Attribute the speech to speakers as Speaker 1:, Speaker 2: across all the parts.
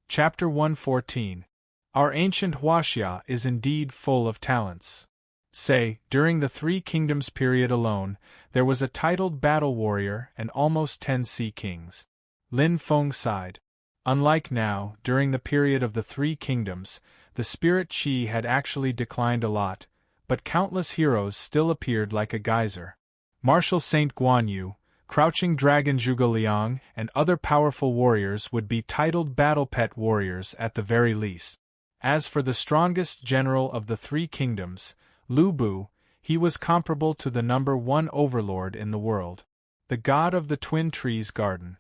Speaker 1: Chapter 114. Our ancient Huaxia is indeed full of talents. Say, during the Three Kingdoms period alone, there was a titled battle warrior and almost 10 sea kings. Lin Feng sighed. Unlike now, during the period of the Three Kingdoms, the spirit qi had actually declined a lot, but countless heroes still appeared like a geyser. Martial Saint Guan Yu, Crouching Dragon Zhuge Liang, and other powerful warriors would be titled battle pet warriors at the very least. As for the strongest general of the Three Kingdoms, Lu Bu, he was comparable to the #1 overlord in the world, the god of the Twin Trees Garden.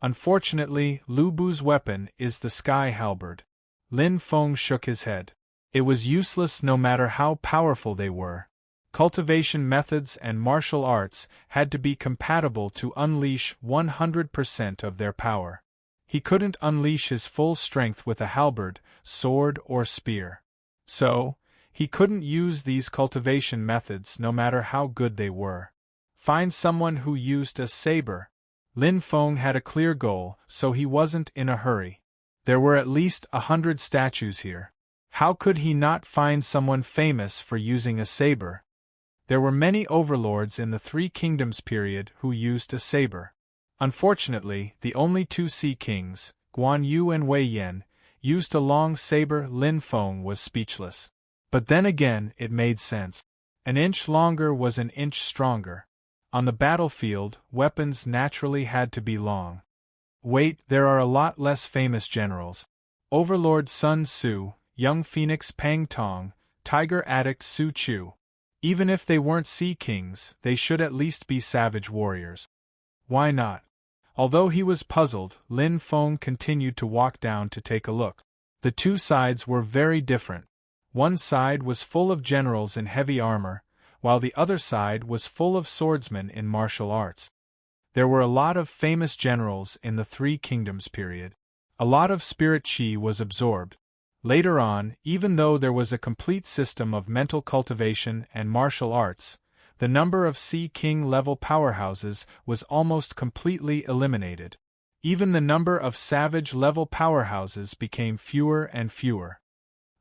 Speaker 1: Unfortunately, Lu Bu's weapon is the sky halberd. Lin Feng shook his head. It was useless no matter how powerful they were. Cultivation methods and martial arts had to be compatible to unleash 100% of their power. He couldn't unleash his full strength with a halberd, sword, or spear. So, he couldn't use these cultivation methods no matter how good they were. Find someone who used a saber. Lin Feng had a clear goal, so he wasn't in a hurry. There were at least 100 statues here. How could he not find someone famous for using a saber? There were many overlords in the Three Kingdoms period who used a saber. Unfortunately, the only 2 sea kings, Guan Yu and Wei Yan, used a long saber. Lin Feng was speechless. But then again, it made sense. An inch longer was an inch stronger. On the battlefield, weapons naturally had to be long. Wait, there are a lot less famous generals. Overlord Sun Tzu, Young Phoenix Pang Tong, Tiger Addict Su Chu. Even if they weren't sea kings, they should at least be savage warriors. Why not? Although he was puzzled, Lin Feng continued to walk down to take a look. The two sides were very different. One side was full of generals in heavy armor, while the other side was full of swordsmen in martial arts. There were a lot of famous generals in the Three Kingdoms period. A lot of spirit qi was absorbed. Later on, even though there was a complete system of mental cultivation and martial arts, the number of Sea King level powerhouses was almost completely eliminated. Even the number of savage level powerhouses became fewer and fewer.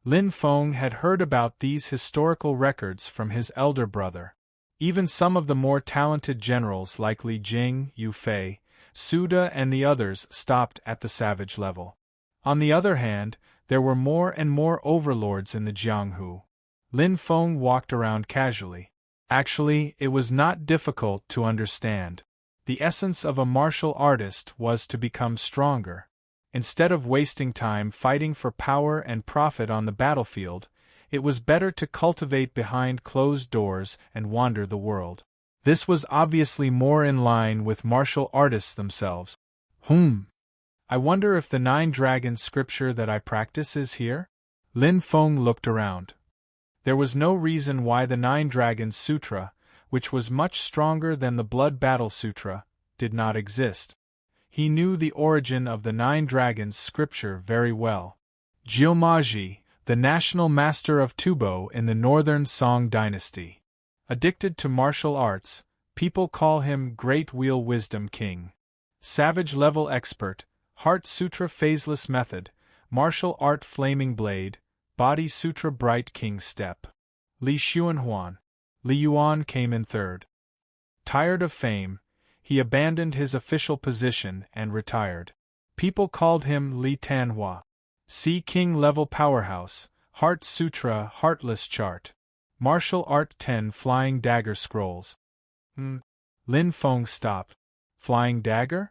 Speaker 1: Lin Feng had heard about these historical records from his elder brother. Even some of the more talented generals like Li Jing, Yu Fei, Suda and the others stopped at the savage level. On the other hand, there were more and more overlords in the Jianghu. Lin Feng walked around casually. Actually, it was not difficult to understand. The essence of a martial artist was to become stronger. Instead of wasting time fighting for power and profit on the battlefield, it was better to cultivate behind closed doors and wander the world. This was obviously more in line with martial artists themselves. I wonder if the 9 Dragons scripture that I practice is here? Lin Feng looked around. There was no reason why the 9 Dragons Sutra, which was much stronger than the Blood Battle Sutra, did not exist. He knew the origin of the 9 Dragons scripture very well. Jiumaji, the national master of Tubo in the northern Song dynasty. Addicted to martial arts, people call him Great Wheel Wisdom King. Savage level expert, Heart Sutra Phaseless Method, Martial Art Flaming Blade, Body Sutra Bright King Step. Li Xuanhuan. Li Yuan came in third. Tired of fame, he abandoned his official position and retired. People called him Li Tanhua. Sea King level powerhouse, Heart Sutra Heartless Chart. Martial Art 10 Flying Dagger Scrolls. Lin Feng stopped. Flying Dagger?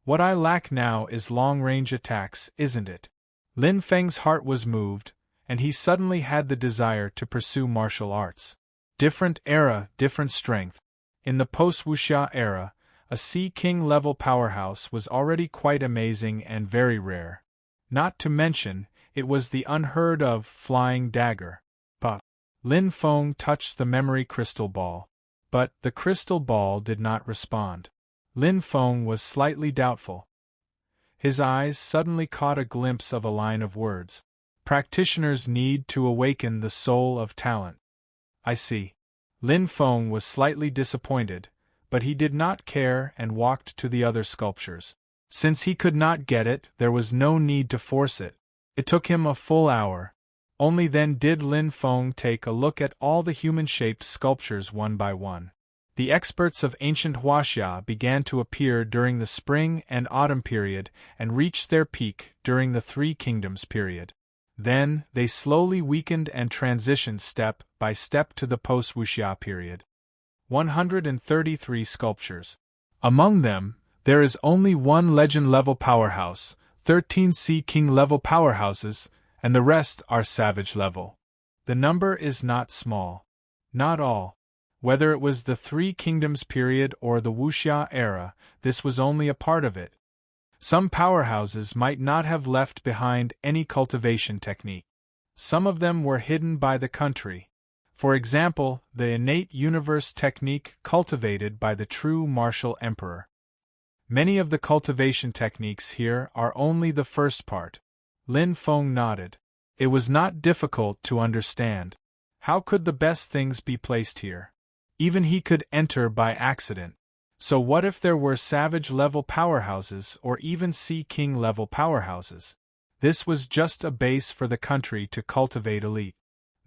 Speaker 1: What I lack now is long-range attacks, isn't it? Lin Feng's heart was moved, and he suddenly had the desire to pursue martial arts. Different era, different strength. In the post-Wuxia era, a Sea King level powerhouse was already quite amazing and very rare. Not to mention, it was the unheard of flying dagger. But Lin Feng touched the memory crystal ball. But the crystal ball did not respond. Lin Feng was slightly doubtful. His eyes suddenly caught a glimpse of a line of words. Practitioners need to awaken the soul of talent. I see. Lin Feng was slightly disappointed, but he did not care and walked to the other sculptures. Since he could not get it, there was no need to force it. It took him a full hour. Only then did Lin Feng take a look at all the human-shaped sculptures one by one. The experts of ancient Huaxia began to appear during the spring and autumn period and reached their peak during the Three Kingdoms period. Then, they slowly weakened and transitioned step by step to the post-Wuxia period. 133 sculptures. Among them, there is only one legend-level powerhouse, 13 Sea King-level powerhouses, and the rest are savage-level. The number is not small. Not all. Whether it was the Three Kingdoms period or the Wuxia era, this was only a part of it. Some powerhouses might not have left behind any cultivation technique. Some of them were hidden by the country. For example, the innate universe technique cultivated by the true martial emperor. Many of the cultivation techniques here are only the first part. Lin Feng nodded. It was not difficult to understand. How could the best things be placed here? Even he could enter by accident. So what if there were savage-level powerhouses or even Sea King-level powerhouses? This was just a base for the country to cultivate elite.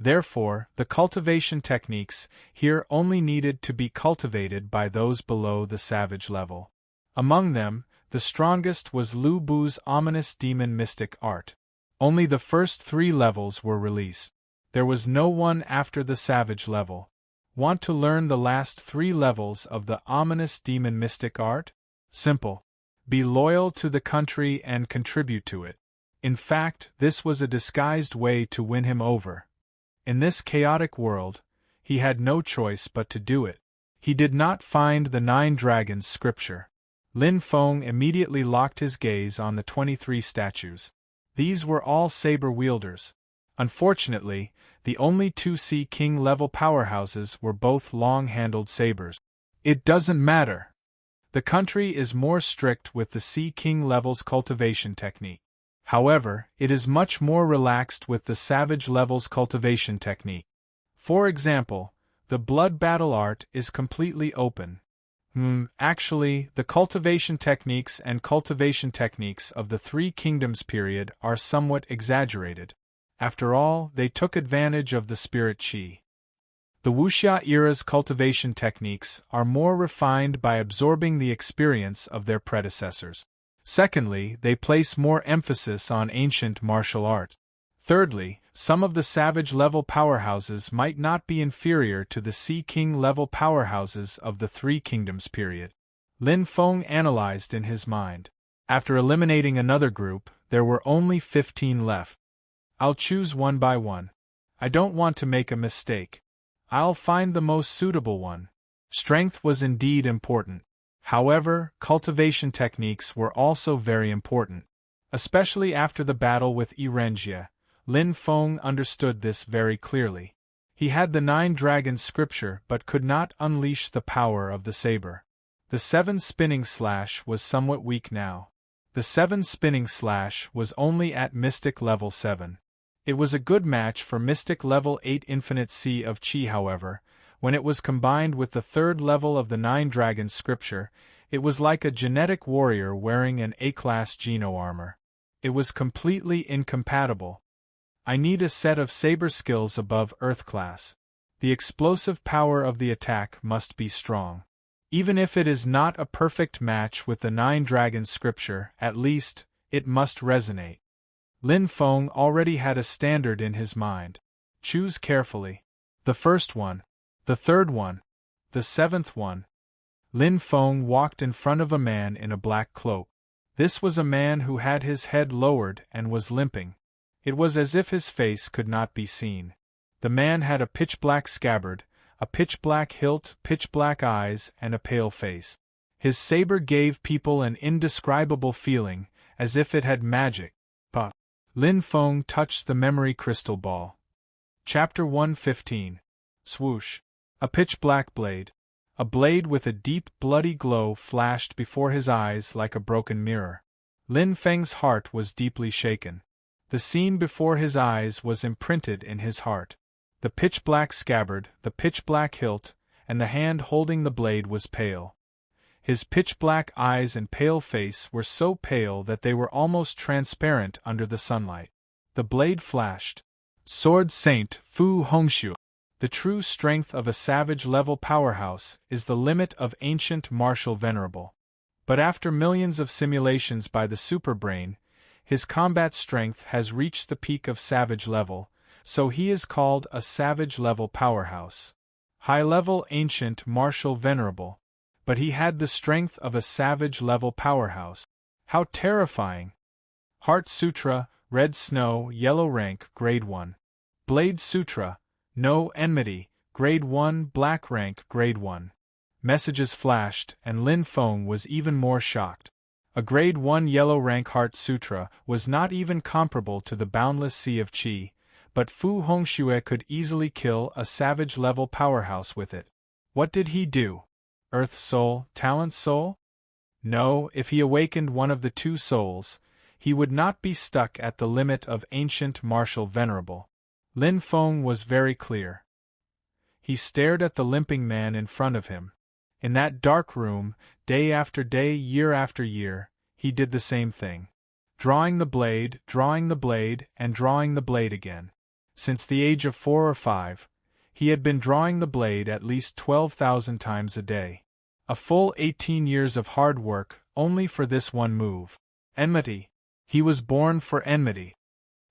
Speaker 1: Therefore, the cultivation techniques here only needed to be cultivated by those below the savage level. Among them, the strongest was Lu Bu's ominous demon mystic art. Only the first 3 levels were released. There was no one after the savage level. Want to learn the last 3 levels of the ominous demon mystic art? Simple. Be loyal to the country and contribute to it. In fact, this was a disguised way to win him over. In this chaotic world, he had no choice but to do it. He did not find the 9 dragons scripture. Lin Feng immediately locked his gaze on the 23 statues. These were all saber-wielders. Unfortunately, the only 2 Sea King-level powerhouses were both long-handled sabers. It doesn't matter. The country is more strict with the Sea King level's cultivation technique. However, it is much more relaxed with the savage level's cultivation technique. For example, the blood battle art is completely open. Actually, the cultivation techniques and cultivation techniques of the Three Kingdoms period are somewhat exaggerated. After all, they took advantage of the spirit qi. The Wuxia era's cultivation techniques are more refined by absorbing the experience of their predecessors. Secondly, they place more emphasis on ancient martial art. Thirdly, some of the savage-level powerhouses might not be inferior to the Sea King-level powerhouses of the Three Kingdoms period. Lin Feng analyzed in his mind. After eliminating another group, there were only 15 left. I'll choose one by one. I don't want to make a mistake. I'll find the most suitable one. Strength was indeed important. However, cultivation techniques were also very important. Especially after the battle with Erengia, Lin Feng understood this very clearly. He had the 9 dragons scripture but could not unleash the power of the saber. The 7 spinning slash was somewhat weak now. The 7 spinning slash was only at Mystic level 7. It was a good match for Mystic level 8 Infinite Sea of Qi. However, when it was combined with the 3rd level of the 9 dragons scripture, it was like a genetic warrior wearing an A-class Geno armor. It was completely incompatible. I need a set of saber skills above Earth class. The explosive power of the attack must be strong. Even if it is not a perfect match with the 9 dragons scripture, at least, it must resonate. Lin Feng already had a standard in his mind. Choose carefully. The first one. The third one. The 7th one. Lin Feng walked in front of a man in a black cloak. This was a man who had his head lowered and was limping. It was as if his face could not be seen. The man had a pitch-black scabbard, a pitch-black hilt, pitch-black eyes, and a pale face. His saber gave people an indescribable feeling, as if it had magic. But Lin Feng touched the memory crystal ball. Chapter 115. Swoosh. A pitch-black blade. A blade with a deep, bloody glow flashed before his eyes like a broken mirror. Lin Feng's heart was deeply shaken. The scene before his eyes was imprinted in his heart. The pitch-black scabbard, the pitch-black hilt, and the hand holding the blade was pale. His pitch-black eyes and pale face were so pale that they were almost transparent under the sunlight. The blade flashed. Sword Saint Fu Hongxue. The true strength of a savage-level powerhouse is the limit of ancient martial venerable. But after millions of simulations by the superbrain, his combat strength has reached the peak of savage level, so he is called a savage-level powerhouse. High-level ancient martial venerable. But he had the strength of a savage-level powerhouse. How terrifying! Heart Sutra, Red Snow, Yellow Rank, Grade 1. Blade Sutra, No Enmity, Grade 1, Black Rank, Grade 1. Messages flashed, and Lin Feng was even more shocked. A Grade 1 Yellow Rank Heart Sutra was not even comparable to the boundless sea of Qi, but Fu Hongxue could easily kill a savage-level powerhouse with it. What did he do? Earth Soul, Talent Soul? No, if he awakened one of the two souls, he would not be stuck at the limit of ancient martial venerable. Lin Feng was very clear. He stared at the limping man in front of him. In that dark room, day after day, year after year, he did the same thing. Drawing the blade, and drawing the blade again. Since the age of 4 or 5, he had been drawing the blade at least 12,000 times a day. A full 18 years of hard work, only for this one move. Enmity. He was born for enmity.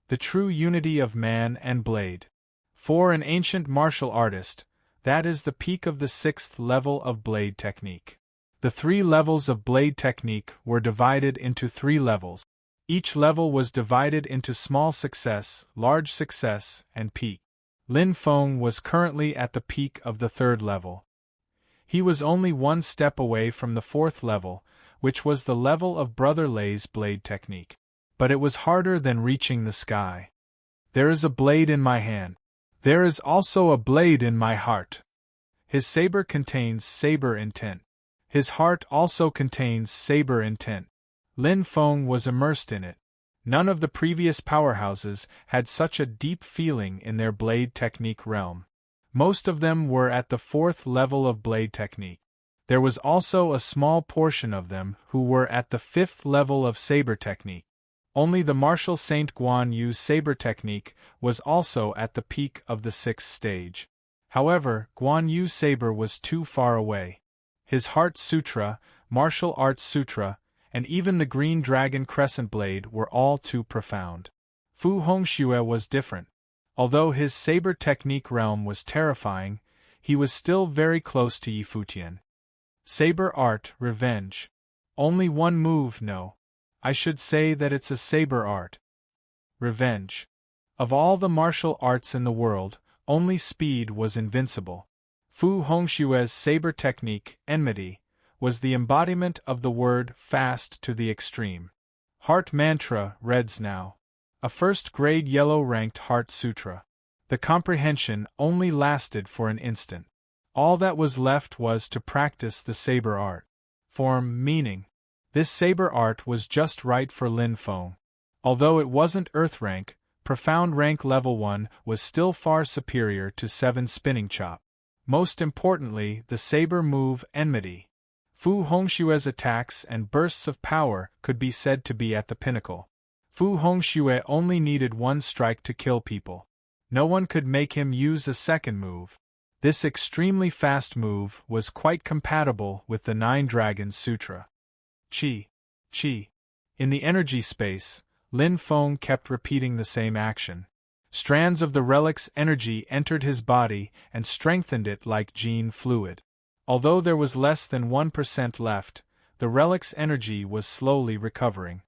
Speaker 1: The true unity of man and blade. For an ancient martial artist, that is the peak of the 6th level of blade technique. The 3 levels of blade technique were divided into 3 levels. Each level was divided into small success, large success, and peak. Lin Feng was currently at the peak of the 3rd level. He was only 1 step away from the 4th level, which was the level of Brother Lei's blade technique. But it was harder than reaching the sky. There is a blade in my hand. There is also a blade in my heart. His saber contains saber intent. His heart also contains saber intent. Lin Feng was immersed in it. None of the previous powerhouses had such a deep feeling in their blade technique realm. Most of them were at the 4th level of blade technique. There was also a small portion of them who were at the 5th level of saber technique. Only the martial Saint Guan Yu's saber technique was also at the peak of the 6th stage. However, Guan Yu's saber was too far away. His Heart Sutra, Martial Arts Sutra, and even the Green Dragon Crescent Blade were all too profound. Fu Hongxue was different. Although his saber technique realm was terrifying, he was still very close to Yifutian. Saber art, revenge. Only one move, no. I should say that it's a saber art. Revenge. Of all the martial arts in the world, only speed was invincible. Fu Hongxue's saber technique, enmity, was the embodiment of the word fast to the extreme. Heart Mantra, Reds Now. A 1st-grade yellow-ranked Heart Sutra. The comprehension only lasted for an instant. All that was left was to practice the saber art. Form, meaning. This saber art was just right for Lin Feng. Although it wasn't Earth rank, Profound rank level 1 was still far superior to 7 Spinning Chop. Most importantly, the saber move Enmity. Fu Hongxue's attacks and bursts of power could be said to be at the pinnacle. Fu Hongxue only needed 1 strike to kill people. No one could make him use a second move. This extremely fast move was quite compatible with the 9 Dragons Sutra. Qi. Qi. In the energy space, Lin Feng kept repeating the same action. Strands of the relic's energy entered his body and strengthened it like gene fluid. Although there was less than 1% left, the relic's energy was slowly recovering.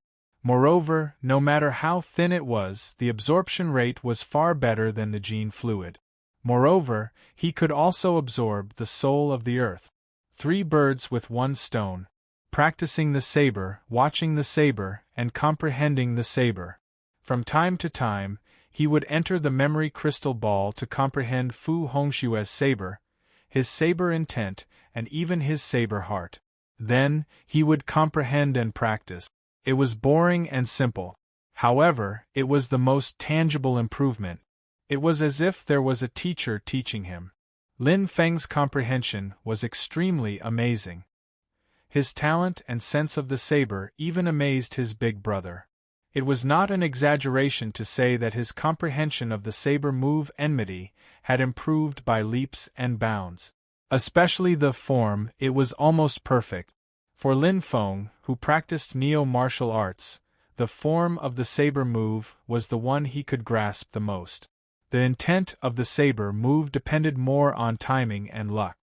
Speaker 1: Moreover, no matter how thin it was, the absorption rate was far better than the gene fluid. Moreover, he could also absorb the soul of the earth. 3 birds with 1 stone. Practicing the saber, watching the saber, and comprehending the saber. From time to time, he would enter the memory crystal ball to comprehend Fu Hongxue's saber, his saber intent, and even his saber heart. Then, he would comprehend and practice. It was boring and simple. However, it was the most tangible improvement. It was as if there was a teacher teaching him. Lin Feng's comprehension was extremely amazing. His talent and sense of the saber even amazed his big brother. It was not an exaggeration to say that his comprehension of the saber move enmity had improved by leaps and bounds. Especially the form, it was almost perfect. For Lin Feng, who practiced neo-martial arts, the form of the saber move was the one he could grasp the most. The intent of the saber move depended more on timing and luck.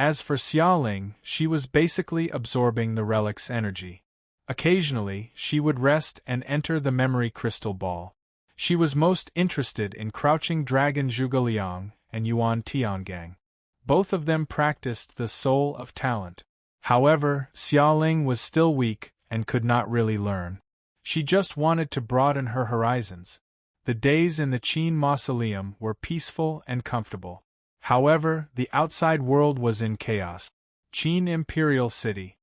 Speaker 1: As for Xiaoling, she was basically absorbing the relic's energy. Occasionally, she would rest and enter the memory crystal ball. She was most interested in Crouching Dragon Zhuge Liang and Yuan Tiangang. Both of them practiced the soul of talent. However, Xiaoling was still weak and could not really learn. She just wanted to broaden her horizons. The days in the Qin mausoleum were peaceful and comfortable. However, the outside world was in chaos. Qin Imperial City.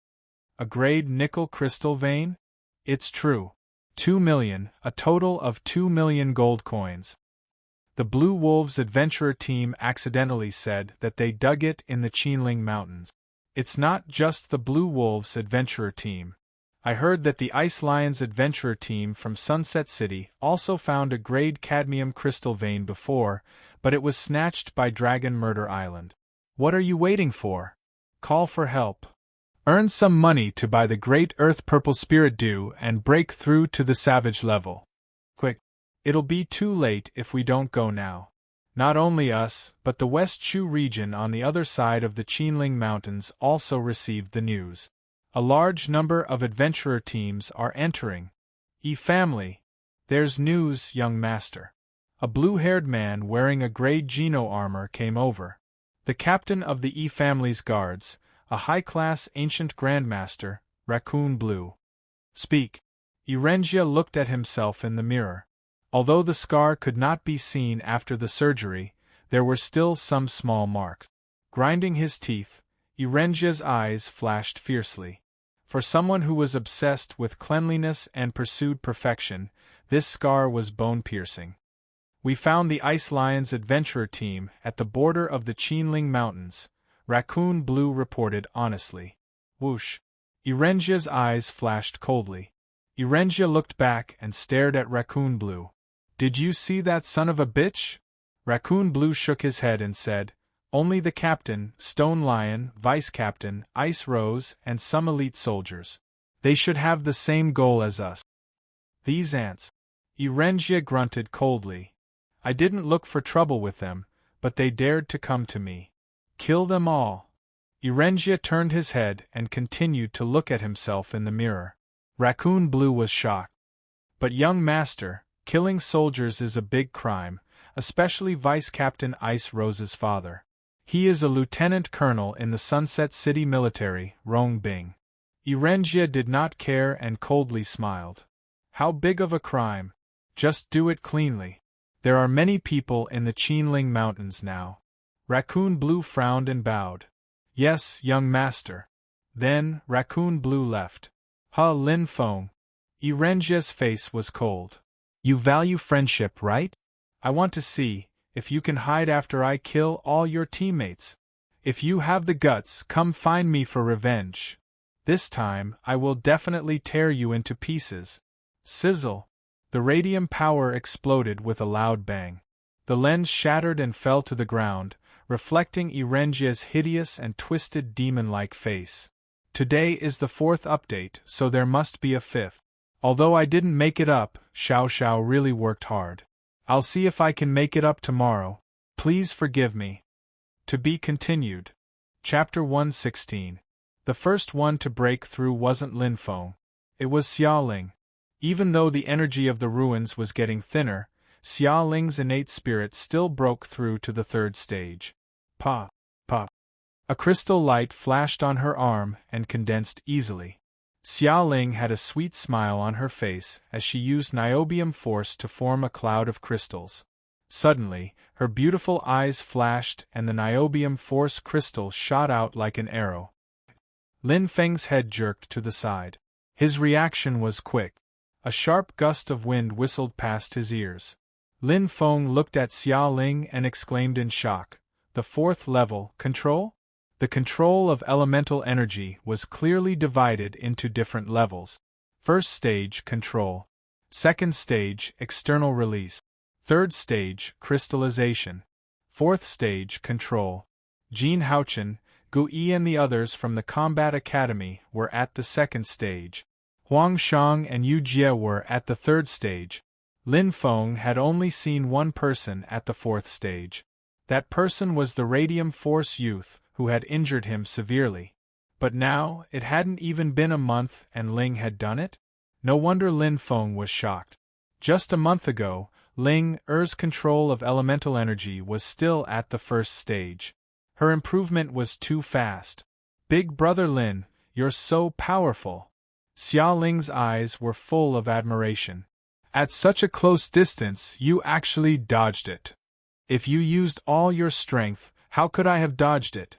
Speaker 1: A grade nickel crystal vein? It's true. 2 million, a total of 2 million gold coins. The Blue Wolves adventurer team accidentally said that they dug it in the Qinling Mountains. It's not just the Blue Wolves adventurer team. I heard that the Ice Lions adventurer team from Sunset City also found a grade cadmium crystal vein before, but it was snatched by Dragon Murder Island. What are you waiting for? Call for help. Earn some money to buy the Great Earth Purple Spirit Dew and break through to the Savage level. Quick! It'll be too late if we don't go now. Not only us, but the West Chu region on the other side of the Qinling Mountains also received the news. A large number of adventurer teams are entering. E-family. There's news, young master. A blue-haired man wearing a grey Geno armor came over. The captain of the E-family's guards, a high-class ancient grandmaster, Raccoon Blue. Speak. Erengia looked at himself in the mirror. Although the scar could not be seen after the surgery, there were still some small marks. Grinding his teeth, Erengia's eyes flashed fiercely. For someone who was obsessed with cleanliness and pursued perfection, this scar was bone-piercing. We found the Ice Lions adventurer team at the border of the Qinling Mountains, Raccoon Blue reported honestly. Whoosh! Erengia's eyes flashed coldly. Erengia looked back and stared at Raccoon Blue. Did you see that son of a bitch? Raccoon Blue shook his head and said, only the captain, Stone Lion, vice captain, Ice Rose, and some elite soldiers. They should have the same goal as us. These ants. Erengia grunted coldly. I didn't look for trouble with them, but they dared to come to me. Kill them all. Erengia turned his head and continued to look at himself in the mirror. Raccoon Blue was shocked. But young master, killing soldiers is a big crime, especially Vice Captain Ice Rose's father. He is a lieutenant colonel in the Sunset City military, Rong Bing. Erengia did not care and coldly smiled. How big of a crime? Just do it cleanly. There are many people in the Qinling Mountains now. Raccoon Blue frowned and bowed. Yes, young master. Then, Raccoon Blue left. Lin Feng. Erengia's face was cold. You value friendship, right? I want to see if you can hide after I kill all your teammates. If you have the guts, come find me for revenge. This time, I will definitely tear you into pieces. Sizzle. The radium power exploded with a loud bang. The lens shattered and fell to the ground, reflecting Erengia's hideous and twisted demon-like face. Today is the 4th update, so there must be a 5th. Although I didn't make it up, Xiao Xiao really worked hard. I'll see if I can make it up tomorrow. Please forgive me. To be continued. Chapter 116. The first one to break through wasn't Lin Feng. It was Xiaoling. Even though the energy of the ruins was getting thinner, Xiaoling's innate spirit still broke through to the 3rd stage. Pa. A crystal light flashed on her arm and condensed easily. Xiaoling had a sweet smile on her face as she used niobium force to form a cloud of crystals. Suddenly, her beautiful eyes flashed and the niobium force crystal shot out like an arrow. Lin Feng's head jerked to the side. His reaction was quick. A sharp gust of wind whistled past his ears. Lin Feng looked at Xiaoling and exclaimed in shock, "The 4th level, control?" The The control of elemental energy was clearly divided into different levels. First stage, control. Second stage, external release. Third stage, crystallization. Fourth stage, control. Jin Haochen, Gu Yi and the others from the Combat Academy were at the second stage. Huang Shang and Yu Jie were at the third stage. Lin Feng had only seen one person at the fourth stage. That person was the Radium Force youth who had injured him severely. But now, it hadn't even been a month and Ling had done it? No wonder Lin Feng was shocked. Just a month ago, Ling Er's control of elemental energy was still at the first stage. Her improvement was too fast. Big brother Lin, you're so powerful. Xia Ling's eyes were full of admiration. At such a close distance, you actually dodged it. If you used all your strength, how could I have dodged it?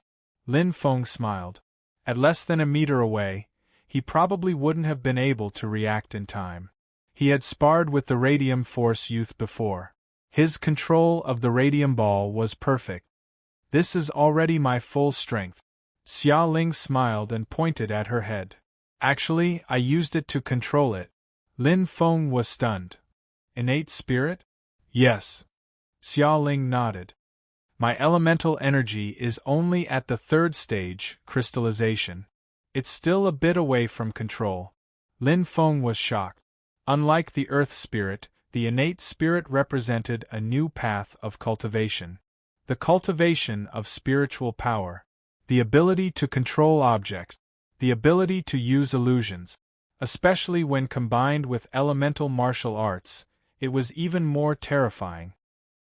Speaker 1: Lin Feng smiled. At less than a meter away, he probably wouldn't have been able to react in time. He had sparred with the Radium Force youth before. His control of the Radium Ball was perfect. This is already my full strength. Xia Ling smiled and pointed at her head. Actually, I used it to control it. Lin Feng was stunned. Innate spirit? Yes. Xia Ling nodded. My elemental energy is only at the third stage, crystallization. It's still a bit away from control. Lin Feng was shocked. Unlike the earth spirit, the innate spirit represented a new path of cultivation. The cultivation of spiritual power. The ability to control objects. The ability to use illusions. Especially when combined with elemental martial arts, it was even more terrifying.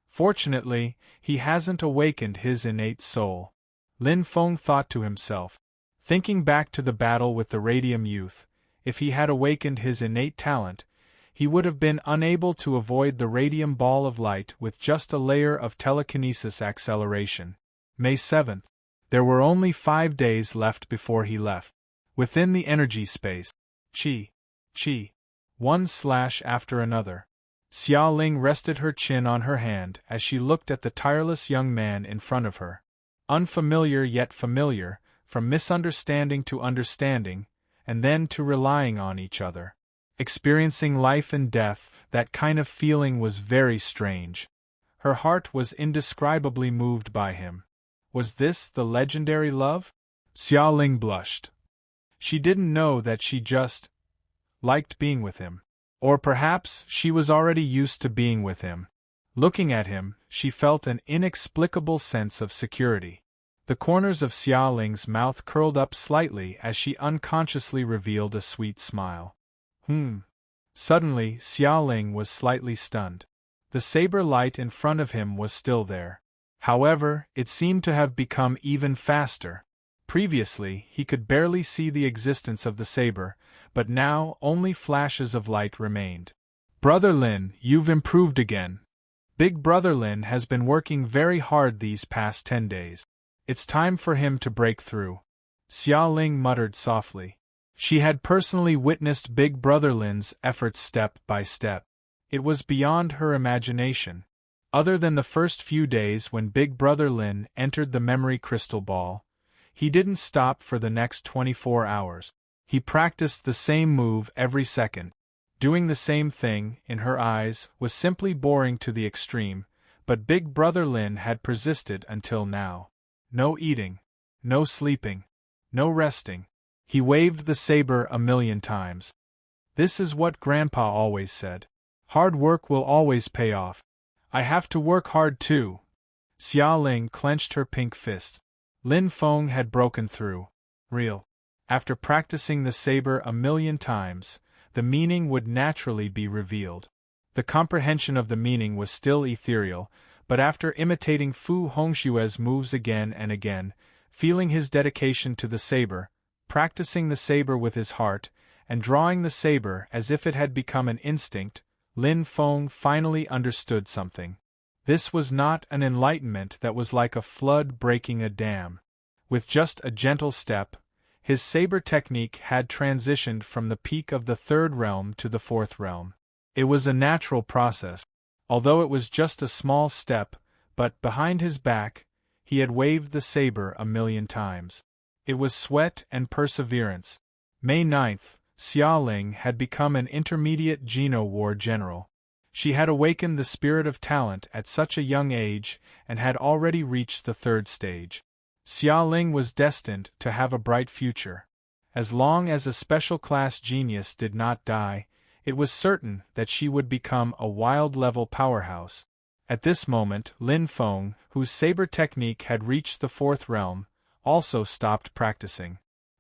Speaker 1: Fortunately, he hasn't awakened his innate soul. Lin Feng thought to himself. Thinking back to the battle with the Radium Youth, if he had awakened his innate talent, he would have been unable to avoid the Radium Ball of Light with just a layer of telekinesis acceleration. May 7th. There were only 5 days left before he left. Within the energy space. Chi. One slash after another. Xia Ling rested her chin on her hand as she looked at the tireless young man in front of her. Unfamiliar yet familiar, from misunderstanding to understanding, and then to relying on each other. Experiencing life and death, that kind of feeling was very strange. Her heart was indescribably moved by him. Was this the legendary love? Xia Ling blushed. She didn't know that she just liked being with him. Or perhaps she was already used to being with him. Looking at him, she felt an inexplicable sense of security. The corners of Xia Ling's mouth curled up slightly as she unconsciously revealed a sweet smile. Suddenly, Xia Ling was slightly stunned. The saber light in front of him was still there. However, it seemed to have become even faster. Previously, he could barely see the existence of the saber, but now only flashes of light remained. Brother Lin, you've improved again. Big Brother Lin has been working very hard these past 10 days. It's time for him to break through. Xia Ling muttered softly. She had personally witnessed Big Brother Lin's efforts step by step. It was beyond her imagination. Other than the first few days when Big Brother Lin entered the memory crystal ball, he didn't stop for the next 24 hours. He practiced the same move every second. Doing the same thing, in her eyes, was simply boring to the extreme, but Big Brother Lin had persisted until now. No eating, no sleeping, no resting. He waved the saber 1,000,000 times. This is what Grandpa always said. Hard work will always pay off. I have to work hard too. Xia Ling clenched her pink fist. Lin Feng had broken through. Real. After practicing the saber 1,000,000 times, the meaning would naturally be revealed. The comprehension of the meaning was still ethereal, but after imitating Fu Hongxue's moves again and again, feeling his dedication to the saber, practicing the saber with his heart, and drawing the saber as if it had become an instinct, Lin Feng finally understood something. This was not an enlightenment that was like a flood breaking a dam. With just a gentle step, his saber technique had transitioned from the peak of the third realm to the fourth realm. It was a natural process, although it was just a small step, but behind his back, he had waved the saber 1,000,000 times. It was sweat and perseverance. May 9th, Xia Ling had become an intermediate Geno War general. She had awakened the spirit of talent at such a young age and had already reached the 3rd stage. Xia Ling was destined to have a bright future. As long as a special class genius did not die, it was certain that she would become a wild-level powerhouse. At this moment, Lin Feng, whose saber technique had reached the 4th realm, also stopped practicing.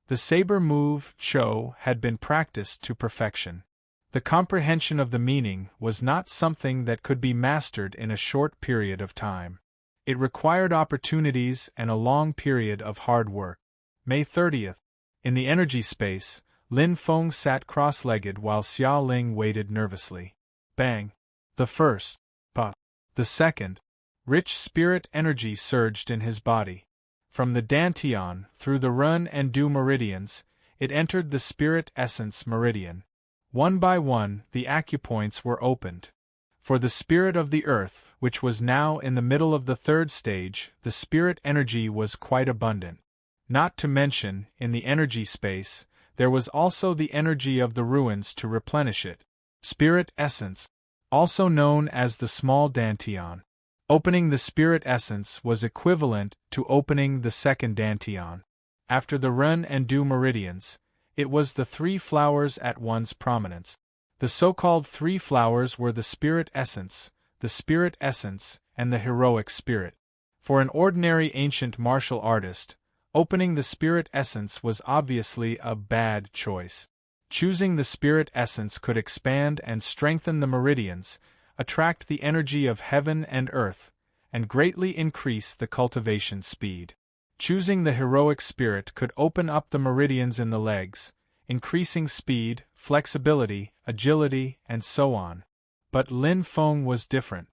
Speaker 1: The saber move, Cho, had been practiced to perfection. The comprehension of the meaning was not something that could be mastered in a short period of time. It required opportunities and a long period of hard work. May 30th. In the energy space, Lin Feng sat cross-legged while Xia Ling waited nervously. Bang! The first. Pa! The second. Rich spirit energy surged in his body. From the dantian, through the run and du meridians, it entered the spirit essence meridian. One by one, the acupoints were opened. For the spirit of the earth, which was now in the middle of the 3rd stage, the spirit energy was quite abundant. Not to mention, in the energy space, there was also the energy of the ruins to replenish it. Spirit essence, also known as the small dantian. Opening the spirit essence was equivalent to opening the 2nd dantian. After the run and du meridians, it was the 3 flowers at one's prominence. The so-called 3 flowers were the spirit essence, and the heroic spirit. For an ordinary ancient martial artist, opening the spirit essence was obviously a bad choice. Choosing the spirit essence could expand and strengthen the meridians, attract the energy of heaven and earth, and greatly increase the cultivation speed. Choosing the heroic spirit could open up the meridians in the legs, increasing speed, flexibility, agility, and so on. But Lin Feng was different.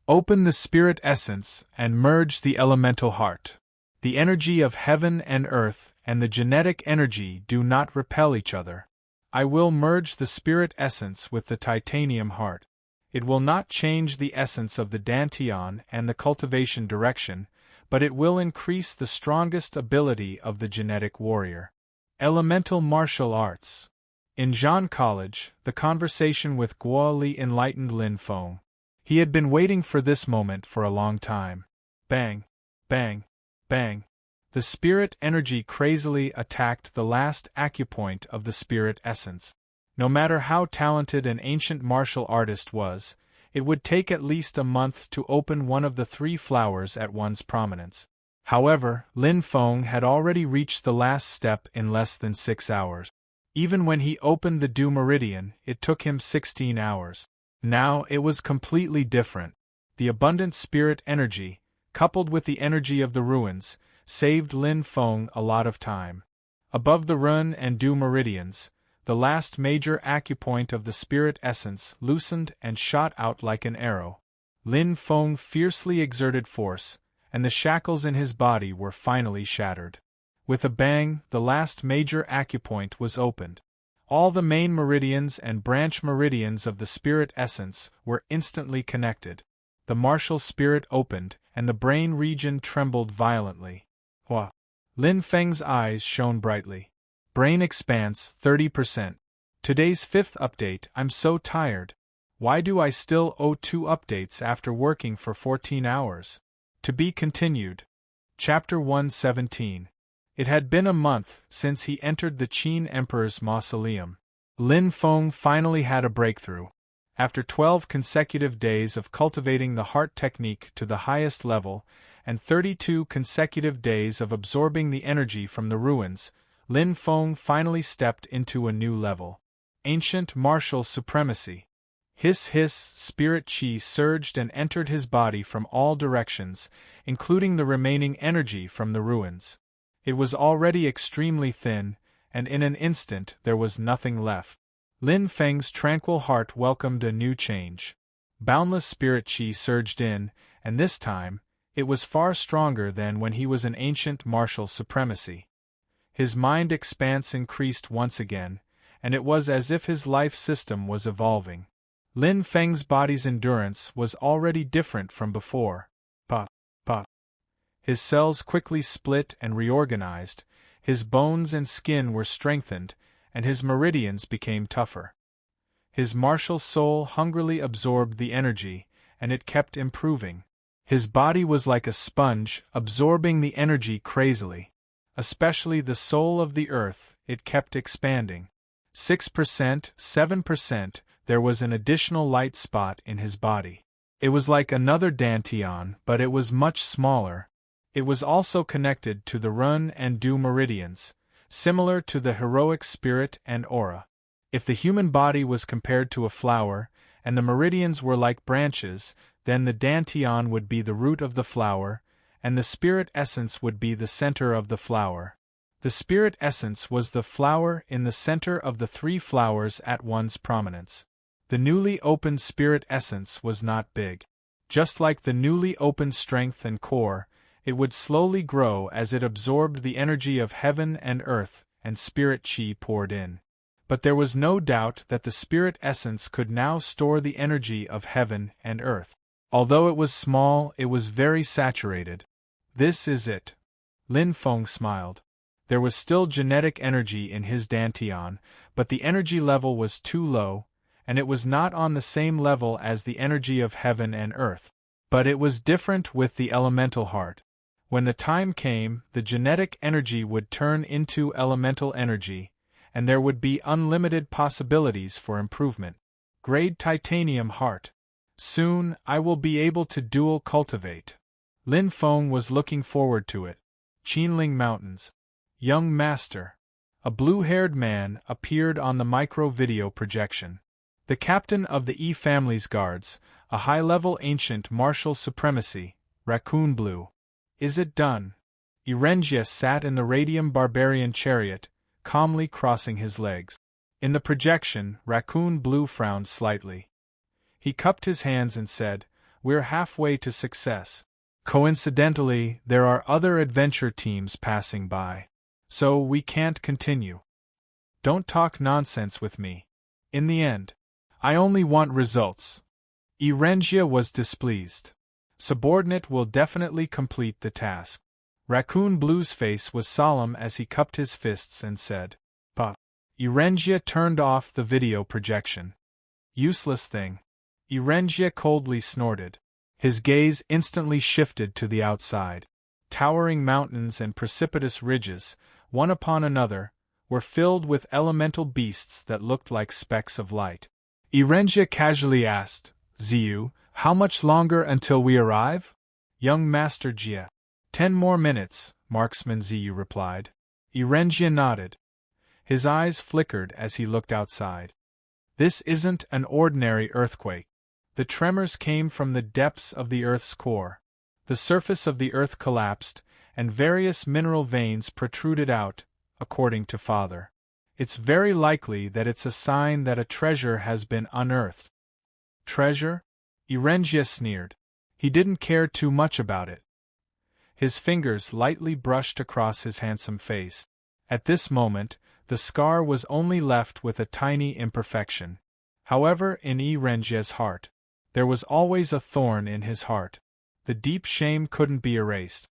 Speaker 1: Open the spirit essence and merge the elemental heart. The energy of heaven and earth and the genetic energy do not repel each other. I will merge the spirit essence with the titanium heart. It will not change the essence of the dantian and the cultivation direction, but it will increase the strongest ability of the genetic warrior. Elemental martial arts. In Zhan College, the conversation with Guo Li enlightened Lin Feng. He had been waiting for this moment for a long time. Bang! Bang! Bang! The spirit energy crazily attacked the last acupoint of the spirit essence. No matter how talented an ancient martial artist was, it would take at least a month to open one of the 3 flowers at one's prominence. However, Lin Feng had already reached the last step in less than 6 hours. Even when he opened the du meridian, it took him 16 hours. Now it was completely different. The abundant spirit energy, coupled with the energy of the ruins, saved Lin Feng a lot of time. Above the run and du meridians, the last major acupoint of the spirit essence loosened and shot out like an arrow. Lin Feng fiercely exerted force, and the shackles in his body were finally shattered. With a bang, the last major acupoint was opened. All the main meridians and branch meridians of the spirit essence were instantly connected. The martial spirit opened, and the brain region trembled violently. Hua! Lin Feng's eyes shone brightly. Brain expanse 30%. Today's 5th update. I'm so tired. Why do I still owe 2 updates after working for 14 hours? To be continued. Chapter 117. It had been a month since he entered the Qin Emperor's mausoleum. Lin Feng finally had a breakthrough. After 12 consecutive days of cultivating the heart technique to the highest level, and 32 consecutive days of absorbing the energy from the ruins, Lin Feng finally stepped into a new level. Ancient martial supremacy. Hiss hiss, spirit chi surged and entered his body from all directions, including the remaining energy from the ruins. It was already extremely thin, and in an instant there was nothing left. Lin Feng's tranquil heart welcomed a new change. Boundless spirit chi surged in, and this time, it was far stronger than when he was in ancient martial supremacy. His mind expanse increased once again, and it was as if his life system was evolving. Lin Feng's body's endurance was already different from before. Pa. His cells quickly split and reorganized, his bones and skin were strengthened, and his meridians became tougher. His martial soul hungrily absorbed the energy, and it kept improving. His body was like a sponge, absorbing the energy crazily. Especially the soul of the earth, it kept expanding. 6%, 7%, there was an additional light spot in his body. It was like another dantian, but it was much smaller. It was also connected to the run and do meridians, similar to the heroic spirit and aura. If the human body was compared to a flower, and the meridians were like branches, then the dantian would be the root of the flower, and the spirit essence would be the center of the flower. The spirit essence was the flower in the center of the three flowers at one's prominence. The newly opened spirit essence was not big. Just like the newly opened strength and core, it would slowly grow as it absorbed the energy of heaven and earth, and spirit chi poured in. But there was no doubt that the spirit essence could now store the energy of heaven and earth. Although it was small, it was very saturated. This is it. Lin Feng smiled. There was still genetic energy in his dantian, but the energy level was too low, and it was not on the same level as the energy of heaven and earth. But it was different with the elemental heart. When the time came, the genetic energy would turn into elemental energy, and there would be unlimited possibilities for improvement. Grade titanium heart. Soon, I will be able to dual cultivate. Lin Feng was looking forward to it. Qinling Mountains. Young Master. A blue-haired man appeared on the micro-video projection. The captain of the E family's guards, a high-level ancient martial supremacy, Raccoon Blue. Is it done? Erengia sat in the radium barbarian chariot, calmly crossing his legs. In the projection, Raccoon Blue frowned slightly. He cupped his hands and said, "We're halfway to success. Coincidentally, there are other adventure teams passing by. So we can't continue. Don't talk nonsense with me. In the end, I only want results." Erengia was displeased. Subordinate will definitely complete the task. Raccoon Blue's face was solemn as he cupped his fists and said, "Bah." Erengia turned off the video projection. Useless thing. Erengia coldly snorted. His gaze instantly shifted to the outside. Towering mountains and precipitous ridges, one upon another, were filled with elemental beasts that looked like specks of light. Erengia casually asked, "Ziyu, how much longer until we arrive?" "Young Master Jia." 10 more minutes, Marksman Ziyu replied. Erengia nodded. His eyes flickered as he looked outside. This isn't an ordinary earthquake. The tremors came from the depths of the Earth's core. The surface of the Earth collapsed, and various mineral veins protruded out, according to Father. It's very likely that it's a sign that a treasure has been unearthed. Treasure? Erengia sneered. He didn't care too much about it. His fingers lightly brushed across his handsome face. At this moment, the scar was only left with a tiny imperfection. However, in Erengia's heart, there was always a thorn in his heart. The deep shame couldn't be erased.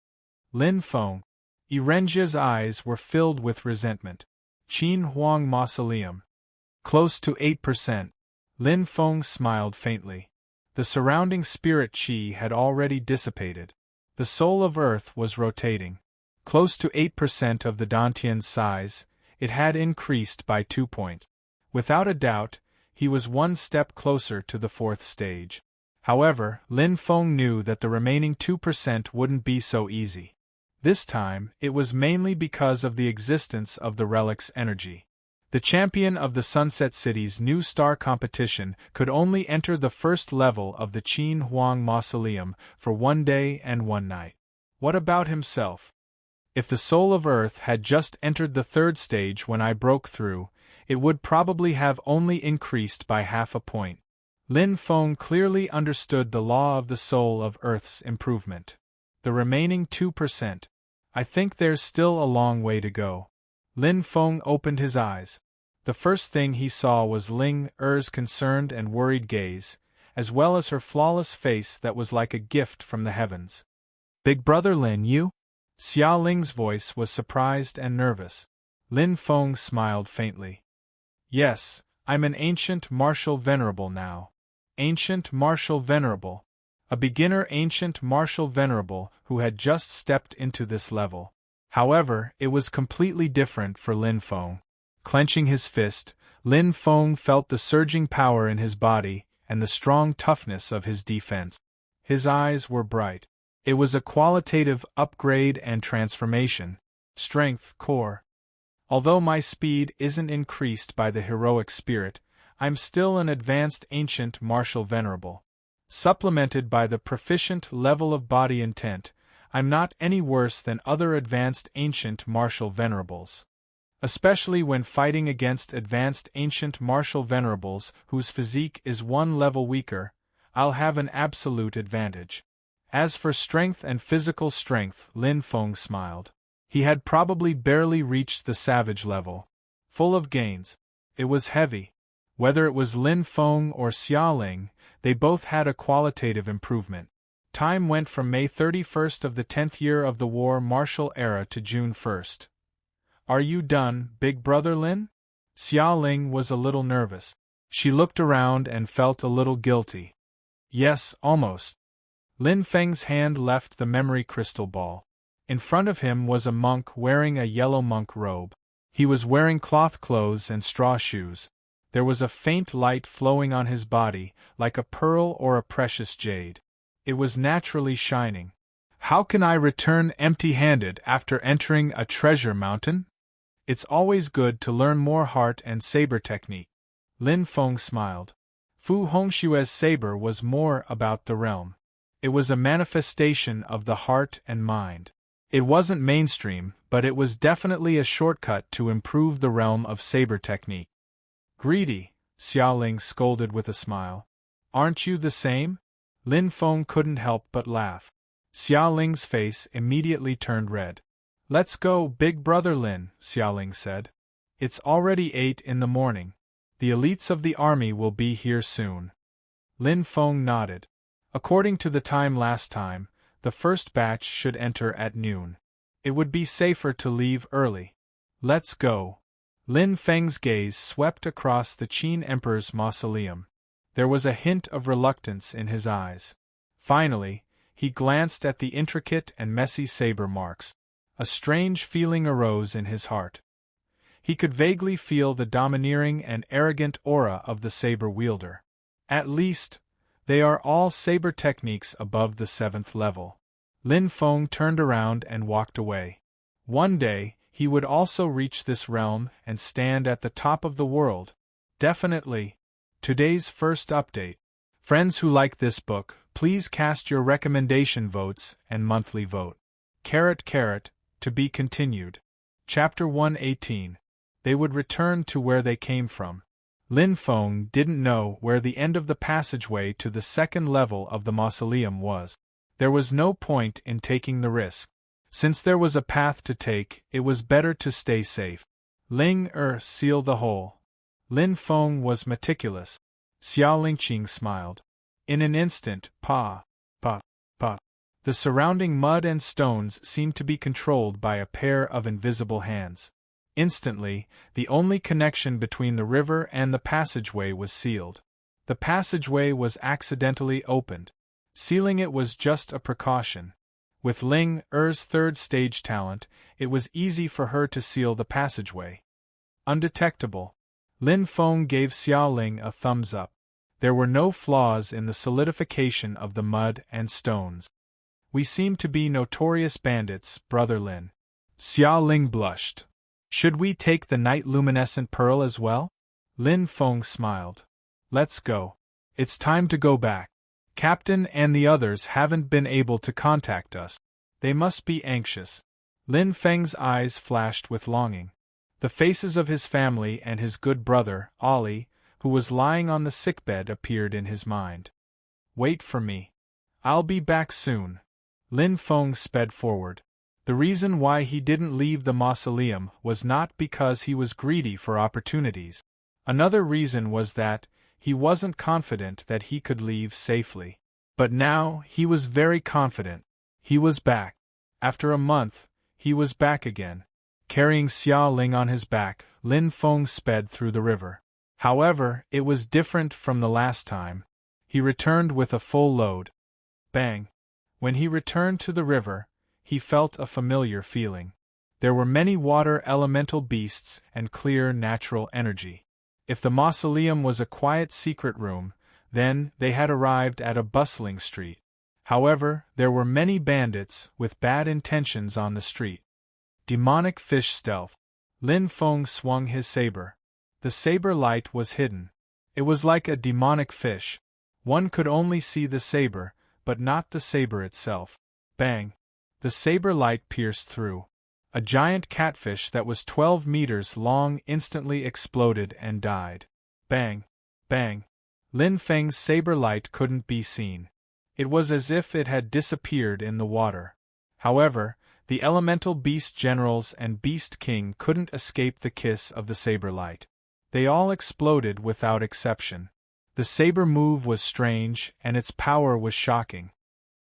Speaker 1: Lin Feng. Erengia's eyes were filled with resentment. Qin Huang Mausoleum. Close to 8%. Lin Feng smiled faintly. The surrounding spirit chi had already dissipated. The soul of Earth was rotating. Close to 8% of the Dantian's size, it had increased by 2 points. Without a doubt, he was one step closer to the 4th stage. However, Lin Feng knew that the remaining 2% wouldn't be so easy. This time, it was mainly because of the existence of the relic's energy. The champion of the Sunset City's new star competition could only enter the first level of the Qin Huang Mausoleum for 1 day and 1 night. What about himself? If the soul of Earth had just entered the 3rd stage when I broke through, it would probably have only increased by half a point. Lin Feng clearly understood the law of the soul of Earth's improvement. The remaining 2%. I think there's still a long way to go. Lin Feng opened his eyes. The first thing he saw was Ling Er's concerned and worried gaze, as well as her flawless face that was like a gift from the heavens. Big brother Lin, you? Xia Ling's voice was surprised and nervous. Lin Feng smiled faintly. Yes, I'm an ancient martial venerable now. Ancient martial venerable. A beginner ancient martial venerable who had just stepped into this level. However, it was completely different for Lin Feng. Clenching his fist, Lin Feng felt the surging power in his body and the strong toughness of his defense. His eyes were bright. It was a qualitative upgrade and transformation. Strength, core. Although my speed isn't increased by the heroic spirit, I'm still an advanced ancient martial venerable. Supplemented by the proficient level of body intent, I'm not any worse than other advanced ancient martial venerables. Especially when fighting against advanced ancient martial venerables whose physique is one level weaker, I'll have an absolute advantage. As for strength and physical strength, Lin Feng smiled. He had probably barely reached the savage level. Full of gains. It was heavy. Whether it was Lin Feng or Xia Ling, they both had a qualitative improvement. Time went from May 31st of the 10th year of the war martial era to June 1st. Are you done, big brother Lin? Xia Ling was a little nervous. She looked around and felt a little guilty. Yes, almost. Lin Feng's hand left the memory crystal ball. In front of him was a monk wearing a yellow monk robe. He was wearing cloth clothes and straw shoes. There was a faint light flowing on his body, like a pearl or a precious jade. It was naturally shining. How can I return empty-handed after entering a treasure mountain? It's always good to learn more heart and saber technique. Lin Feng smiled. Fu Hongshue's saber was more about the realm. It was a manifestation of the heart and mind. It wasn't mainstream, but it was definitely a shortcut to improve the realm of saber technique. Greedy, Xia Ling scolded with a smile. Aren't you the same? Lin Feng couldn't help but laugh. Xia Ling's face immediately turned red. Let's go, big brother Lin, Xia Ling said. It's already 8 in the morning. The elites of the army will be here soon. Lin Feng nodded. According to the time last time, the first batch should enter at noon. It would be safer to leave early. Let's go. Lin Feng's gaze swept across the Qin Emperor's mausoleum. There was a hint of reluctance in his eyes. Finally, he glanced at the intricate and messy saber marks. A strange feeling arose in his heart. He could vaguely feel the domineering and arrogant aura of the saber wielder. At least, they are all saber techniques above the 7th level. Lin Feng turned around and walked away. One day, he would also reach this realm and stand at the top of the world. Definitely. Today's first update. Friends who like this book, please cast your recommendation votes and monthly vote. Carrot, to be continued. Chapter 118. They would return to where they came from. Lin Feng didn't know where the end of the passageway to the 2nd level of the mausoleum was. There was no point in taking the risk. Since there was a path to take, it was better to stay safe. Seal the hole. Lin Feng was meticulous. Xiao Lingqing smiled. In an instant, pa. The surrounding mud and stones seemed to be controlled by a pair of invisible hands. Instantly, the only connection between the river and the passageway was sealed. The passageway was accidentally opened. Sealing it was just a precaution. With Ling Er's 3rd stage talent, it was easy for her to seal the passageway. Undetectable. Lin Feng gave Xiao Ling a thumbs up. There were no flaws in the solidification of the mud and stones. We seem to be notorious bandits, brother Lin. Xiao Ling blushed. Should we take the night luminescent pearl as well? Lin Feng smiled. Let's go. It's time to go back. Captain and the others haven't been able to contact us. They must be anxious. Lin Feng's eyes flashed with longing. The faces of his family and his good brother, Ollie, who was lying on the sickbed, appeared in his mind. Wait for me. I'll be back soon. Lin Feng sped forward. The reason why he didn't leave the mausoleum was not because he was greedy for opportunities. Another reason was that he wasn't confident that he could leave safely. But now he was very confident. He was back. After a month, he was back again. Carrying Xia Ling on his back, Lin Feng sped through the river. However, it was different from the last time. He returned with a full load. Bang! When he returned to the river, he felt a familiar feeling. There were many water elemental beasts and clear natural energy. If the mausoleum was a quiet secret room, then they had arrived at a bustling street. However, there were many bandits with bad intentions on the street. Demonic fish stealth. Lin Feng swung his saber. The saber light was hidden. It was like a demonic fish. One could only see the saber, but not the saber itself. Bang! The saber light pierced through. A giant catfish that was 12 meters long instantly exploded and died. Bang! Bang! Lin Feng's saber light couldn't be seen. It was as if it had disappeared in the water. However, the elemental beast generals and beast king couldn't escape the kiss of the saber light. They all exploded without exception. The saber move was strange, and its power was shocking.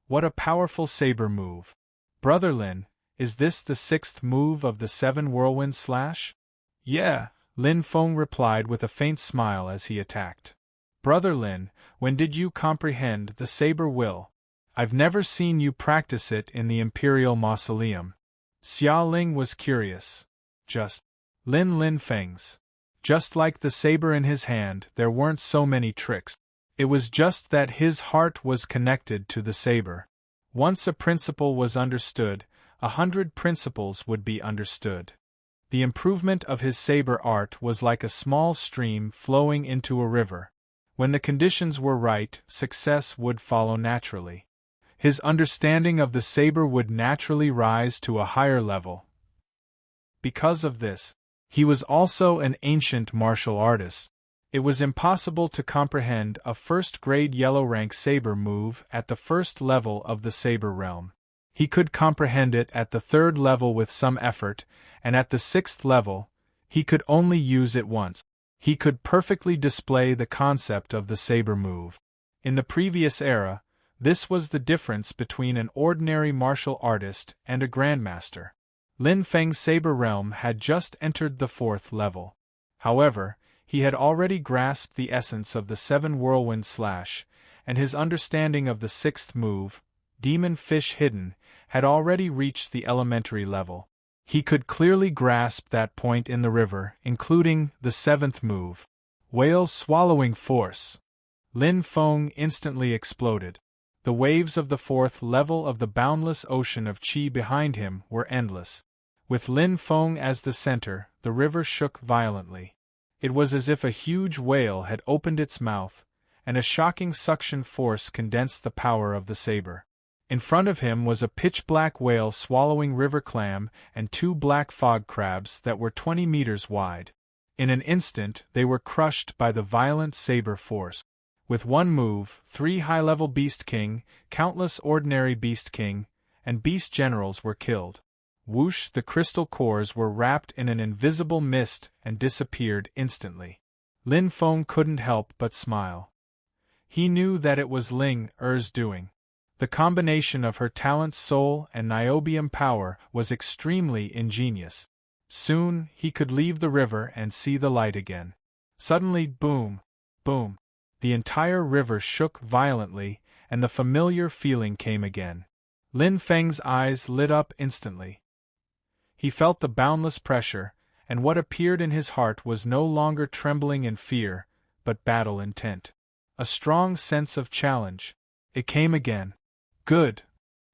Speaker 1: What a powerful saber move! Brother Lin, is this the 6th move of the 7 whirlwind slash? Yeah, Lin Feng replied with a faint smile as he attacked. Brother Lin, when did you comprehend the saber will? I've never seen you practice it in the Imperial Mausoleum. Xia Ling was curious. Just Lin Feng's. Just like the saber in his hand, there weren't so many tricks. It was just that his heart was connected to the saber. Once a principle was understood, 100 principles would be understood. The improvement of his saber art was like a small stream flowing into a river. When the conditions were right, success would follow naturally. His understanding of the saber would naturally rise to a higher level. Because of this, he was also an ancient martial artist. It was impossible to comprehend a first-grade yellow-rank saber move at the first level of the saber realm. He could comprehend it at the 3rd level with some effort, and at the 6th level, he could only use it once. He could perfectly display the concept of the saber move. In the previous era, this was the difference between an ordinary martial artist and a grandmaster. Lin Feng's saber realm had just entered the 4th level. However, he had already grasped the essence of the 7 whirlwind slash, and his understanding of the 6th move, Demon Fish Hidden, had already reached the elementary level. He could clearly grasp that point in the river, including the 7th move, Whale Swallowing Force. Lin Feng instantly exploded. The waves of the 4th level of the boundless ocean of Qi behind him were endless. With Lin Feng as the center, the river shook violently. It was as if a huge whale had opened its mouth, and a shocking suction force condensed the power of the saber. In front of him was a pitch-black whale swallowing river clam and 2 black fog crabs that were 20 meters wide. In an instant, they were crushed by the violent saber force. With one move, 3 high-level Beast King, countless ordinary Beast King, and Beast Generals were killed. Whoosh! The crystal cores were wrapped in an invisible mist and disappeared instantly. Lin Feng couldn't help but smile. He knew that it was Ling Er's doing. The combination of her talent soul and niobium power was extremely ingenious. Soon, he could leave the river and see the light again. Suddenly, boom! Boom! The entire river shook violently, and the familiar feeling came again. Lin Feng's eyes lit up instantly. He felt the boundless pressure, and what appeared in his heart was no longer trembling in fear, but battle intent. A strong sense of challenge. It came again. Good!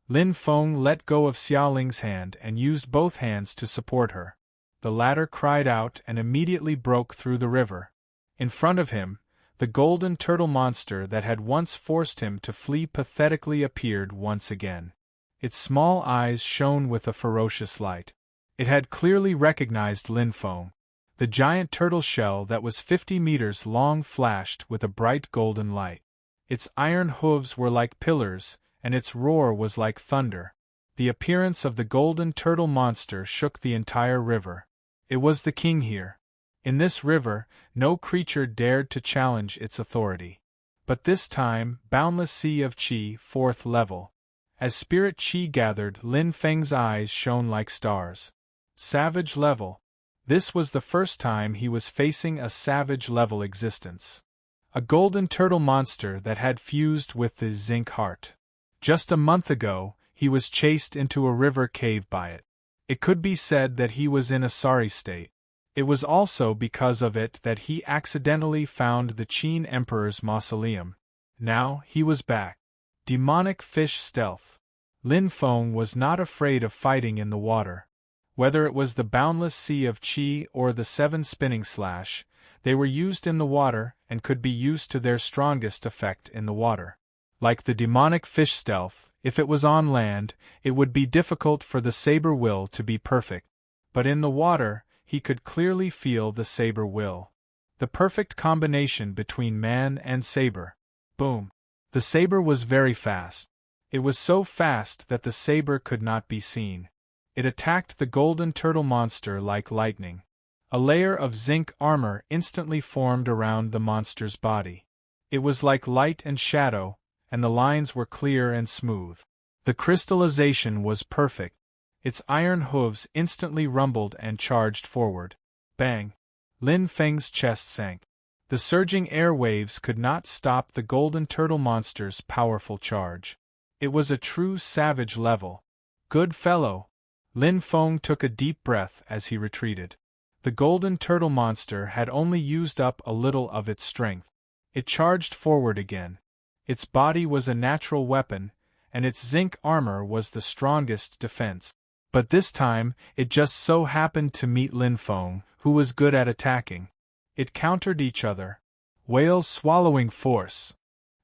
Speaker 1: Lin Feng let go of Xiaoling's hand and used both hands to support her. The latter cried out and immediately broke through the river. In front of him, the golden turtle monster that had once forced him to flee pathetically appeared once again. Its small eyes shone with a ferocious light. It had clearly recognized Lin Feng. The giant turtle shell that was 50 meters long flashed with a bright golden light. Its iron hooves were like pillars, and its roar was like thunder. The appearance of the golden turtle monster shook the entire river. It was the king here. In this river, no creature dared to challenge its authority. But this time, boundless sea of Qi, 4th level. As spirit chi gathered, Lin Feng's eyes shone like stars. Savage level. This was the first time he was facing a savage level existence. A golden turtle monster that had fused with the zinc heart. Just a month ago, he was chased into a river cave by it. It could be said that he was in a sorry state. It was also because of it that he accidentally found the Qin Emperor's mausoleum. Now, he was back. Demonic fish stealth. Lin Feng was not afraid of fighting in the water. Whether it was the boundless sea of qi or the 7 spinning slash, they were used in the water and could be used to their strongest effect in the water. Like the demonic fish stealth, if it was on land, it would be difficult for the saber will to be perfect. But in the water, he could clearly feel the saber will. The perfect combination between man and saber. Boom. The saber was very fast. It was so fast that the saber could not be seen. It attacked the golden turtle monster like lightning. A layer of zinc armor instantly formed around the monster's body. It was like light and shadow, and the lines were clear and smooth. The crystallization was perfect. Its iron hooves instantly rumbled and charged forward. Bang! Lin Feng's chest sank. The surging air waves could not stop the golden turtle monster's powerful charge. It was a true savage level. Good fellow! Lin Feng took a deep breath as he retreated. The golden turtle monster had only used up a little of its strength. It charged forward again. Its body was a natural weapon, and its zinc armor was the strongest defense. But this time, it just so happened to meet Lin Feng, who was good at attacking. It countered each other. Whale's swallowing force.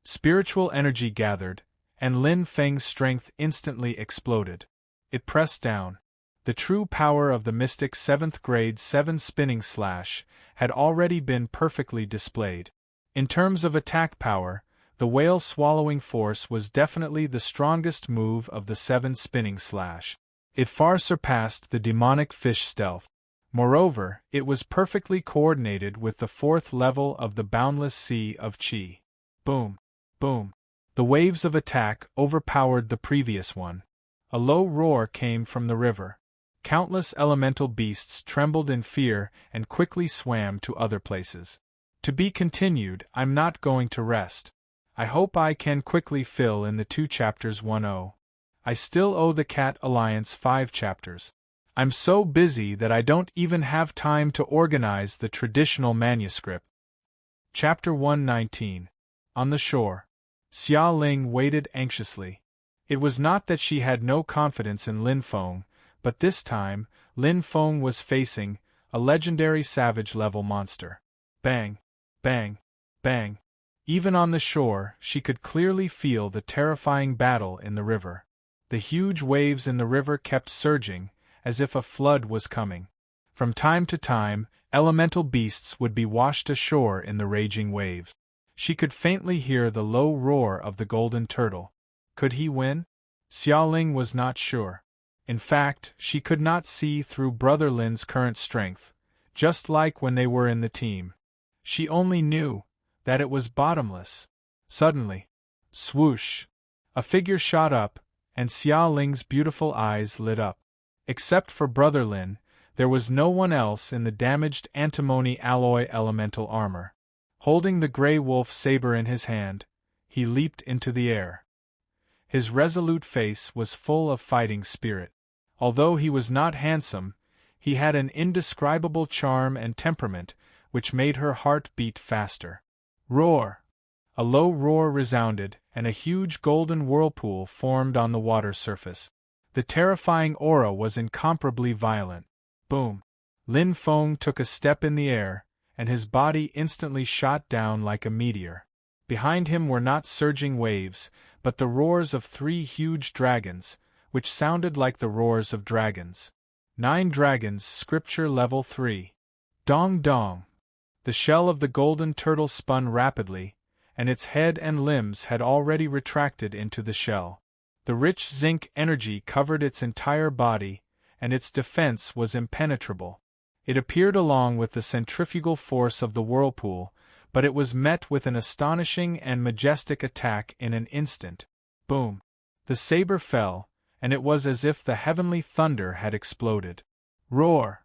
Speaker 1: Spiritual energy gathered, and Lin Feng's strength instantly exploded. It pressed down. The true power of the mystic 7th grade 7 spinning slash had already been perfectly displayed. In terms of attack power, the whale swallowing force was definitely the strongest move of the 7 spinning slash. It far surpassed the demonic fish stealth. Moreover, it was perfectly coordinated with the 4th level of the boundless sea of qi. Boom! Boom! The waves of attack overpowered the previous one. A low roar came from the river. Countless elemental beasts trembled in fear and quickly swam to other places. To be continued. I'm not going to rest. I hope I can quickly fill in the 2 chapters 1-0. I still owe the Cat Alliance 5 chapters. I'm so busy that I don't even have time to organize the traditional manuscript. Chapter 119. On the shore. Xia Ling waited anxiously. It was not that she had no confidence in Lin Feng, but this time, Lin Feng was facing a legendary savage-level monster. Bang! Bang! Bang! Even on the shore, she could clearly feel the terrifying battle in the river. The huge waves in the river kept surging, as if a flood was coming. From time to time, elemental beasts would be washed ashore in the raging waves. She could faintly hear the low roar of the golden turtle. Could he win? Xia Ling was not sure. In fact, she could not see through Brother Lin's current strength, just like when they were in the team. She only knew that it was bottomless. Suddenly, swoosh! A figure shot up, and Xia Ling's beautiful eyes lit up. Except for Brother Lin, there was no one else in the damaged antimony alloy elemental armor. Holding the gray wolf saber in his hand, he leaped into the air. His resolute face was full of fighting spirit. Although he was not handsome, he had an indescribable charm and temperament which made her heart beat faster. Roar! A low roar resounded, and a huge golden whirlpool formed on the water surface. The terrifying aura was incomparably violent. Boom! Lin Feng took a step in the air, and his body instantly shot down like a meteor. Behind him were not surging waves, but the roars of 3 huge dragons, which sounded like the roars of dragons. 9 dragons, scripture level 3. Dong dong! The shell of the golden turtle spun rapidly, and its head and limbs had already retracted into the shell. The rich zinc energy covered its entire body, and its defense was impenetrable. It appeared along with the centrifugal force of the whirlpool, but it was met with an astonishing and majestic attack in an instant. Boom! The saber fell, and it was as if the heavenly thunder had exploded. Roar!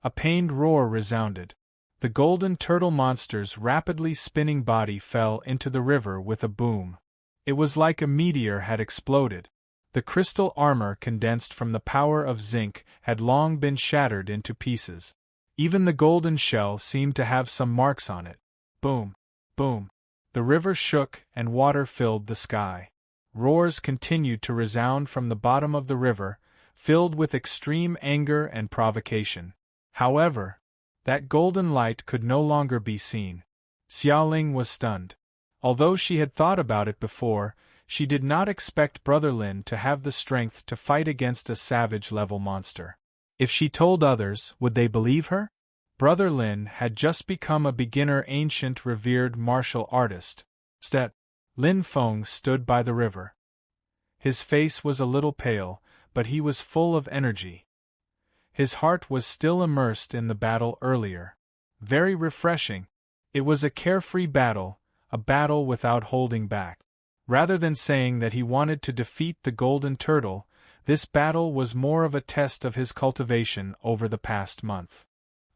Speaker 1: A pained roar resounded. The golden turtle monster's rapidly spinning body fell into the river with a boom. It was like a meteor had exploded. The crystal armor condensed from the power of zinc had long been shattered into pieces. Even the golden shell seemed to have some marks on it. Boom! Boom! The river shook and water filled the sky. Roars continued to resound from the bottom of the river, filled with extreme anger and provocation. However, that golden light could no longer be seen. Xiaoling was stunned. Although she had thought about it before, she did not expect Brother Lin to have the strength to fight against a savage-level monster. If she told others, would they believe her? Brother Lin had just become a beginner ancient revered martial artist. Lin Feng stood by the river. His face was a little pale, but he was full of energy. His heart was still immersed in the battle earlier. Very refreshing. It was a carefree battle, a battle without holding back. Rather than saying that he wanted to defeat the golden turtle, this battle was more of a test of his cultivation over the past month.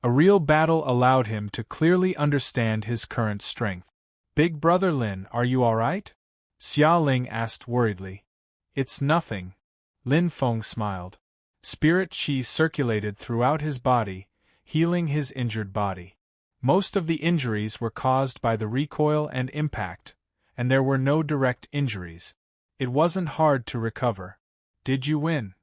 Speaker 1: A real battle allowed him to clearly understand his current strength. Big Brother Lin, are you alright? Xiaoling asked worriedly. It's nothing. Lin Feng smiled. Spirit qi circulated throughout his body, healing his injured body. Most of the injuries were caused by the recoil and impact, and there were no direct injuries. It wasn't hard to recover. Did you win?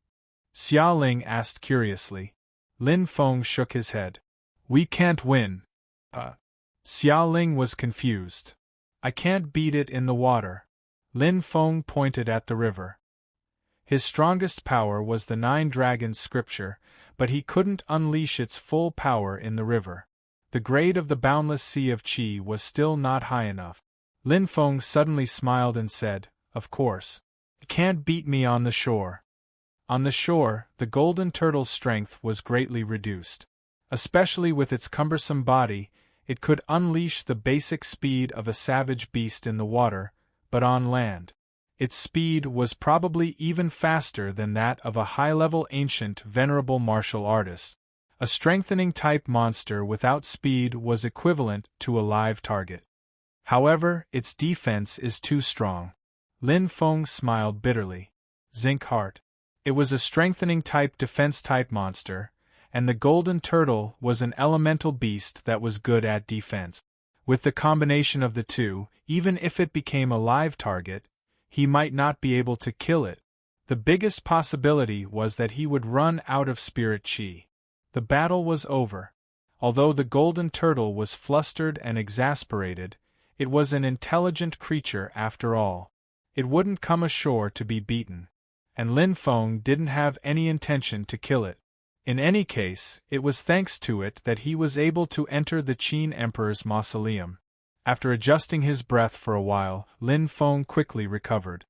Speaker 1: Xiaoling asked curiously. Lin Feng shook his head. We can't win. Xiaoling was confused. I can't beat it in the water. Lin Feng pointed at the river. His strongest power was the 9 Dragons scripture, but he couldn't unleash its full power in the river. The grade of the boundless sea of qi was still not high enough. Lin Feng suddenly smiled and said, Of course. You can't beat me on the shore. On the shore, the golden turtle's strength was greatly reduced. Especially with its cumbersome body, it could unleash the basic speed of a savage beast in the water, but on land, its speed was probably even faster than that of a high-level ancient venerable martial artist. A strengthening-type monster without speed was equivalent to a live target. However, its defense is too strong. Lin Feng smiled bitterly. Zinc Heart. It was a strengthening-type defense-type monster, and the golden turtle was an elemental beast that was good at defense. With the combination of the two, even if it became a live target, he might not be able to kill it. The biggest possibility was that he would run out of spirit qi. The battle was over. Although the golden turtle was flustered and exasperated, it was an intelligent creature after all. It wouldn't come ashore to be beaten. And Lin Feng didn't have any intention to kill it. In any case, it was thanks to it that he was able to enter the Qin Emperor's mausoleum. After adjusting his breath for a while, Lin Feng quickly recovered.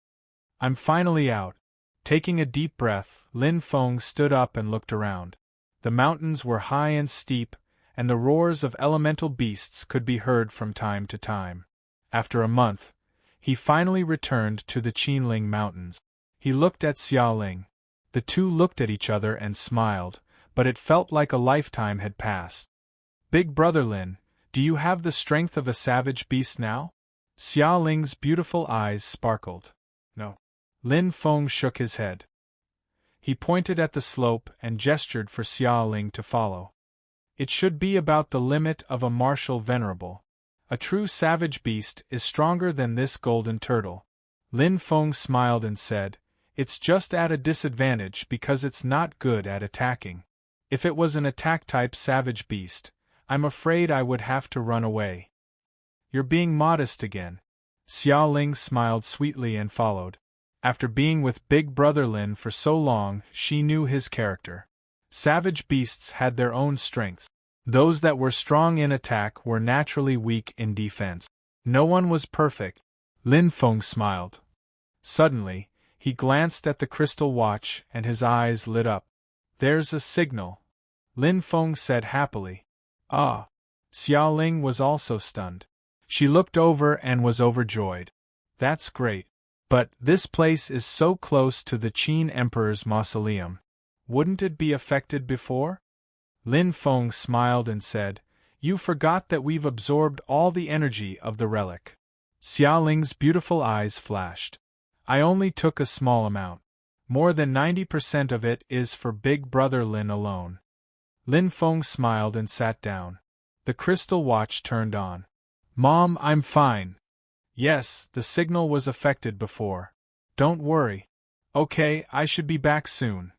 Speaker 1: I'm finally out. Taking a deep breath, Lin Feng stood up and looked around. The mountains were high and steep, and the roars of elemental beasts could be heard from time to time. After a month, he finally returned to the Qinling Mountains. He looked at Xiaoling. The two looked at each other and smiled, but it felt like a lifetime had passed. Big Brother Lin, do you have the strength of a savage beast now? Xiaoling's beautiful eyes sparkled. No. Lin Feng shook his head. He pointed at the slope and gestured for Xiaoling to follow. It should be about the limit of a martial venerable. A true savage beast is stronger than this golden turtle. Lin Feng smiled and said, It's just at a disadvantage because it's not good at attacking. If it was an attack-type savage beast, I'm afraid I would have to run away. You're being modest again. Xiaoling smiled sweetly and followed. After being with Big Brother Lin for so long, she knew his character. Savage beasts had their own strengths. Those that were strong in attack were naturally weak in defense. No one was perfect. Lin Feng smiled. Suddenly, he glanced at the crystal watch and his eyes lit up. There's a signal. Lin Feng said happily. Ah! Xiaoling was also stunned. She looked over and was overjoyed. That's great. But this place is so close to the Qin Emperor's mausoleum. Wouldn't it be affected before? Lin Feng smiled and said, You forgot that we've absorbed all the energy of the relic. Xiaoling's beautiful eyes flashed. I only took a small amount. More than 90% of it is for Big Brother Lin alone. Lin Feng smiled and sat down. The crystal watch turned on. Mom, I'm fine. Yes, the signal was affected before. Don't worry. Okay, I should be back soon.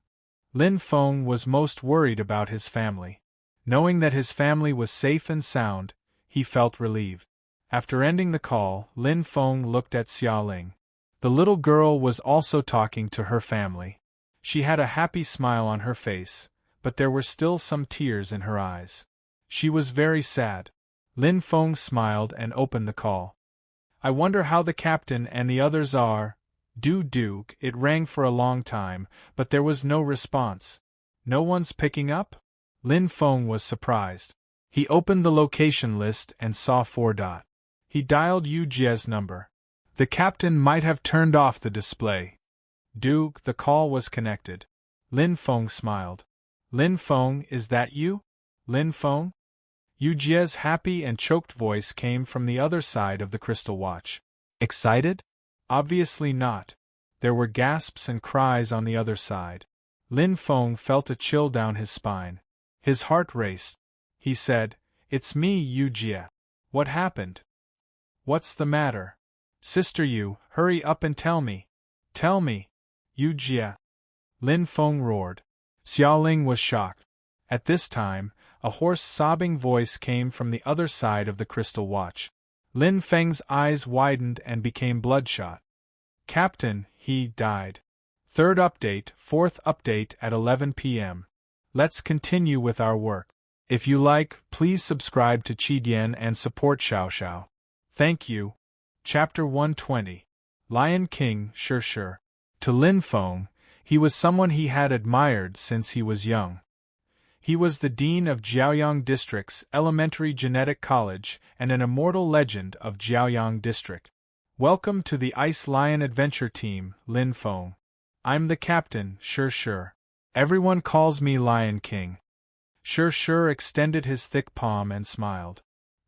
Speaker 1: Lin Feng was most worried about his family. Knowing that his family was safe and sound, he felt relieved. After ending the call, Lin Feng looked at Xiaoling. The little girl was also talking to her family. She had a happy smile on her face, but there were still some tears in her eyes. She was very sad. Lin Feng smiled and opened the call. I wonder how the captain and the others are. Duke, it rang for a long time, but there was no response. No one's picking up? Lin Feng was surprised. He opened the location list and saw 4. He dialed Yu Jie's number. The captain might have turned off the display. Duke, the call was connected. Lin Feng smiled. Lin Feng, is that you? Lin Feng? Yu Jie's happy and choked voice came from the other side of the crystal watch. Excited? Obviously not. There were gasps and cries on the other side. Lin Feng felt a chill down his spine. His heart raced. He said, It's me, Yu Jie. What happened? What's the matter? Sister Yu, hurry up and tell me. Tell me. Yu Jie. Lin Feng roared. Xiaoling was shocked. At this time, a hoarse sobbing voice came from the other side of the crystal watch. Lin Feng's eyes widened and became bloodshot. Captain, he died. 3rd update, 4th update at 11 p.m. Let's continue with our work. If you like, please subscribe to Qidian and support Xiao. Thank you. Chapter 120. Lion King, sure. To Lin Feng, he was someone he had admired since he was young. He was the dean of Jiaoyang District's Elementary Genetic College and an immortal legend of Jiaoyang District. Welcome to the Ice Lion Adventure Team, Lin Feng. I'm the captain, sure. Everyone calls me Lion King. Sure extended his thick palm and smiled.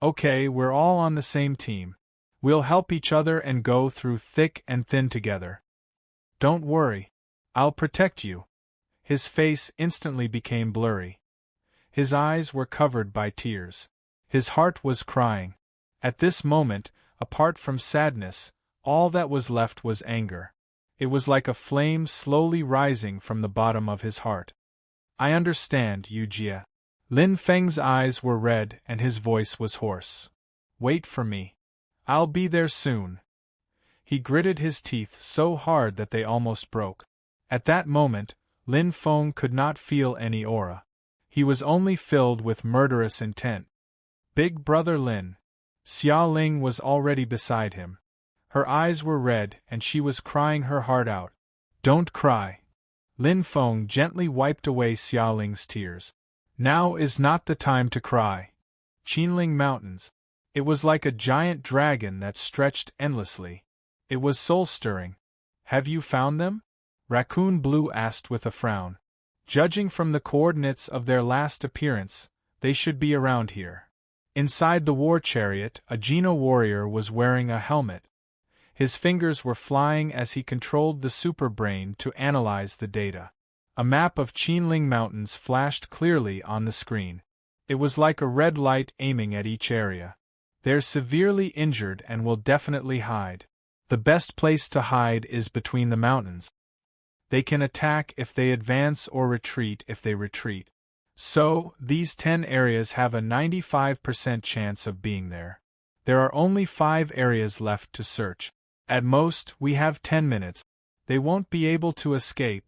Speaker 1: Okay, we're all on the same team. We'll help each other and go through thick and thin together. Don't worry. I'll protect you. His face instantly became blurry. His eyes were covered by tears. His heart was crying. At this moment, apart from sadness, all that was left was anger. It was like a flame slowly rising from the bottom of his heart. I understand, Yu Jie. Lin Feng's eyes were red and his voice was hoarse. Wait for me. I'll be there soon. He gritted his teeth so hard that they almost broke. At that moment, Lin Feng could not feel any aura. He was only filled with murderous intent. Big Brother Lin. Xiaoling was already beside him. Her eyes were red and she was crying her heart out. Don't cry. Lin Feng gently wiped away Xiaoling's tears. Now is not the time to cry. Qinling Mountains. It was like a giant dragon that stretched endlessly. It was soul-stirring. Have you found them? Raccoon Blue asked with a frown. Judging from the coordinates of their last appearance, they should be around here. Inside the war chariot, a Geno warrior was wearing a helmet. His fingers were flying as he controlled the superbrain to analyze the data. A map of Qinling Mountains flashed clearly on the screen. It was like a red light aiming at each area. They're severely injured and will definitely hide. The best place to hide is between the mountains. They can attack if they advance or retreat if they retreat. So, these 10 areas have a 95% chance of being there. There are only 5 areas left to search. At most, we have 10 minutes. They won't be able to escape.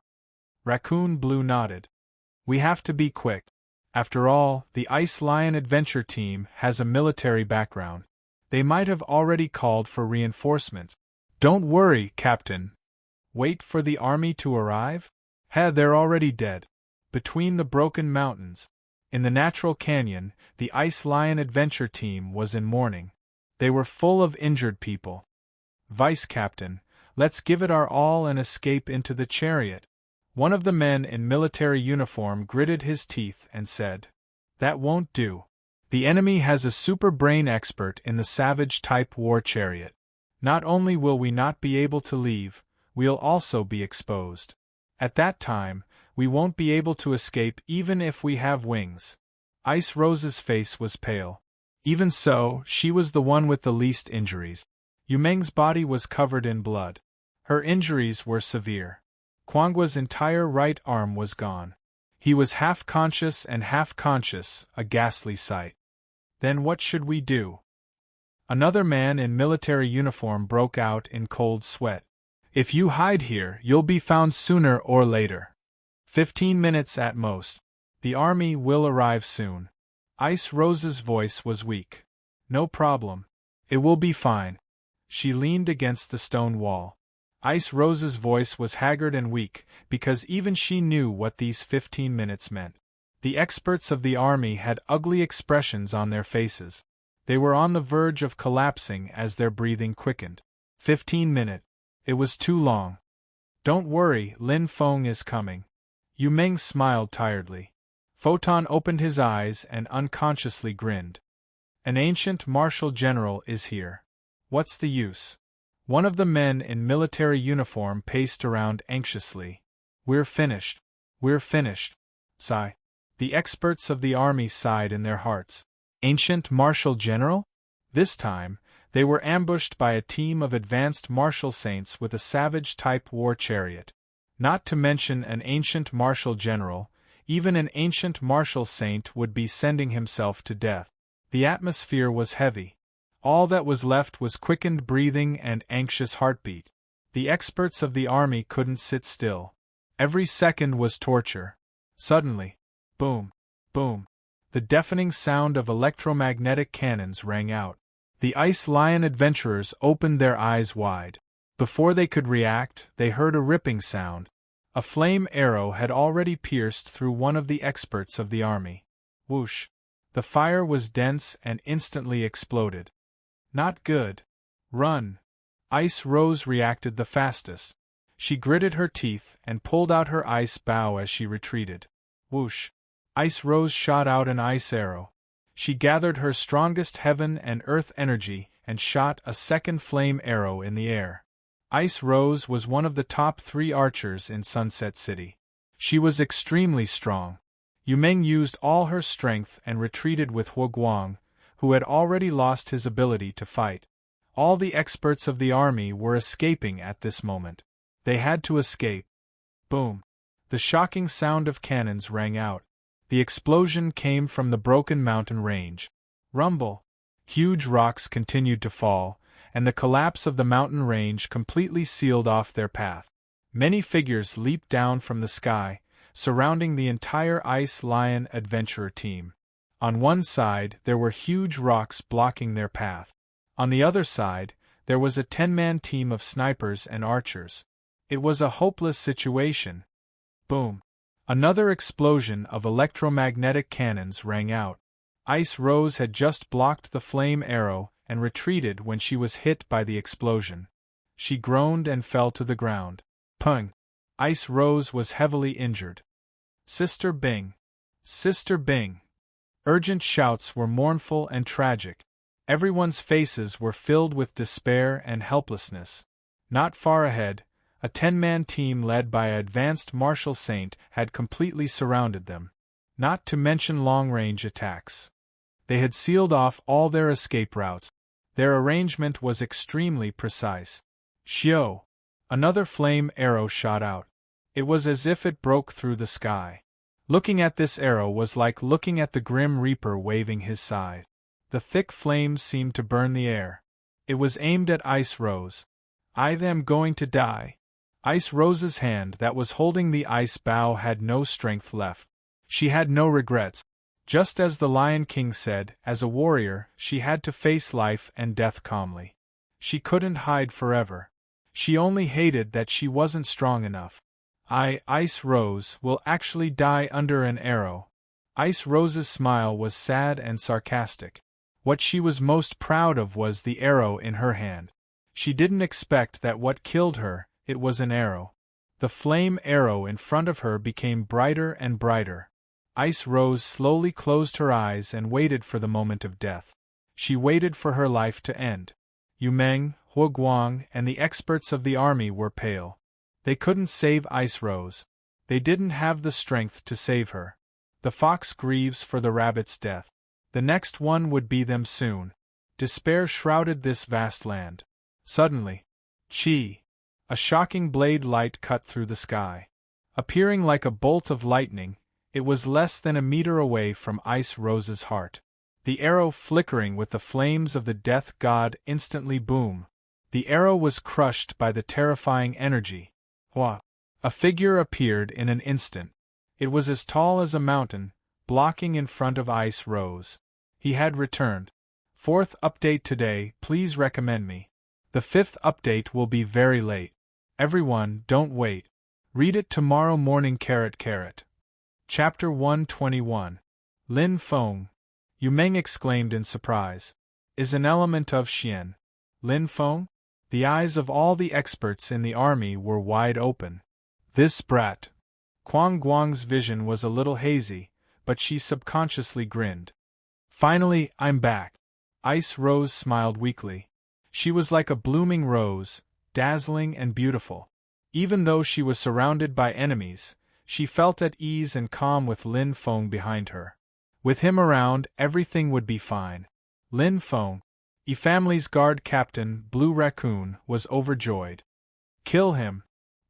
Speaker 1: Raccoon Blue nodded. We have to be quick. After all, the Ice Lion Adventure Team has a military background. They might have already called for reinforcements. Don't worry, Captain. Wait for the army to arrive? They're already dead. Between the broken mountains. In the natural canyon, the Ice Lion Adventure Team was in mourning. They were full of injured people. Vice Captain, Let's give it our all and escape into the chariot. One of the men in military uniform gritted his teeth and said, "That won't do. The enemy has a super brain expert in the savage-type war chariot. Not only will we not be able to leave, we'll also be exposed. At that time, we won't be able to escape even if we have wings." Ice Rose's face was pale. Even so, she was the one with the least injuries. Yu Meng's body was covered in blood. Her injuries were severe. Quangua's entire right arm was gone. He was half conscious and half conscious, a ghastly sight. Then what should we do? Another man in military uniform broke out in cold sweat. "If you hide here, you'll be found sooner or later. 15 minutes at most. The army will arrive soon." Ice Rose's voice was weak. "No problem. It will be fine." She leaned against the stone wall. Ice Rose's voice was haggard and weak, because even she knew what these 15 minutes meant. The experts of the army had ugly expressions on their faces. They were on the verge of collapsing as their breathing quickened. 15 minutes. It was too long. "Don't worry, Lin Feng is coming." Yu Meng smiled tiredly. Photon opened his eyes and unconsciously grinned. "An ancient martial general is here. What's the use?" One of the men in military uniform paced around anxiously. We're finished. Sigh. The experts of the army sighed in their hearts. Ancient martial general? This time, they were ambushed by a team of advanced martial saints with a savage-type war chariot. Not to mention an ancient martial general, even an ancient martial saint would be sending himself to death. The atmosphere was heavy. All that was left was quickened breathing and anxious heartbeat. The experts of the army couldn't sit still. Every second was torture. Suddenly, boom, boom, the deafening sound of electromagnetic cannons rang out. The Ice Lion adventurers opened their eyes wide. Before they could react, they heard a ripping sound. A flame arrow had already pierced through one of the experts of the army. Whoosh! The fire was dense and instantly exploded. Not good. Run! Ice Rose reacted the fastest. She gritted her teeth and pulled out her ice bow as she retreated. Whoosh! Ice Rose shot out an ice arrow. She gathered her strongest heaven and earth energy and shot a second flame arrow in the air. Ice Rose was one of the top 3 archers in Sunset City. She was extremely strong. Yu Meng used all her strength and retreated with Huoguang, who had already lost his ability to fight. All the experts of the army were escaping at this moment. They had to escape. Boom! The shocking sound of cannons rang out. The explosion came from the broken mountain range. Rumble! Huge rocks continued to fall, and the collapse of the mountain range completely sealed off their path. Many figures leaped down from the sky, surrounding the entire Ice Lion adventurer team. On one side, there were huge rocks blocking their path. On the other side, there was a 10-man team of snipers and archers. It was a hopeless situation. Boom! Another explosion of electromagnetic cannons rang out. Ice Rose had just blocked the flame arrow and retreated when she was hit by the explosion. She groaned and fell to the ground. Pung! Ice Rose was heavily injured. Sister Bing! Sister Bing! Urgent shouts were mournful and tragic. Everyone's faces were filled with despair and helplessness. Not far ahead, a 10-man team led by an advanced martial saint had completely surrounded them. Not to mention long-range attacks. They had sealed off all their escape routes. Their arrangement was extremely precise. Xiao! Another flame arrow shot out. It was as if it broke through the sky. Looking at this arrow was like looking at the Grim Reaper waving his scythe. The thick flames seemed to burn the air. It was aimed at Ice Rose. I am going to die. Ice Rose's hand that was holding the ice bow had no strength left. She had no regrets. Just as the Lion King said, as a warrior, she had to face life and death calmly. She couldn't hide forever. She only hated that she wasn't strong enough. Ice Rose, will actually die under an arrow. Ice Rose's smile was sad and sarcastic. What she was most proud of was the arrow in her hand. She didn't expect that what killed her, it was an arrow. The flame arrow in front of her became brighter and brighter. Ice Rose slowly closed her eyes and waited for the moment of death. She waited for her life to end. Yu Meng, Hua Guang, and the experts of the army were pale. They couldn't save Ice Rose. They didn't have the strength to save her. The fox grieves for the rabbit's death. The next one would be them soon. Despair shrouded this vast land. Suddenly, Chi! A shocking blade light cut through the sky. Appearing like a bolt of lightning, it was less than a meter away from Ice Rose's heart. The arrow flickering with the flames of the death god instantly boom. The arrow was crushed by the terrifying energy. Hua! A figure appeared in an instant. It was as tall as a mountain, blocking in front of Ice Rose. He had returned. 4th update today, please recommend me. The 5th update will be very late. Everyone, don't wait. Read it tomorrow morning. Chapter 121. Lin Feng. Yu Meng exclaimed in surprise. Is an element of Xian. Lin Feng? The eyes of all the experts in the army were wide open. This brat. Quang Guang's vision was a little hazy, but she subconsciously grinned. Finally, I'm back. Ice Rose smiled weakly. She was like a blooming rose, dazzling and beautiful. Even though she was surrounded by enemies, she felt at ease and calm with Lin Feng behind her. With him around, everything would be fine. Lin Feng, Yi family's guard captain, Blue Raccoon, was overjoyed. Kill him!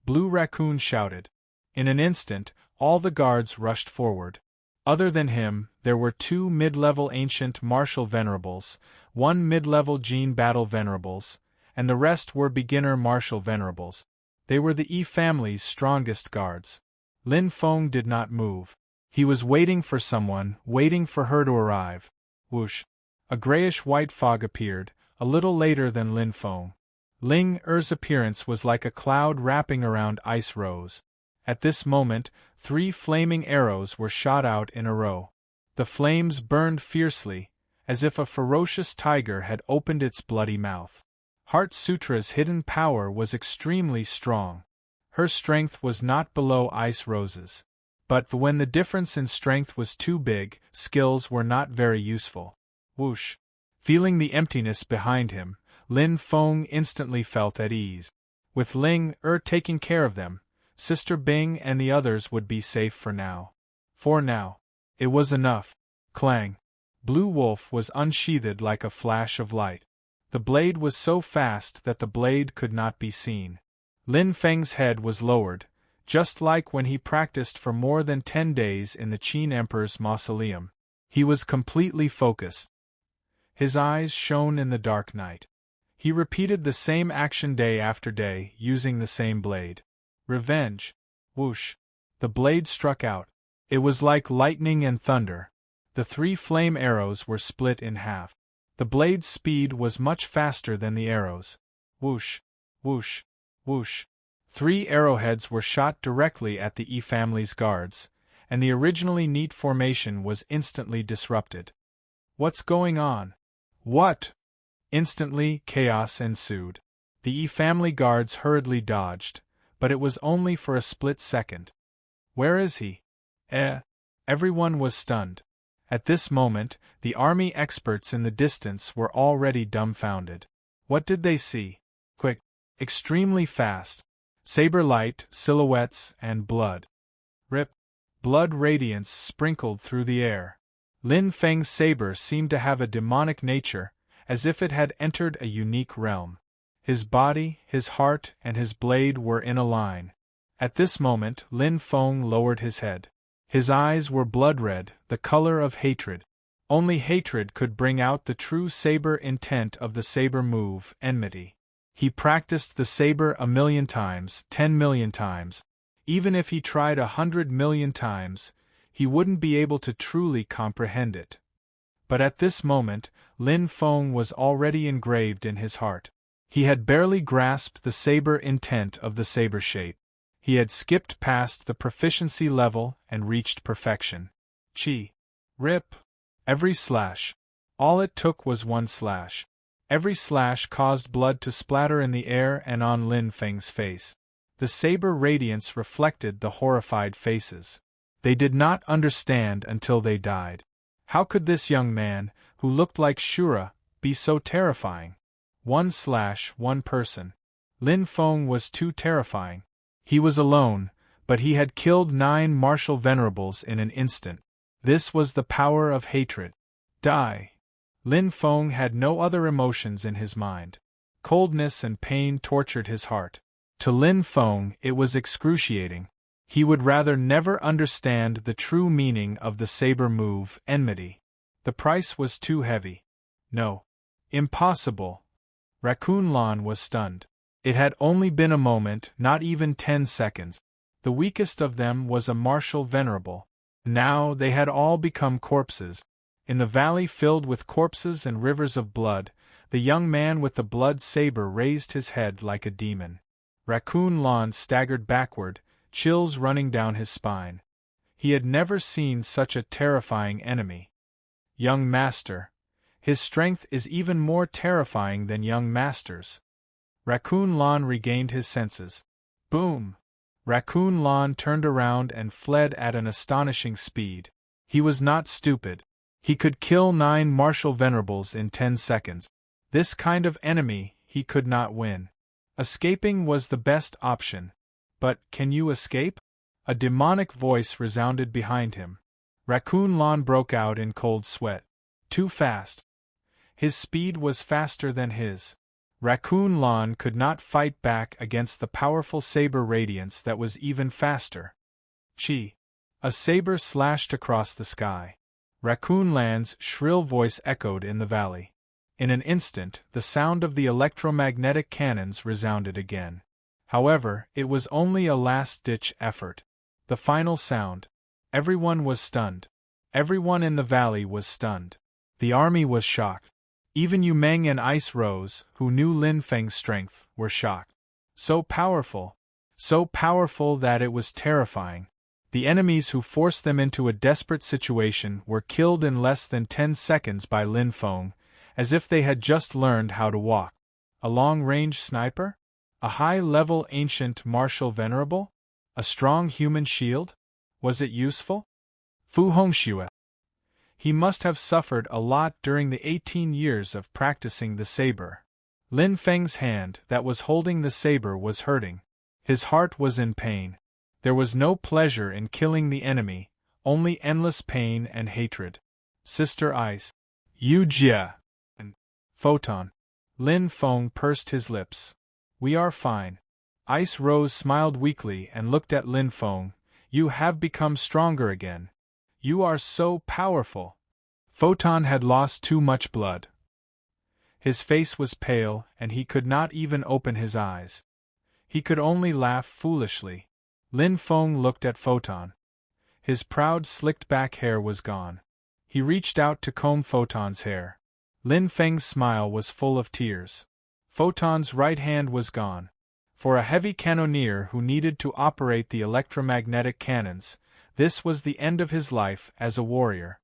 Speaker 1: Blue Raccoon shouted. In an instant, all the guards rushed forward. Other than him, there were 2 mid-level ancient martial venerables, 1 mid-level Gene battle venerables, and the rest were beginner martial venerables. They were the Yi family's strongest guards. Lin Feng did not move. He was waiting for someone, waiting for her to arrive. Whoosh! A grayish-white fog appeared, a little later than Lin Feng. Ling Er's appearance was like a cloud wrapping around Ice Rose. At this moment, 3 flaming arrows were shot out in a row. The flames burned fiercely, as if a ferocious tiger had opened its bloody mouth. Heart Sutra's hidden power was extremely strong. Her strength was not below Ice Rose's. But when the difference in strength was too big, skills were not very useful. Whoosh! Feeling the emptiness behind him, Lin Feng instantly felt at ease. With Ling taking care of them, Sister Bing and the others would be safe for now. For now. It was enough. Clang! Blue Wolf was unsheathed like a flash of light. The blade was so fast that the blade could not be seen. Lin Feng's head was lowered, just like when he practiced for more than 10 days in the Qin Emperor's mausoleum. He was completely focused. His eyes shone in the dark night. He repeated the same action day after day, using the same blade. Revenge. Whoosh! The blade struck out. It was like lightning and thunder. The 3 flame arrows were split in half. The blade's speed was much faster than the arrows. Whoosh! Whoosh! Whoosh! 3 arrowheads were shot directly at the Yi family's guards, and the originally neat formation was instantly disrupted. What's going on? What? Instantly, chaos ensued. The Yi family guards hurriedly dodged, but it was only for a split second. Where is he? Everyone was stunned. At this moment, the army experts in the distance were already dumbfounded. What did they see? Quick, extremely fast. Saber light, silhouettes, and blood. Rip. Blood radiance sprinkled through the air. Lin Feng's saber seemed to have a demonic nature, as if it had entered a unique realm. His body, his heart, and his blade were in a line. At this moment, Lin Feng lowered his head. His eyes were blood-red, the color of hatred. Only hatred could bring out the true saber intent of the saber move, enmity. He practiced the saber 1,000,000 times, 10,000,000 times. Even if he tried 100,000,000 times, he wouldn't be able to truly comprehend it. But at this moment, Lin Feng was already engraved in his heart. He had barely grasped the saber intent of the saber shape. He had skipped past the proficiency level and reached perfection. Chi. Rip. Every slash. All it took was one slash. Every slash caused blood to splatter in the air and on Lin Feng's face. The saber radiance reflected the horrified faces. They did not understand until they died. How could this young man, who looked like Shura, be so terrifying? One slash, one person. Lin Feng was too terrifying. He was alone, but he had killed 9 martial venerables in an instant. This was the power of hatred. Die. Lin Feng had no other emotions in his mind. Coldness and pain tortured his heart. To Lin Feng it was excruciating. He would rather never understand the true meaning of the saber move, enmity. The price was too heavy. No. Impossible. Raccoon Lan was stunned. It had only been a moment, not even 10 seconds. The weakest of them was a martial venerable. Now they had all become corpses. In the valley filled with corpses and rivers of blood, the young man with the blood saber raised his head like a demon. Raccoon Lan staggered backward, chills running down his spine. He had never seen such a terrifying enemy. Young master. His strength is even more terrifying than young master's. Raccoon Lan regained his senses. Boom! Raccoon Lan turned around and fled at an astonishing speed. He was not stupid. He could kill 9 martial venerables in 10 seconds. This kind of enemy he could not win. Escaping was the best option. But, can you escape? A demonic voice resounded behind him. Raccoon Lan broke out in cold sweat. Too fast. His speed was faster than his. Raccoon Lan could not fight back against the powerful saber radiance that was even faster. Chi! A saber slashed across the sky. Raccoon Lan's shrill voice echoed in the valley. In an instant, the sound of the electromagnetic cannons resounded again. However, it was only a last-ditch effort. The final sound. Everyone was stunned. Everyone in the valley was stunned. The army was shocked. Even Yu Meng and Ice Rose, who knew Lin Feng's strength, were shocked. So powerful that it was terrifying. The enemies who forced them into a desperate situation were killed in less than 10 seconds by Lin Feng, as if they had just learned how to walk. A long-range sniper? A high-level ancient martial venerable? A strong human shield? Was it useful? Fu Hongxue. He must have suffered a lot during the 18 years of practicing the saber. Lin Feng's hand that was holding the saber was hurting. His heart was in pain. There was no pleasure in killing the enemy, only endless pain and hatred. Sister Ice. Yu Jia. And Photon. Lin Feng pursed his lips. We are fine. Ice Rose smiled weakly and looked at Lin Feng. You have become stronger again. You are so powerful. Photon had lost too much blood. His face was pale and he could not even open his eyes. He could only laugh foolishly. Lin Feng looked at Photon. His proud slicked-back hair was gone. He reached out to comb Photon's hair. Lin Feng's smile was full of tears. Photon's right hand was gone. For a heavy cannoneer who needed to operate the electromagnetic cannons, this was the end of his life as a warrior.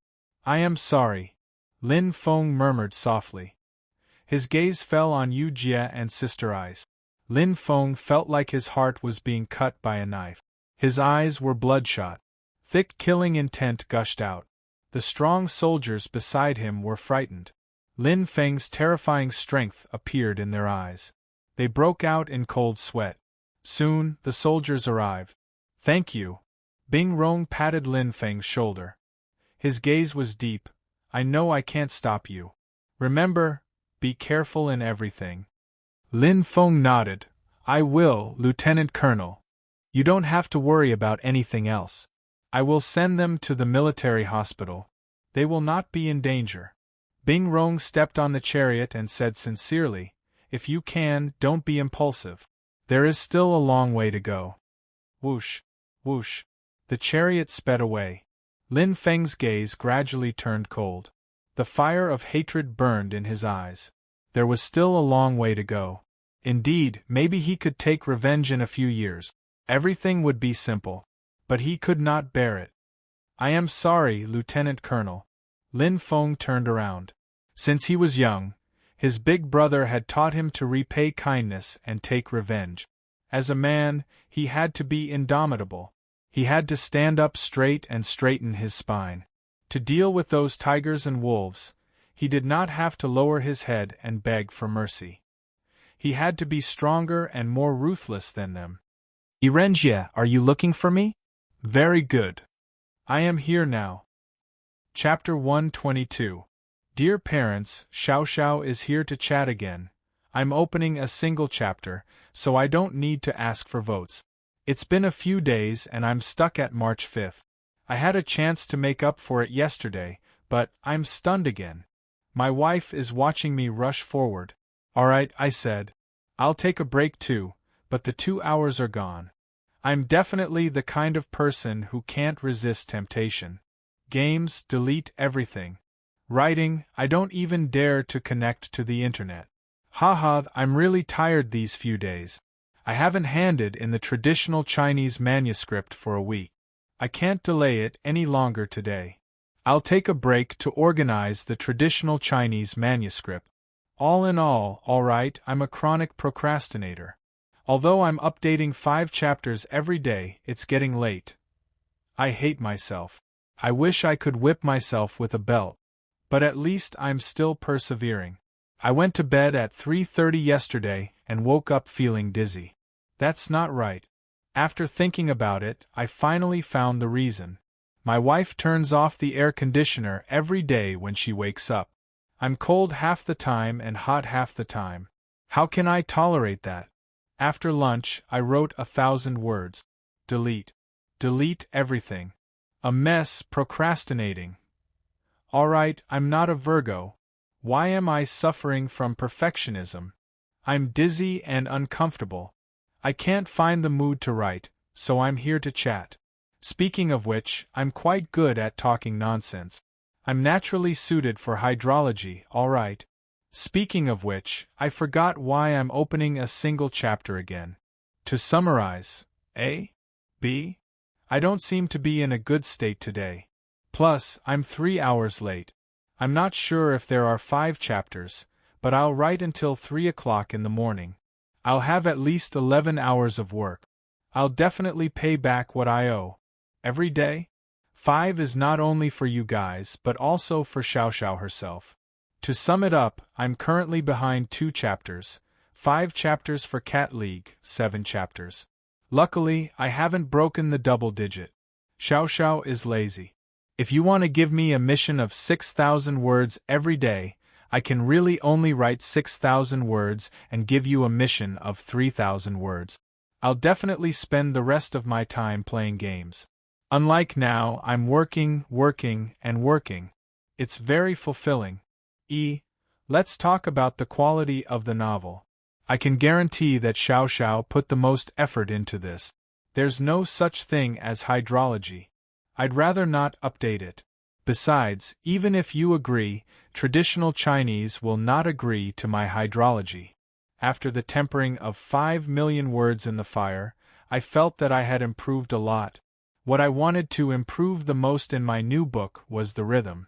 Speaker 1: I am sorry, Lin Feng murmured softly. His gaze fell on Yu Jia and Sister Eyes. Lin Feng felt like his heart was being cut by a knife. His eyes were bloodshot. Thick killing intent gushed out. The strong soldiers beside him were frightened. Lin Feng's terrifying strength appeared in their eyes. They broke out in cold sweat. Soon, the soldiers arrived. Thank you. Bing Rong patted Lin Feng's shoulder. His gaze was deep. I know I can't stop you. Remember, be careful in everything. Lin Feng nodded. I will, Lieutenant Colonel. You don't have to worry about anything else. I will send them to the military hospital. They will not be in danger. Bing Rong stepped on the chariot and said sincerely, if you can, don't be impulsive. There is still a long way to go. Whoosh, whoosh. The chariot sped away. Lin Feng's gaze gradually turned cold. The fire of hatred burned in his eyes. There was still a long way to go. Indeed, maybe he could take revenge in a few years. Everything would be simple. But he could not bear it. I am sorry, Lieutenant Colonel. Lin Feng turned around. Since he was young, His big brother had taught him to repay kindness and take revenge. As a man, he had to be indomitable. He had to stand up straight and straighten his spine. To deal with those tigers and wolves, he did not have to lower his head and beg for mercy. He had to be stronger and more ruthless than them. Irengia, are you looking for me? Very good. I am here now. Chapter 122. Dear parents, Xiao Xiao is here to chat again. I'm opening a single chapter, so I don't need to ask for votes. It's been a few days and I'm stuck at March 5th. I had a chance to make up for it yesterday, but I'm stunned again. My wife is watching me rush forward. Alright, I said. I'll take a break too, but the 2 hours are gone. I'm definitely the kind of person who can't resist temptation. Games, delete everything. Writing, I don't even dare to connect to the internet. Haha, I'm really tired these few days. I haven't handed in the traditional Chinese manuscript for a week. I can't delay it any longer today. I'll take a break to organize the traditional Chinese manuscript. All in all right, I'm a chronic procrastinator. Although I'm updating 5 chapters every day, it's getting late. I hate myself. I wish I could whip myself with a belt. But at least I'm still persevering. I went to bed at 3:30 yesterday and woke up feeling dizzy. That's not right. After thinking about it, I finally found the reason. My wife turns off the air conditioner every day when she wakes up. I'm cold half the time and hot half the time. How can I tolerate that? After lunch, I wrote 1,000 words. Delete. Delete everything. A mess, procrastinating. Alright, I'm not a Virgo. Why am I suffering from perfectionism? I'm dizzy and uncomfortable. I can't find the mood to write, so I'm here to chat. Speaking of which, I'm quite good at talking nonsense. I'm naturally suited for hydrology, alright. Speaking of which, I forgot why I'm opening a single chapter again. To summarize, A? B? I don't seem to be in a good state today. Plus, I'm 3 hours late. I'm not sure if there are 5 chapters, but I'll write until 3 o'clock in the morning. I'll have at least 11 hours of work. I'll definitely pay back what I owe. Every day? 5 is not only for you guys but also for Xiao Xiao herself. To sum it up, I'm currently behind 2 chapters, 5 chapters for Cat League, 7 chapters. Luckily, I haven't broken the double digit. Xiao Xiao is lazy. If you want to give me a mission of 6,000 words every day, I can really only write 6,000 words and give you a mission of 3,000 words. I'll definitely spend the rest of my time playing games. Unlike now, I'm working, and working. It's very fulfilling. Let's talk about the quality of the novel. I can guarantee that Xiao Xiao put the most effort into this. There's no such thing as hydrology. I'd rather not update it. Besides, even if you agree, traditional Chinese will not agree to my hydrology. After the tempering of 5 million words in the fire, I felt that I had improved a lot. What I wanted to improve the most in my new book was the rhythm.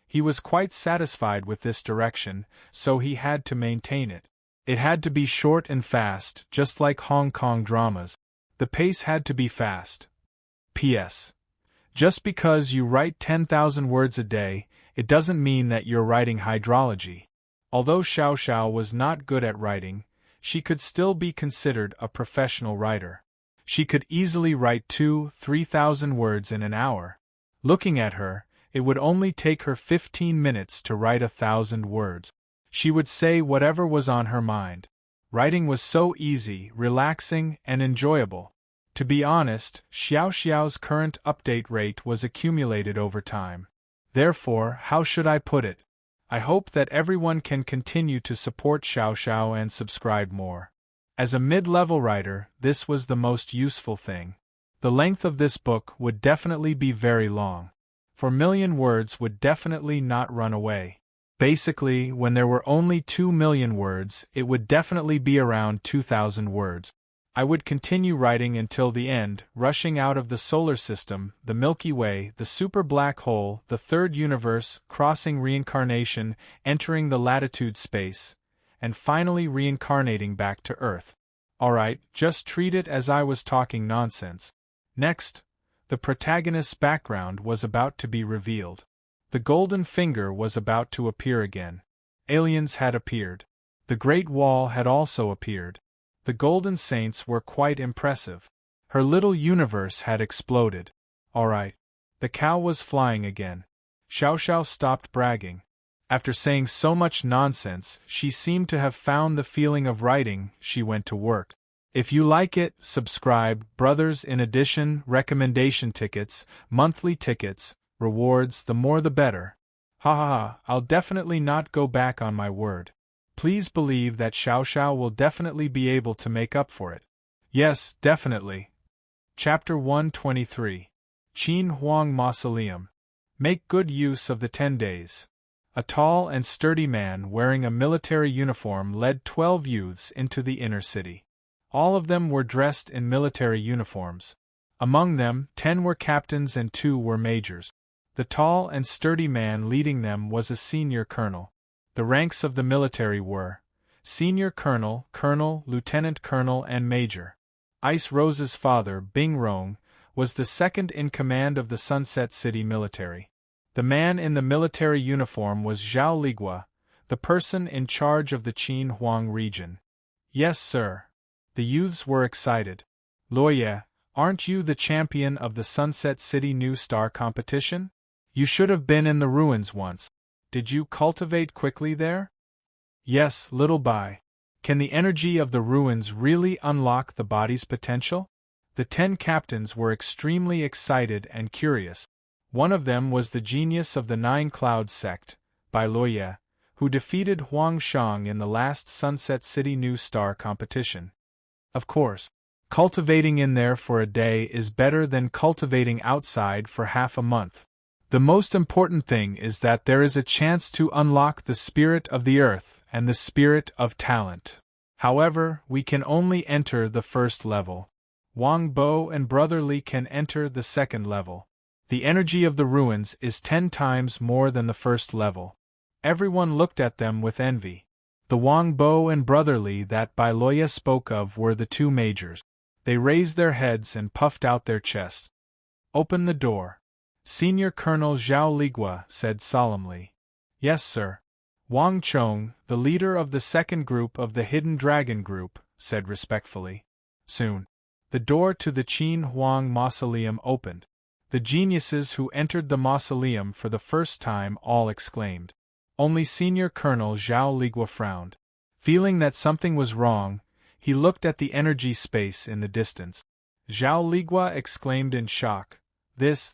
Speaker 1: He was quite satisfied with this direction, so he had to maintain it. It had to be short and fast, just like Hong Kong dramas. The pace had to be fast. P.S. Just because you write 10,000 words a day, it doesn't mean that you're writing hydrology. Although Xiao Xiao was not good at writing, she could still be considered a professional writer. She could easily write 2,000-3,000 words in an hour. Looking at her, it would only take her 15 minutes to write 1,000 words. She would say whatever was on her mind. Writing was so easy, relaxing, and enjoyable. To be honest, Xiao Xiao's current update rate was accumulated over time. Therefore, how should I put it? I hope that everyone can continue to support Xiao Xiao and subscribe more. As a mid-level writer, this was the most useful thing. The length of this book would definitely be very long. 4 million words would definitely not run away. Basically, when there were only 2 million words, it would definitely be around 2,000 words. I would continue writing until the end, rushing out of the solar system, the Milky Way, the super black hole, the third universe, crossing reincarnation, entering the latitude space, and finally reincarnating back to Earth. Alright, just treat it as I was talking nonsense. Next, the protagonist's background was about to be revealed. The golden finger was about to appear again. Aliens had appeared. The Great Wall had also appeared. The Golden Saints were quite impressive. Her little universe had exploded. Alright. The cow was flying again. Xiao Xiao stopped bragging. After saying so much nonsense, she seemed to have found the feeling of writing. She went to work. If you like it, subscribe, brothers. In addition, recommendation tickets, monthly tickets, rewards, the more the better. Ha ha ha, I'll definitely not go back on my word. Please believe that Xiao Xiao will definitely be able to make up for it. Yes, definitely. Chapter 123. Qin Huang Mausoleum. Make good use of the 10 days. A tall and sturdy man wearing a military uniform led 12 youths into the inner city. All of them were dressed in military uniforms. Among them, 10 were captains and 2 were majors. The tall and sturdy man leading them was a senior colonel. The ranks of the military were Senior Colonel, Colonel, Lieutenant Colonel and Major. Ice Rose's father, Bing Rong, was the second in command of the Sunset City military. The man in the military uniform was Zhao Ligua, the person in charge of the Qin Huang region. Yes, sir. The youths were excited. Luoye, aren't you the champion of the Sunset City New Star competition? You should have been in the ruins once. Did you cultivate quickly there? Yes, little by. Can the energy of the ruins really unlock the body's potential? The 10 captains were extremely excited and curious. One of them was the genius of the 9 Clouds sect, Bai Luoye, who defeated Huang Shang in the last Sunset City New Star competition. Of course, cultivating in there for a day is better than cultivating outside for half a month. The most important thing is that there is a chance to unlock the spirit of the earth and the spirit of talent. However, we can only enter the first level. Wang Bo and Brother Li can enter the second level. The energy of the ruins is 10 times more than the first level. Everyone looked at them with envy. The Wang Bo and Brother Li that Bai Luoye spoke of were the 2 majors. They raised their heads and puffed out their chests. Open the door. Senior Colonel Zhao Ligua said solemnly. Yes, sir. Wang Chong, the leader of the second group of the Hidden Dragon Group, said respectfully. Soon, the door to the Qin Huang Mausoleum opened. The geniuses who entered the mausoleum for the first time all exclaimed. Only Senior Colonel Zhao Ligua frowned. Feeling that something was wrong, he looked at the energy space in the distance. Zhao Ligua exclaimed in shock. This?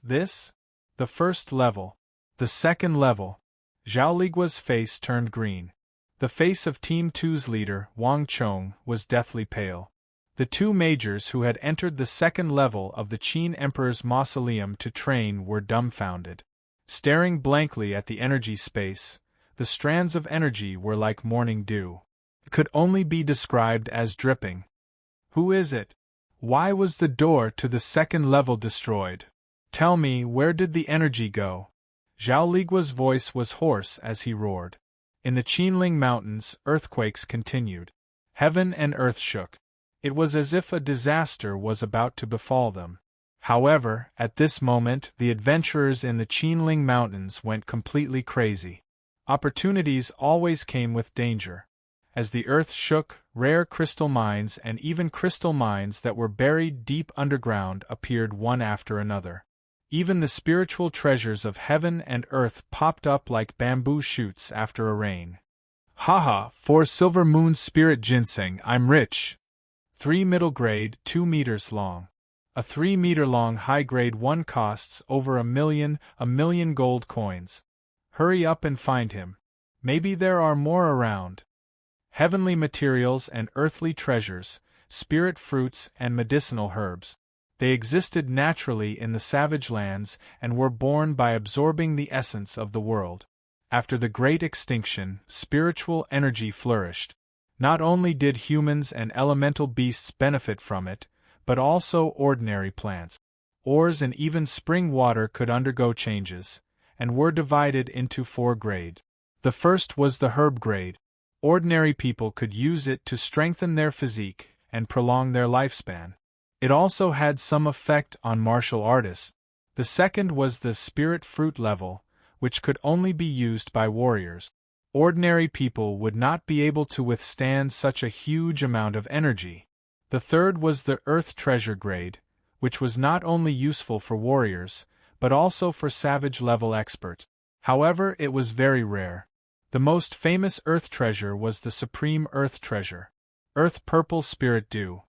Speaker 1: The first level. The second level. Zhao Ligua's face turned green. The face of Team 2's leader, Wang Chong, was deathly pale. The 2 majors who had entered the second level of the Qin Emperor's mausoleum to train were dumbfounded. Staring blankly at the energy space, the strands of energy were like morning dew. It could only be described as dripping. Who is it? Why was the door to the second level destroyed? Tell me, where did the energy go? Zhao Ligua's voice was hoarse as he roared. In the Qinling Mountains, earthquakes continued. Heaven and earth shook. It was as if a disaster was about to befall them. However, at this moment, the adventurers in the Qinling Mountains went completely crazy. Opportunities always came with danger. As the earth shook, rare crystal mines and even crystal mines that were buried deep underground appeared one after another. Even the spiritual treasures of heaven and earth popped up like bamboo shoots after a rain. Haha, 4 silver moon spirit ginseng, I'm rich. 3 middle grade, 2 meters long. A 3-meter long high grade one costs over a million gold coins. Hurry up and find him. Maybe there are more around. Heavenly materials and earthly treasures, spirit fruits and medicinal herbs. They existed naturally in the savage lands and were born by absorbing the essence of the world. After the great extinction, spiritual energy flourished. Not only did humans and elemental beasts benefit from it, but also ordinary plants. Ores and even spring water could undergo changes, and were divided into 4 grades. The first was the herb grade. Ordinary people could use it to strengthen their physique and prolong their lifespan. It also had some effect on martial artists. The second was the spirit fruit level, which could only be used by warriors. Ordinary people would not be able to withstand such a huge amount of energy. The third was the earth treasure grade, which was not only useful for warriors, but also for savage level experts. However, it was very rare. The most famous earth treasure was the supreme earth treasure. Earth purple spirit dew.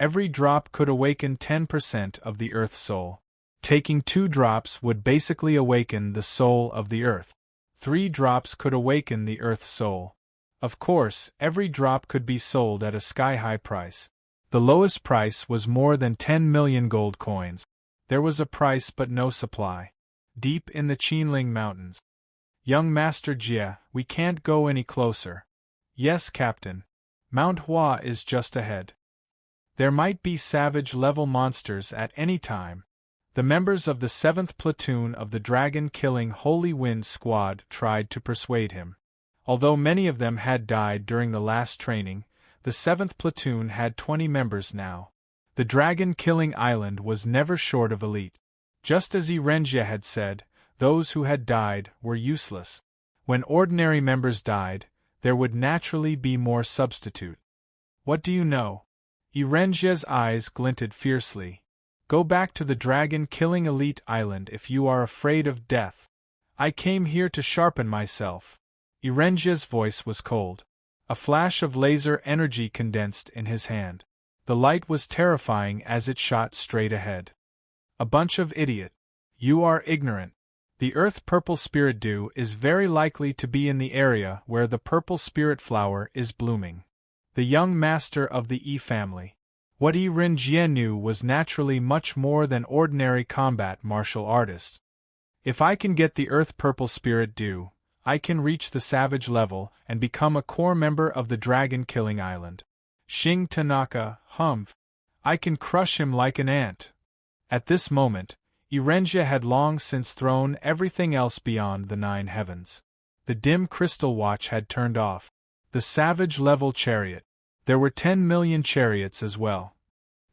Speaker 1: Every drop could awaken 10% of the earth soul. Taking 2 drops would basically awaken the soul of the earth. 3 drops could awaken the earth soul. Of course, every drop could be sold at a sky-high price. The lowest price was more than 10 million gold coins. There was a price but no supply. Deep in the Qinling Mountains. Young Master Jie, we can't go any closer. Yes, Captain. Mount Hua is just ahead. There might be savage-level monsters at any time. The members of the 7th platoon of the dragon-killing Holy Wind Squad tried to persuade him. Although many of them had died during the last training, the 7th platoon had 20 members now. The dragon-killing island was never short of elite. Just as Irenjia had said, those who had died were useless. When ordinary members died, there would naturally be more substitute. What do you know? Irenjia's eyes glinted fiercely. Go back to the dragon-killing elite island if you are afraid of death. I came here to sharpen myself. Irenjia's voice was cold. A flash of laser energy condensed in his hand. The light was terrifying as it shot straight ahead. A bunch of idiot. You are ignorant. The earth purple spirit dew is very likely to be in the area where the purple spirit flower is blooming. The young master of the E family. What Irenjia knew was naturally much more than ordinary combat martial artists. If I can get the earth purple spirit dew, I can reach the savage level and become a core member of the dragon-killing island. Xing Tanaka, humph. I can crush him like an ant. At this moment, Irenjia had long since thrown everything else beyond the 9 heavens. The dim crystal watch had turned off. The savage-level chariot. There were 10 million chariots as well.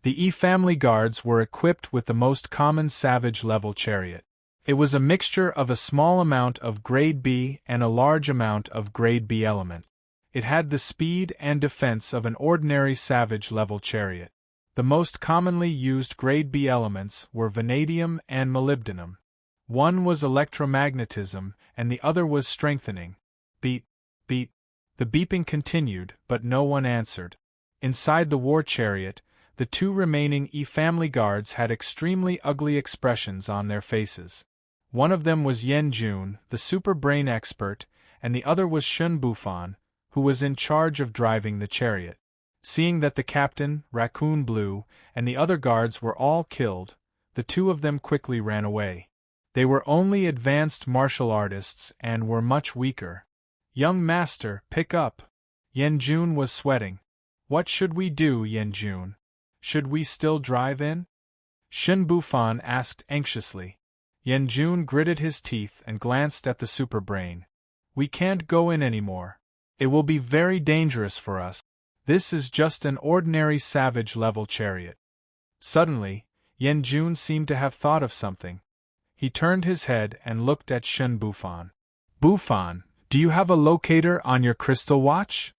Speaker 1: The E family guards were equipped with the most common savage-level chariot. It was a mixture of a small amount of Grade B and a large amount of Grade B element. It had the speed and defense of an ordinary savage-level chariot. The most commonly used Grade B elements were vanadium and molybdenum. One was electromagnetism, and the other was strengthening. Beep, beep. The beeping continued, but no one answered. Inside the war chariot, the 2 remaining E family guards had extremely ugly expressions on their faces. One of them was Yen Jun, the super brain expert, and the other was Shun Bufan, who was in charge of driving the chariot. Seeing that the captain, Raccoon Blue, and the other guards were all killed, the 2 of them quickly ran away. They were only advanced martial artists and were much weaker. Young master, pick up. Yen Jun was sweating. What should we do, Yen Jun? Should we still drive in? Shun Bufan asked anxiously. Yen Jun gritted his teeth and glanced at the super brain. We can't go in anymore. It will be very dangerous for us. This is just an ordinary savage-level chariot. Suddenly, Yen Jun seemed to have thought of something. He turned his head and looked at Shun Bufan. Bufan, do you have a locator on your crystal watch?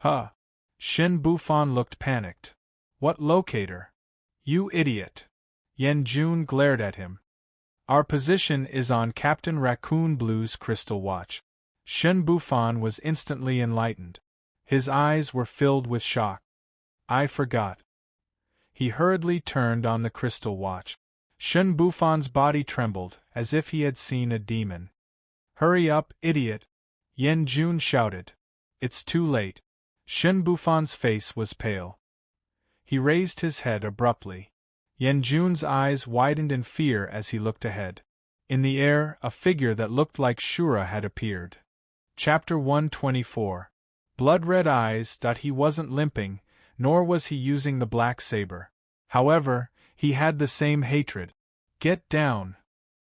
Speaker 1: Huh. Shun Bufan looked panicked. What locator? You idiot. Yen Jun glared at him. Our position is on Captain Raccoon Blue's crystal watch. Shun Bufan was instantly enlightened. His eyes were filled with shock. I forgot. He hurriedly turned on the crystal watch. Shun Bufan's body trembled, as if he had seen a demon. Hurry up, idiot! Yen Jun shouted. It's too late. Shun Bufan's face was pale. He raised his head abruptly. Yen Jun's eyes widened in fear as he looked ahead. In the air, a figure that looked like Shura had appeared. Chapter 124. blood-red eyes. He wasn't limping, nor was he using the black saber. However, he had the same hatred. Get down!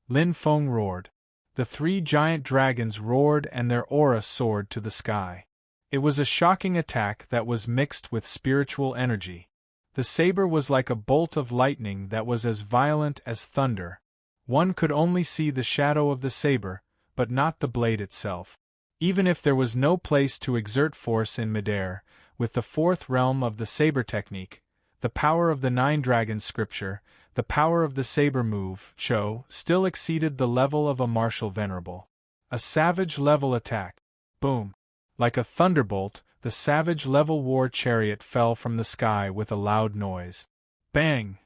Speaker 1: Lin Feng roared. The three giant dragons roared and their aura soared to the sky. It was a shocking attack that was mixed with spiritual energy. The saber was like a bolt of lightning that was as violent as thunder. One could only see the shadow of the saber, but not the blade itself. Even if there was no place to exert force in midair, with the fourth realm of the saber technique, the power of the Nine Dragons scripture, the power of the saber move, Cho, still exceeded the level of a martial venerable. A savage level attack. Boom! Like a thunderbolt, the savage level war chariot fell from the sky with a loud noise. Bang!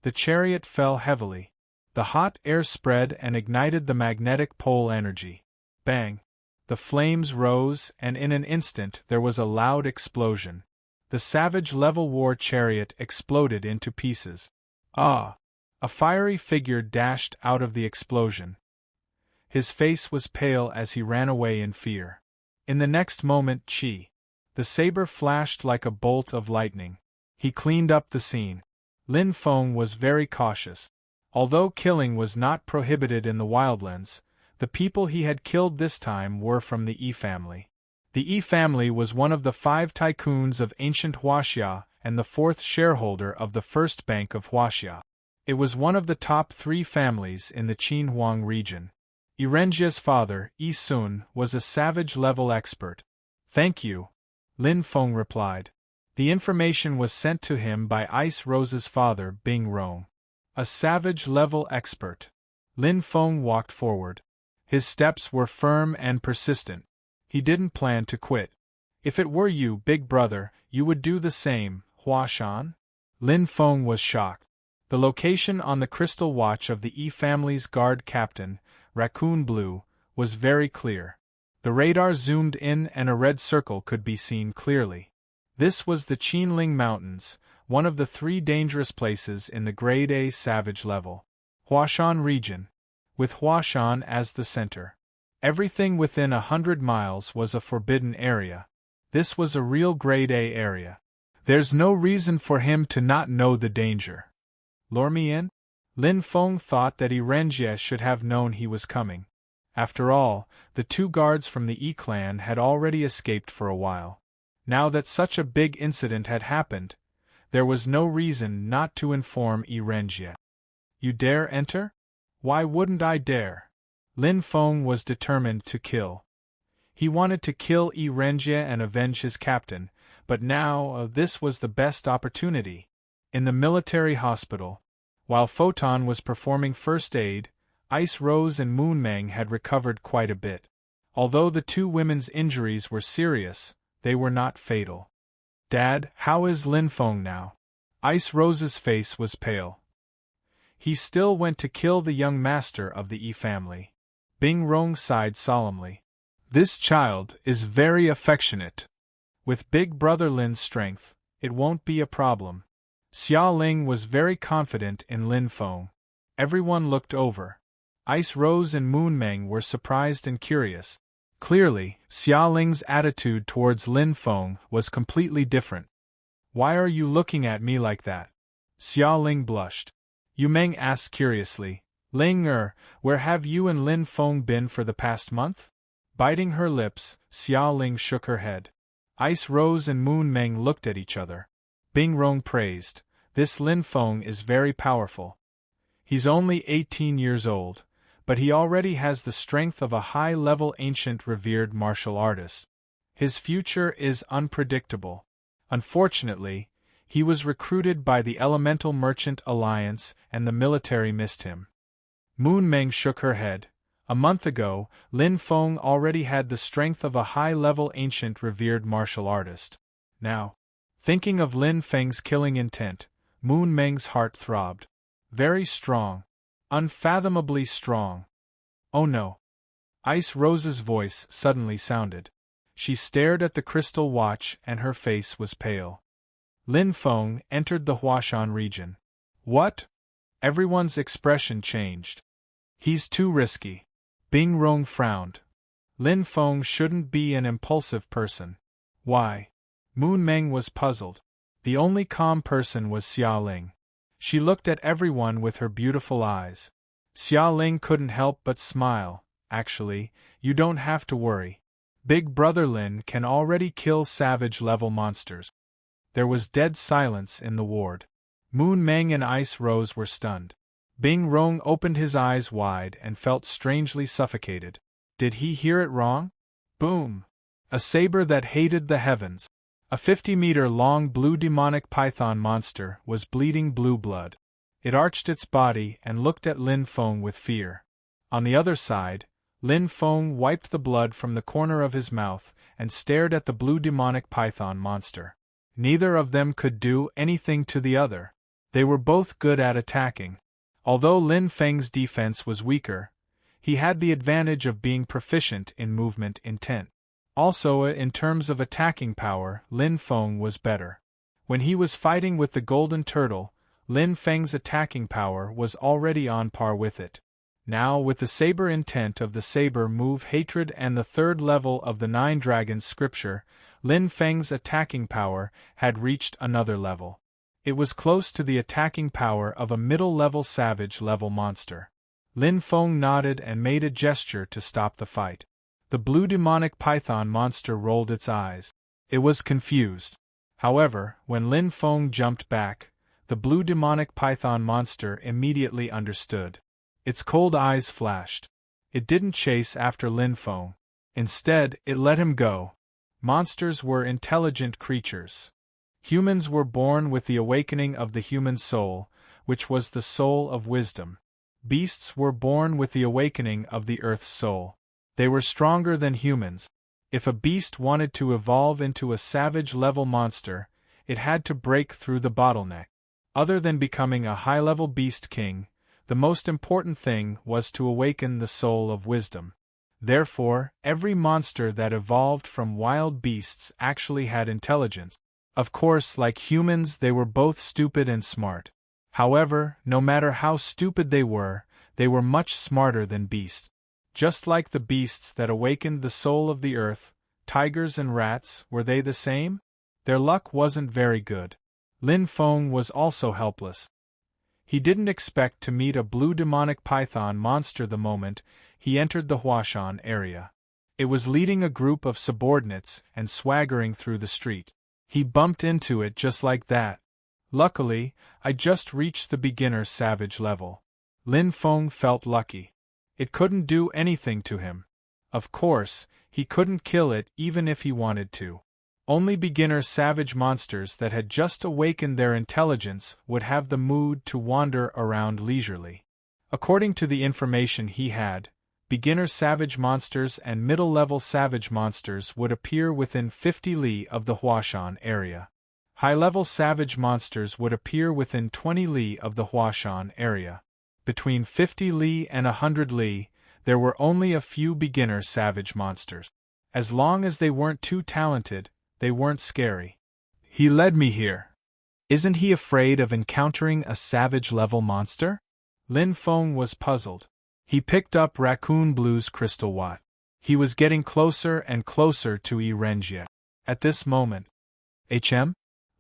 Speaker 1: The chariot fell heavily. The hot air spread and ignited the magnetic pole energy. Bang! The flames rose, and in an instant there was a loud explosion. The savage level war chariot exploded into pieces. Ah! A fiery figure dashed out of the explosion. His face was pale as he ran away in fear. In the next moment, the saber flashed like a bolt of lightning. He cleaned up the scene. Lin Feng was very cautious. Although killing was not prohibited in the wildlands, the people he had killed this time were from the Yi family. The Yi family was one of the 5 tycoons of ancient Huaxia and the 4th shareholder of the first bank of Huaxia. It was one of the top 3 families in the Qinhuang region. Yirenjia's father, Yi Sun, was a savage-level expert. Thank you, Lin Feng replied. The information was sent to him by Ice Rose's father, Bing Rong. A savage-level expert. Lin Feng walked forward. His steps were firm and persistent. He didn't plan to quit. If it were you, big brother, you would do the same, Hua Shan? Lin Feng was shocked. The location on the crystal watch of the Yi family's guard captain, Raccoon Blue, was very clear. The radar zoomed in and a red circle could be seen clearly. This was the Qinling Mountains, one of the 3 dangerous places in the Grade A savage level. Huashan region. With Huashan as the center. Everything within 100 miles was a forbidden area. This was a real Grade A area. There's no reason for him to not know the danger. Lure me in? Lin Feng thought that Yirenjie should have known he was coming. After all, the 2 guards from the Yi clan had already escaped for a while. Now that such a big incident had happened, there was no reason not to inform Yirenjie. You dare enter? Why wouldn't I dare? Lin Feng was determined to kill. He wanted to kill Yirenjie and avenge his captain, but now this was the best opportunity. In the military hospital, while Photon was performing first aid, Ice Rose and Moon Meng had recovered quite a bit. Although the 2 women's injuries were serious, they were not fatal. Dad, how is Lin Feng now? Ice Rose's face was pale. He still went to kill the young master of the Yi family. Bing Rong sighed solemnly. This child is very affectionate. With big brother Lin's strength, it won't be a problem. Xia Ling was very confident in Lin Feng. Everyone looked over. Ice Rose and Moon Meng were surprised and curious. Clearly, Xia Ling's attitude towards Lin Feng was completely different. Why are you looking at me like that? Xia Ling blushed. Yu Meng asked curiously, Ling where have you and Lin Feng been for the past month? Biting her lips, Xia Ling shook her head. Ice Rose and Moon Meng looked at each other. Bing Rong praised, this Lin Feng is very powerful. He's only 18 years old, but he already has the strength of a high-level ancient revered martial artist. His future is unpredictable. Unfortunately, he was recruited by the Elemental Merchant Alliance and the military missed him. Moon Meng shook her head. A month ago, Lin Feng already had the strength of a high-level ancient revered martial artist. Now, thinking of Lin Feng's killing intent, Moon Meng's heart throbbed. Very strong. Unfathomably strong. Oh no. Ice Rose's voice suddenly sounded. She stared at the crystal watch and her face was pale. Lin Feng entered the Huashan region. What? Everyone's expression changed. He's too risky. Bing Rong frowned. Lin Feng shouldn't be an impulsive person. Why? Moon Meng was puzzled. The only calm person was Xia Ling. She looked at everyone with her beautiful eyes. Xia Ling couldn't help but smile. Actually, you don't have to worry. Big Brother Lin can already kill savage-level monsters. There was dead silence in the ward. Moon Meng and Ice Rose were stunned. Bing Rong opened his eyes wide and felt strangely suffocated. Did he hear it wrong? Boom! A saber that hated the heavens. A 50-meter-long blue demonic python monster was bleeding blue blood. It arched its body and looked at Lin Feng with fear. On the other side, Lin Feng wiped the blood from the corner of his mouth and stared at the blue demonic python monster. Neither of them could do anything to the other. They were both good at attacking. Although Lin Feng's defense was weaker, he had the advantage of being proficient in movement intent. Also, in terms of attacking power, Lin Feng was better. When he was fighting with the Golden Turtle, Lin Feng's attacking power was already on par with it. Now, with the saber intent of the saber move hatred and the third level of the Nine Dragons scripture, Lin Feng's attacking power had reached another level. It was close to the attacking power of a middle-level savage-level monster. Lin Feng nodded and made a gesture to stop the fight. The blue demonic python monster rolled its eyes. It was confused. However, when Lin Feng jumped back, the blue demonic python monster immediately understood. Its cold eyes flashed. It didn't chase after Lin Feng. Instead, it let him go. Monsters were intelligent creatures. Humans were born with the awakening of the human soul, which was the soul of wisdom. Beasts were born with the awakening of the earth's soul. They were stronger than humans. If a beast wanted to evolve into a savage-level monster, it had to break through the bottleneck. Other than becoming a high-level beast king, the most important thing was to awaken the soul of wisdom. Therefore, every monster that evolved from wild beasts actually had intelligence. Of course, like humans, they were both stupid and smart. However, no matter how stupid they were much smarter than beasts. Just like the beasts that awakened the soul of the earth, tigers and rats, were they the same? Their luck wasn't very good. Lin Feng was also helpless. He didn't expect to meet a blue demonic python monster the moment he entered the Huashan area. It was leading a group of subordinates and swaggering through the street. He bumped into it just like that. Luckily, I just reached the beginner savage level. Lin Feng felt lucky. It couldn't do anything to him. Of course, he couldn't kill it even if he wanted to. Only beginner savage monsters that had just awakened their intelligence would have the mood to wander around leisurely. According to the information he had, beginner savage monsters and middle-level savage monsters would appear within 50 li of the Huashan area. High-level savage monsters would appear within 20 li of the Huashan area. Between 50 li and 100 li, there were only a few beginner savage monsters. As long as they weren't too talented, they weren't scary. He led me here. Isn't he afraid of encountering a savage-level monster? Lin Feng was puzzled. He picked up Raccoon Blue's crystal watt. He was getting closer and closer to Yi Renjie. At this moment,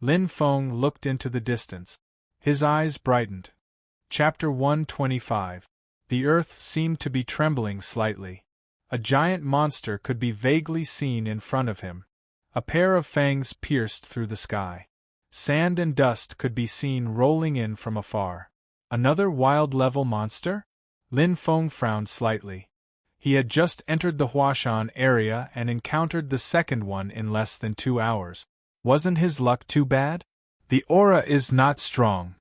Speaker 1: Lin Feng looked into the distance. His eyes brightened. Chapter 125. The earth seemed to be trembling slightly. A giant monster could be vaguely seen in front of him. A pair of fangs pierced through the sky. Sand and dust could be seen rolling in from afar. Another wild-level monster? Lin Feng frowned slightly. He had just entered the Huashan area and encountered the second one in less than 2 hours. Wasn't his luck too bad? The aura is not strong.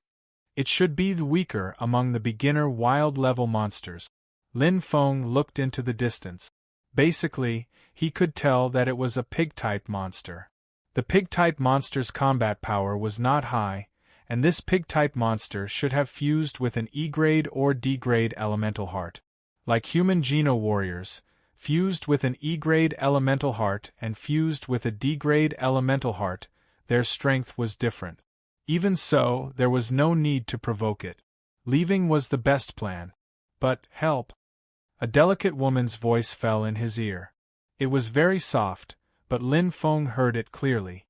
Speaker 1: It should be the weaker among the beginner wild-level monsters. Lin Feng looked into the distance. Basically, he could tell that it was a pig-type monster. The pig-type monster's combat power was not high, and this pig-type monster should have fused with an E-grade or D-grade elemental heart. Like human Geno warriors, fused with an E-grade elemental heart and fused with a D-grade elemental heart, their strength was different. Even so, there was no need to provoke it. Leaving was the best plan. But, help! A delicate woman's voice fell in his ear. It was very soft, but Lin Feng heard it clearly.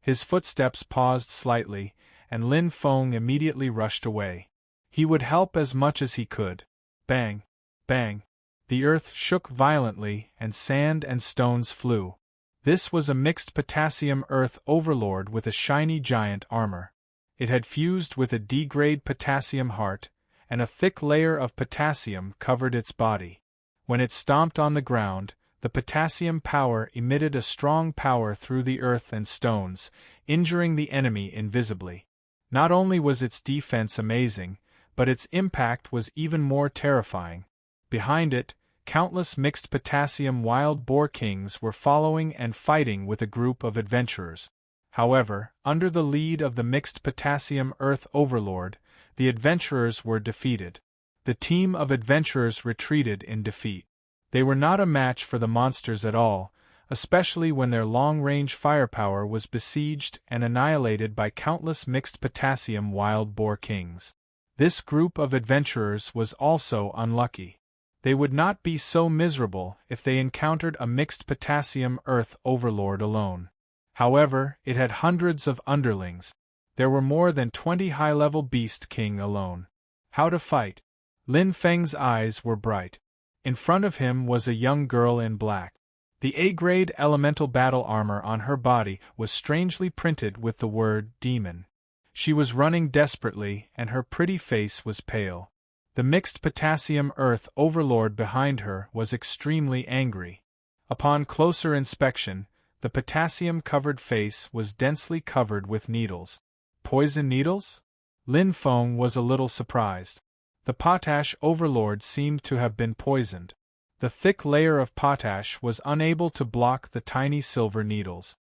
Speaker 1: His footsteps paused slightly, and Lin Feng immediately rushed away. He would help as much as he could. Bang! Bang! The earth shook violently, and sand and stones flew. This was a mixed potassium earth overlord with a shiny giant armor. It had fused with a D-grade potassium heart, and a thick layer of potassium covered its body. When it stomped on the ground, the potassium power emitted a strong power through the earth and stones, injuring the enemy invisibly. Not only was its defense amazing, but its impact was even more terrifying. Behind it, countless mixed potassium wild boar kings were following and fighting with a group of adventurers. However, under the lead of the mixed potassium earth overlord, the adventurers were defeated. The team of adventurers retreated in defeat. They were not a match for the monsters at all, especially when their long-range firepower was besieged and annihilated by countless mixed potassium wild boar kings. This group of adventurers was also unlucky. They would not be so miserable if they encountered a mixed potassium earth overlord alone. However, it had hundreds of underlings. There were more than 20 high-level beast king alone. How to fight? Lin Feng's eyes were bright. In front of him was a young girl in black. The A-grade elemental battle armor on her body was strangely printed with the word demon. She was running desperately, and her pretty face was pale. The mixed potassium earth overlord behind her was extremely angry. Upon closer inspection, the potassium-covered face was densely covered with needles. Poison needles? Lin Feng was a little surprised. The potash overlord seemed to have been poisoned. The thick layer of potash was unable to block the tiny silver needles.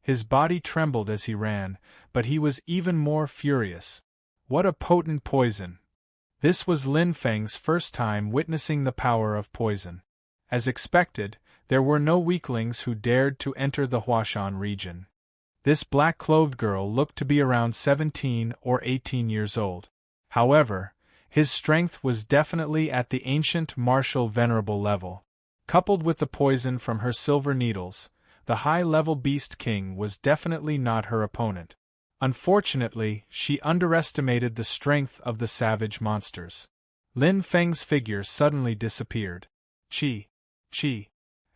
Speaker 1: His body trembled as he ran, but he was even more furious. What a potent poison! This was Lin Feng's first time witnessing the power of poison. As expected, there were no weaklings who dared to enter the Huashan region. This black-clothed girl looked to be around 17 or 18 years old. However, his strength was definitely at the ancient martial venerable level. Coupled with the poison from her silver needles, the high-level beast king was definitely not her opponent. Unfortunately, she underestimated the strength of the savage monsters. Lin Feng's figure suddenly disappeared. Chi.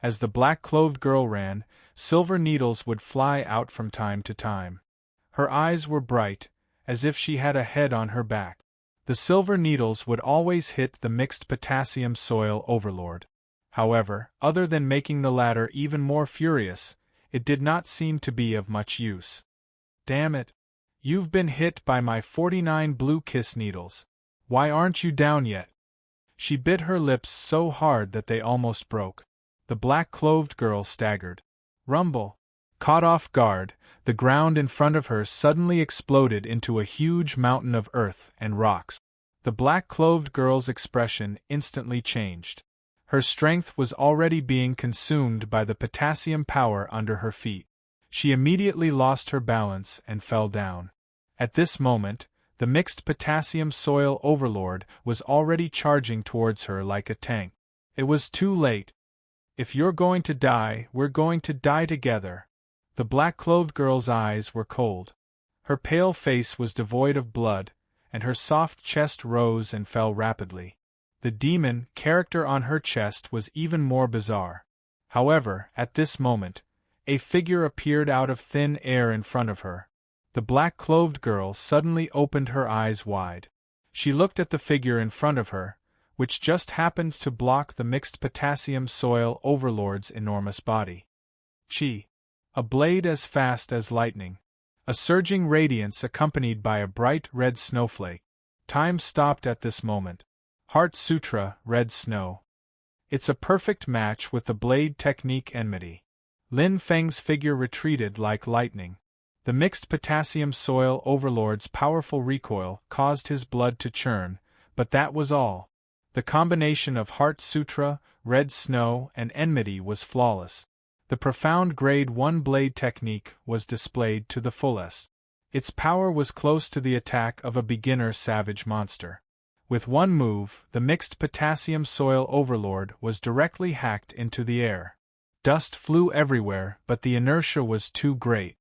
Speaker 1: As the black-clothed girl ran, silver needles would fly out from time to time. Her eyes were bright, as if she had a head on her back. The silver needles would always hit the mixed potassium soil overlord. However, other than making the latter even more furious, it did not seem to be of much use. Damn it! You've been hit by my 49 blue kiss needles. Why aren't you down yet? She bit her lips so hard that they almost broke. The black-clothed girl staggered. Rumble! Caught off guard, the ground in front of her suddenly exploded into a huge mountain of earth and rocks. The black-clothed girl's expression instantly changed. Her strength was already being consumed by the potassium power under her feet. She immediately lost her balance and fell down. At this moment, the mixed potassium soil overlord was already charging towards her like a tank. It was too late. If you're going to die, we're going to die together. The black-clothed girl's eyes were cold. Her pale face was devoid of blood, and her soft chest rose and fell rapidly. The demon character on her chest was even more bizarre. However, at this moment, a figure appeared out of thin air in front of her. The black-clothed girl suddenly opened her eyes wide. She looked at the figure in front of her, which just happened to block the mixed potassium soil overlord's enormous body. Chi. A blade as fast as lightning. A surging radiance accompanied by a bright red snowflake. Time stopped at this moment. Heart Sutra, red snow. It's a perfect match with the blade technique enmity. Lin Feng's figure retreated like lightning. The mixed potassium soil overlord's powerful recoil caused his blood to churn, but that was all. The combination of Heart Sutra, red snow, and enmity was flawless. The profound Grade 1 blade technique was displayed to the fullest. Its power was close to the attack of a beginner savage monster. With one move, the mixed potassium soil overlord was directly hacked into the air. Dust flew everywhere, but the inertia was too great.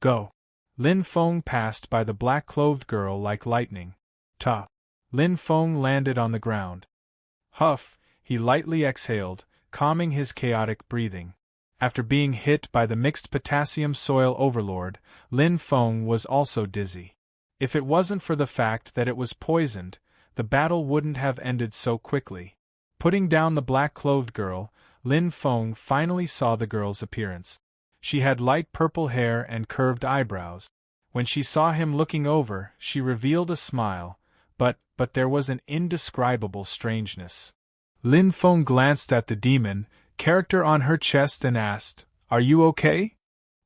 Speaker 1: Go! Lin Feng passed by the black-clothed girl like lightning. Ta! Lin Feng landed on the ground. Huff! He lightly exhaled, calming his chaotic breathing. After being hit by the mixed potassium soil overlord, Lin Feng was also dizzy. If it wasn't for the fact that it was poisoned, the battle wouldn't have ended so quickly. Putting down the black-clothed girl, Lin Feng finally saw the girl's appearance. She had light purple hair and curved eyebrows. When she saw him looking over, she revealed a smile, but there was an indescribable strangeness. Lin Feng glanced at the demon, character on her chest and asked, "Are you okay?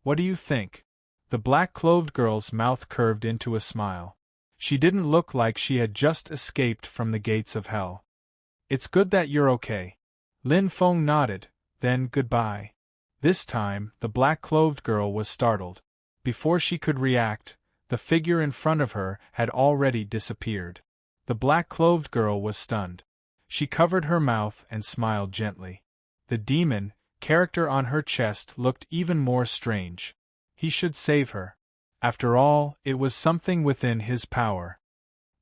Speaker 1: What do you think?" The black-clothed girl's mouth curved into a smile. She didn't look like she had just escaped from the gates of hell. "It's good that you're okay." Lin Feng nodded, then goodbye. This time, the black-clothed girl was startled. Before she could react, the figure in front of her had already disappeared. The black-clothed girl was stunned. She covered her mouth and smiled gently. The demon, character on her chest, looked even more strange. He should save her. After all, it was something within his power.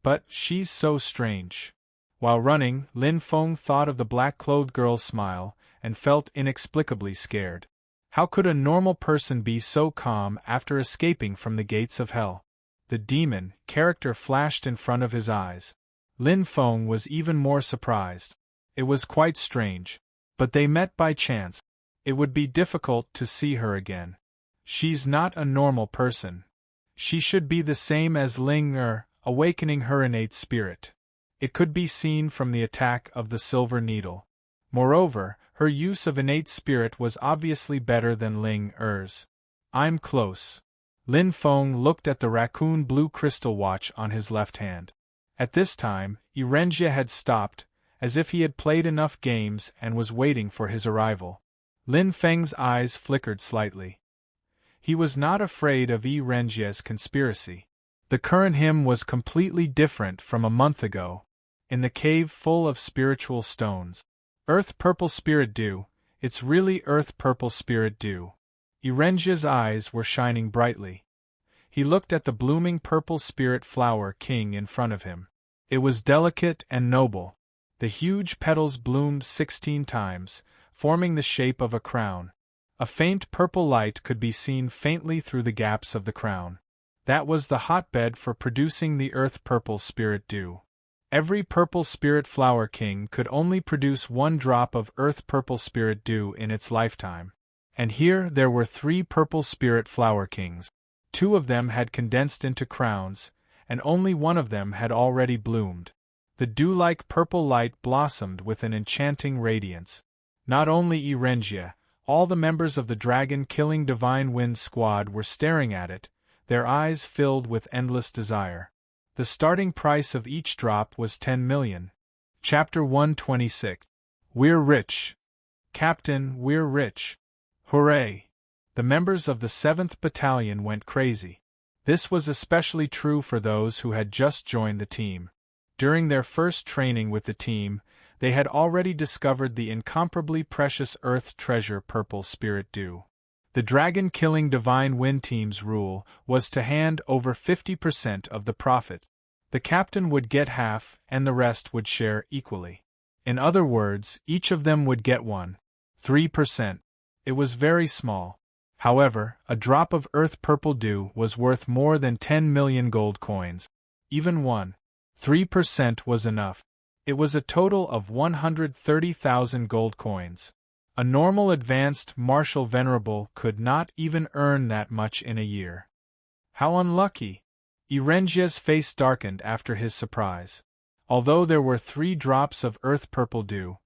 Speaker 1: But she's so strange. While running, Lin Feng thought of the black-clothed girl's smile, and felt inexplicably scared. How could a normal person be so calm after escaping from the gates of hell? The demon, character flashed in front of his eyes. Lin Feng was even more surprised. It was quite strange. But they met by chance. It would be difficult to see her again. She's not a normal person. She should be the same as Ling Er, awakening her innate spirit. It could be seen from the attack of the silver needle. Moreover, her use of innate spirit was obviously better than Ling Er's. "I'm close." Lin Feng looked at the raccoon blue crystal watch on his left hand. At this time, Erengia had stopped, as if he had played enough games and was waiting for his arrival. Lin Feng's eyes flickered slightly. He was not afraid of Erengia's conspiracy. The current him was completely different from a month ago. In the cave full of spiritual stones. Earth purple spirit dew, it's really earth purple spirit dew. Erengia's eyes were shining brightly. He looked at the blooming purple spirit flower king in front of him. It was delicate and noble. The huge petals bloomed 16 times, forming the shape of a crown. A faint purple light could be seen faintly through the gaps of the crown. That was the hotbed for producing the earth purple spirit dew. Every purple spirit flower king could only produce 1 drop of earth purple spirit dew in its lifetime. And here there were 3 purple spirit flower kings. 2 of them had condensed into crowns, and only 1 of them had already bloomed. The dew-like purple light blossomed with an enchanting radiance. Not only Erengia, all the members of the dragon-killing Divine Wind Squad were staring at it, their eyes filled with endless desire. The starting price of each drop was 10 million. Chapter 126. We're rich. Captain, we're rich. Hooray! The members of the 7th Battalion went crazy. This was especially true for those who had just joined the team. During their first training with the team, they had already discovered the incomparably precious Earth treasure Purple Spirit Dew. The dragon-killing Divine Wind Team's rule was to hand over 50% of the profit. The captain would get half, and the rest would share equally. In other words, each of them would get 3%. It was very small. However, a drop of Earth Purple Dew was worth more than 10 million gold coins. Even 3% was enough. It was a total of 130,000 gold coins. A normal advanced martial venerable could not even earn that much in a year. How unlucky! Erengia's face darkened after his surprise. Although there were 3 drops of earth purple dew,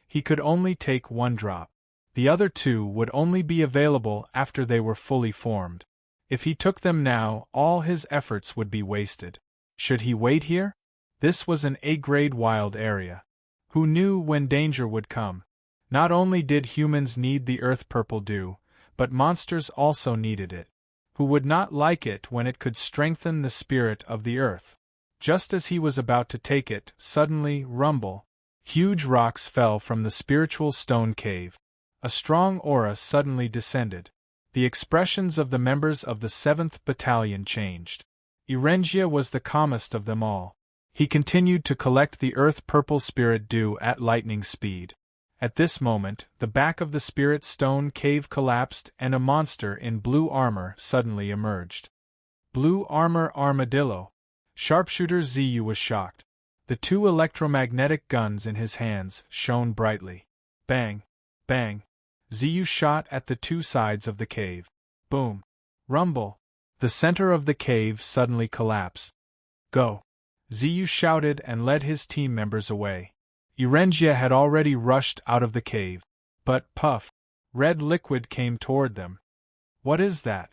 Speaker 1: he could only take 1 drop. The other 2 would only be available after they were fully formed. If he took them now, all his efforts would be wasted. Should he wait here? This was an A-grade wild area. Who knew when danger would come? Not only did humans need the earth purple dew, but monsters also needed it. Who would not like it when it could strengthen the spirit of the earth? Just as he was about to take it, suddenly, rumble! Huge rocks fell from the spiritual stone cave. A strong aura suddenly descended. The expressions of the members of the 7th Battalion changed. Erengia was the calmest of them all. He continued to collect the earth-purple spirit dew at lightning speed. At this moment, the back of the spirit stone cave collapsed and a monster in blue armor suddenly emerged. Blue armor armadillo. Sharpshooter Ziyu was shocked. The 2 electromagnetic guns in his hands shone brightly. Bang! Bang! Ziyu shot at the 2 sides of the cave. Boom! Rumble! The center of the cave suddenly collapsed. Go! Ziyu shouted and led his team members away. Erengia had already rushed out of the cave. But, puff! Red liquid came toward them. What is that?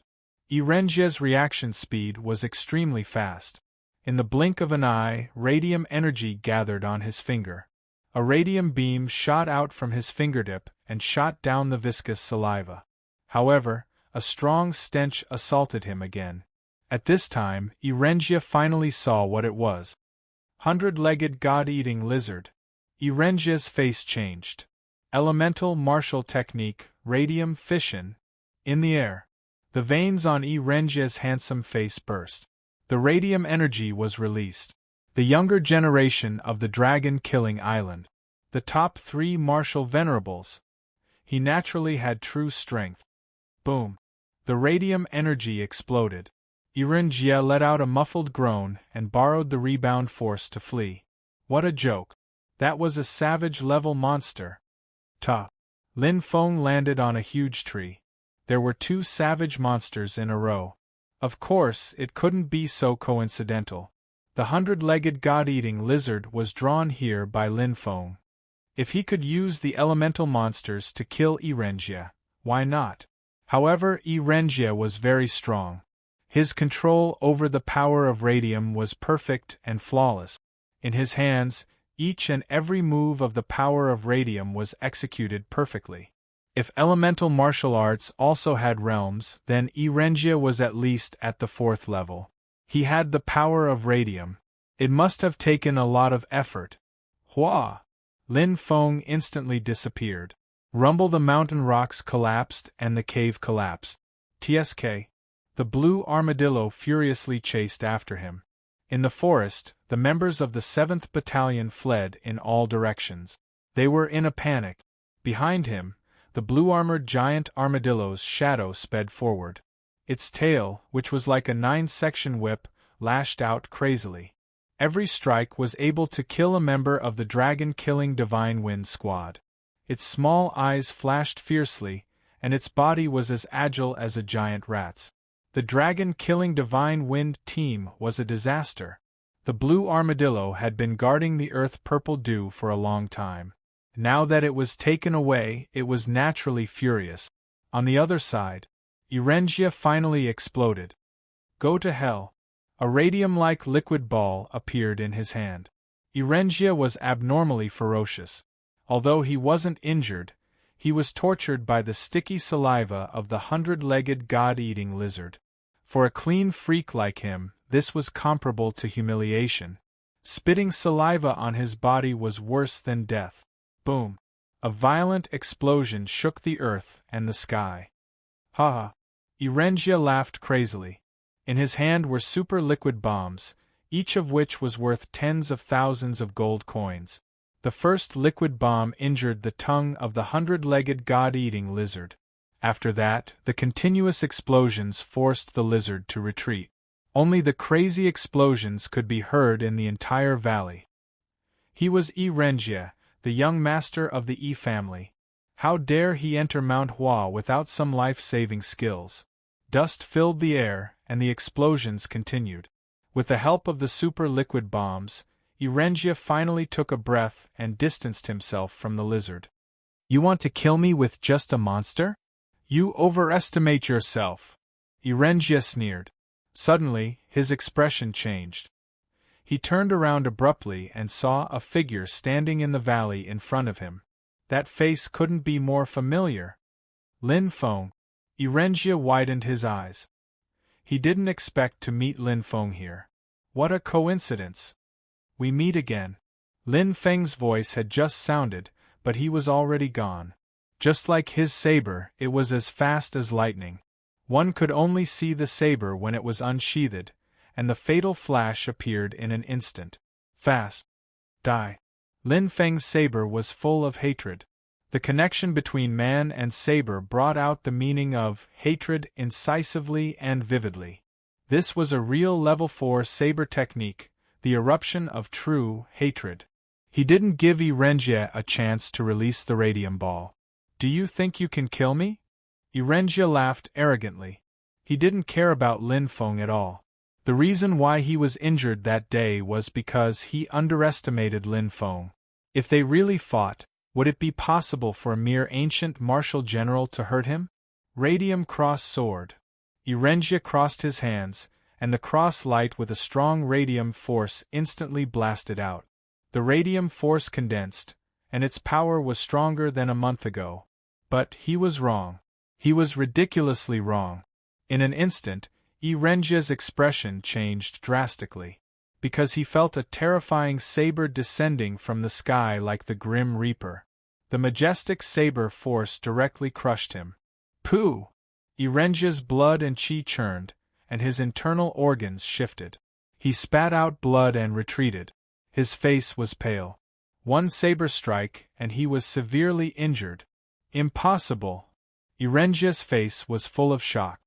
Speaker 1: Erengia's reaction speed was extremely fast. In the blink of an eye, radium energy gathered on his finger. A radium beam shot out from his fingertip and shot down the viscous saliva. However, a strong stench assaulted him again. At this time, Erengia finally saw what it was. 100-legged god-eating lizard. Erengia's face changed. Elemental martial technique, radium fission. In the air. The veins on Erengia's handsome face burst. The radium energy was released. The younger generation of the dragon-killing island. The top 3 martial venerables. He naturally had true strength. Boom! The radium energy exploded. Erengia let out a muffled groan and borrowed the rebound force to flee. What a joke! That was a savage-level monster. Ta! Lin Feng landed on a huge tree. There were 2 savage monsters in a row. Of course, it couldn't be so coincidental. The 100-legged god-eating lizard was drawn here by Lin Feng. If he could use the elemental monsters to kill Erengia, why not? However, Erengia was very strong. His control over the power of radium was perfect and flawless. In his hands, each and every move of the power of radium was executed perfectly. If elemental martial arts also had realms, then Erengia was at least at the 4th level. He had the power of radium. It must have taken a lot of effort. Hua! Lin Feng instantly disappeared. Rumble, the mountain rocks collapsed and the cave collapsed. TSK. The blue armadillo furiously chased after him. In the forest, the members of the 7th Battalion fled in all directions. They were in a panic. Behind him, the blue-armored giant armadillo's shadow sped forward. Its tail, which was like a 9-section whip, lashed out crazily. Every strike was able to kill a member of the dragon-killing Divine Wind squad. Its small eyes flashed fiercely, and its body was as agile as a giant rat's. The dragon-killing Divine Wind team was a disaster. The blue armadillo had been guarding the earth-purple dew for a long time. Now that it was taken away, it was naturally furious. On the other side, Erengia finally exploded. Go to hell. A radium-like liquid ball appeared in his hand. Erengia was abnormally ferocious. Although he wasn't injured, he was tortured by the sticky saliva of the 100-legged god-eating lizard. For a clean freak like him, this was comparable to humiliation. Spitting saliva on his body was worse than death. Boom! A violent explosion shook the earth and the sky. Ha ha! Erengia laughed crazily. In his hand were super liquid bombs, each of which was worth tens of thousands of gold coins. The first liquid bomb injured the tongue of the 100-legged god-eating lizard. After that, the continuous explosions forced the lizard to retreat. Only the crazy explosions could be heard in the entire valley. He was Erengia, the young master of the E family. How dare he enter Mount Hua without some life-saving skills? Dust filled the air, and the explosions continued. With the help of the super liquid bombs, Erengia finally took a breath and distanced himself from the lizard. You want to kill me with just a monster? You overestimate yourself. Erengia sneered. Suddenly, his expression changed. He turned around abruptly and saw a figure standing in the valley in front of him. That face couldn't be more familiar. Lin Feng. Erengia widened his eyes. He didn't expect to meet Lin Feng here. What a coincidence. We meet again. Lin Feng's voice had just sounded, but he was already gone. Just like his saber, it was as fast as lightning. One could only see the saber when it was unsheathed, and the fatal flash appeared in an instant. Fast. Die. Lin Feng's saber was full of hatred. The connection between man and saber brought out the meaning of hatred incisively and vividly. This was a real level 4 saber technique, the eruption of true hatred. He didn't give Yi Renjie a chance to release the radium ball. Do you think you can kill me? Yi Renjie laughed arrogantly. He didn't care about Lin Feng at all. The reason why he was injured that day was because he underestimated Lin Feng. If they really fought, would it be possible for a mere ancient martial general to hurt him? Radium cross sword. Yi Renjie crossed his hands, and the cross light with a strong radium force instantly blasted out. The radium force condensed, and its power was stronger than a month ago. But he was wrong. He was ridiculously wrong. In an instant, Yi Renjie's expression changed drastically, because he felt a terrifying saber descending from the sky like the Grim Reaper. The majestic saber force directly crushed him. Pooh! Yi Renjie's blood and qi churned, and his internal organs shifted. He spat out blood and retreated. His face was pale. One saber strike, and he was severely injured. Impossible! Yi Renjie's face was full of shock.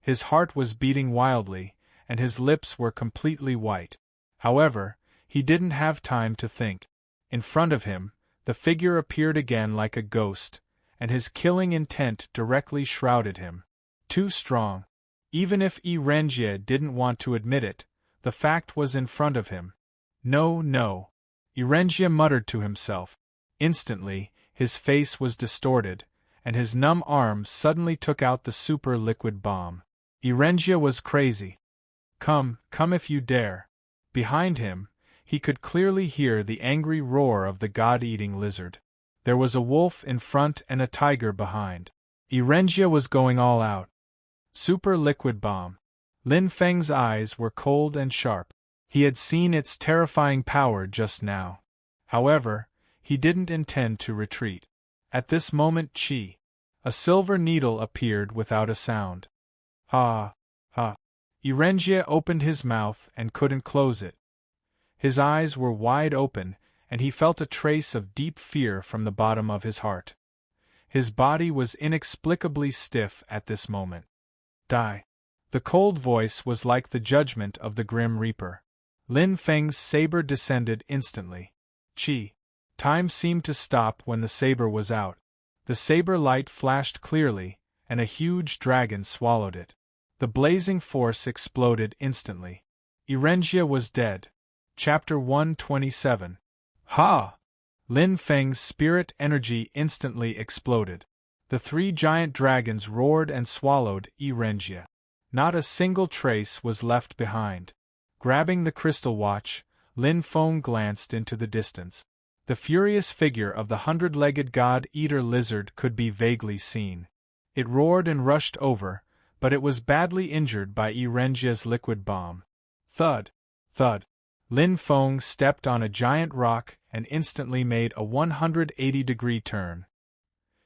Speaker 1: His heart was beating wildly, and his lips were completely white. However, he didn't have time to think. In front of him, the figure appeared again like a ghost, and his killing intent directly shrouded him. Too strong. Even if Yi Renjie didn't want to admit it, the fact was in front of him. No, no. Yi Renjie muttered to himself. Instantly, his face was distorted, and his numb arms suddenly took out the super liquid bomb. Yi Renjie was crazy. Come if you dare. Behind him, he could clearly hear the angry roar of the god-eating lizard. There was a wolf in front and a tiger behind. Yi Renjie was going all out. Super liquid bomb. Lin Feng's eyes were cold and sharp. He had seen its terrifying power just now. However, he didn't intend to retreat. At this moment a silver needle appeared without a sound. Ha! Ha! Yi Renjie opened his mouth and couldn't close it. His eyes were wide open, and he felt a trace of deep fear from the bottom of his heart. His body was inexplicably stiff at this moment. Die! The cold voice was like the judgment of the Grim Reaper. Lin Feng's saber descended instantly. Time seemed to stop when the saber was out. The saber light flashed clearly, and a huge dragon swallowed it. The blazing force exploded instantly. Yi Renjie was dead. Chapter 127. Ha! Lin Feng's spirit energy instantly exploded. The 3 giant dragons roared and swallowed Yi Renjie. Not a single trace was left behind. Grabbing the crystal watch, Lin Feng glanced into the distance. The furious figure of the 100-legged god-eater lizard could be vaguely seen. It roared and rushed over, but it was badly injured by Yi Renjie's liquid bomb. Thud! Thud! Lin Feng stepped on a giant rock and instantly made a 180-degree turn.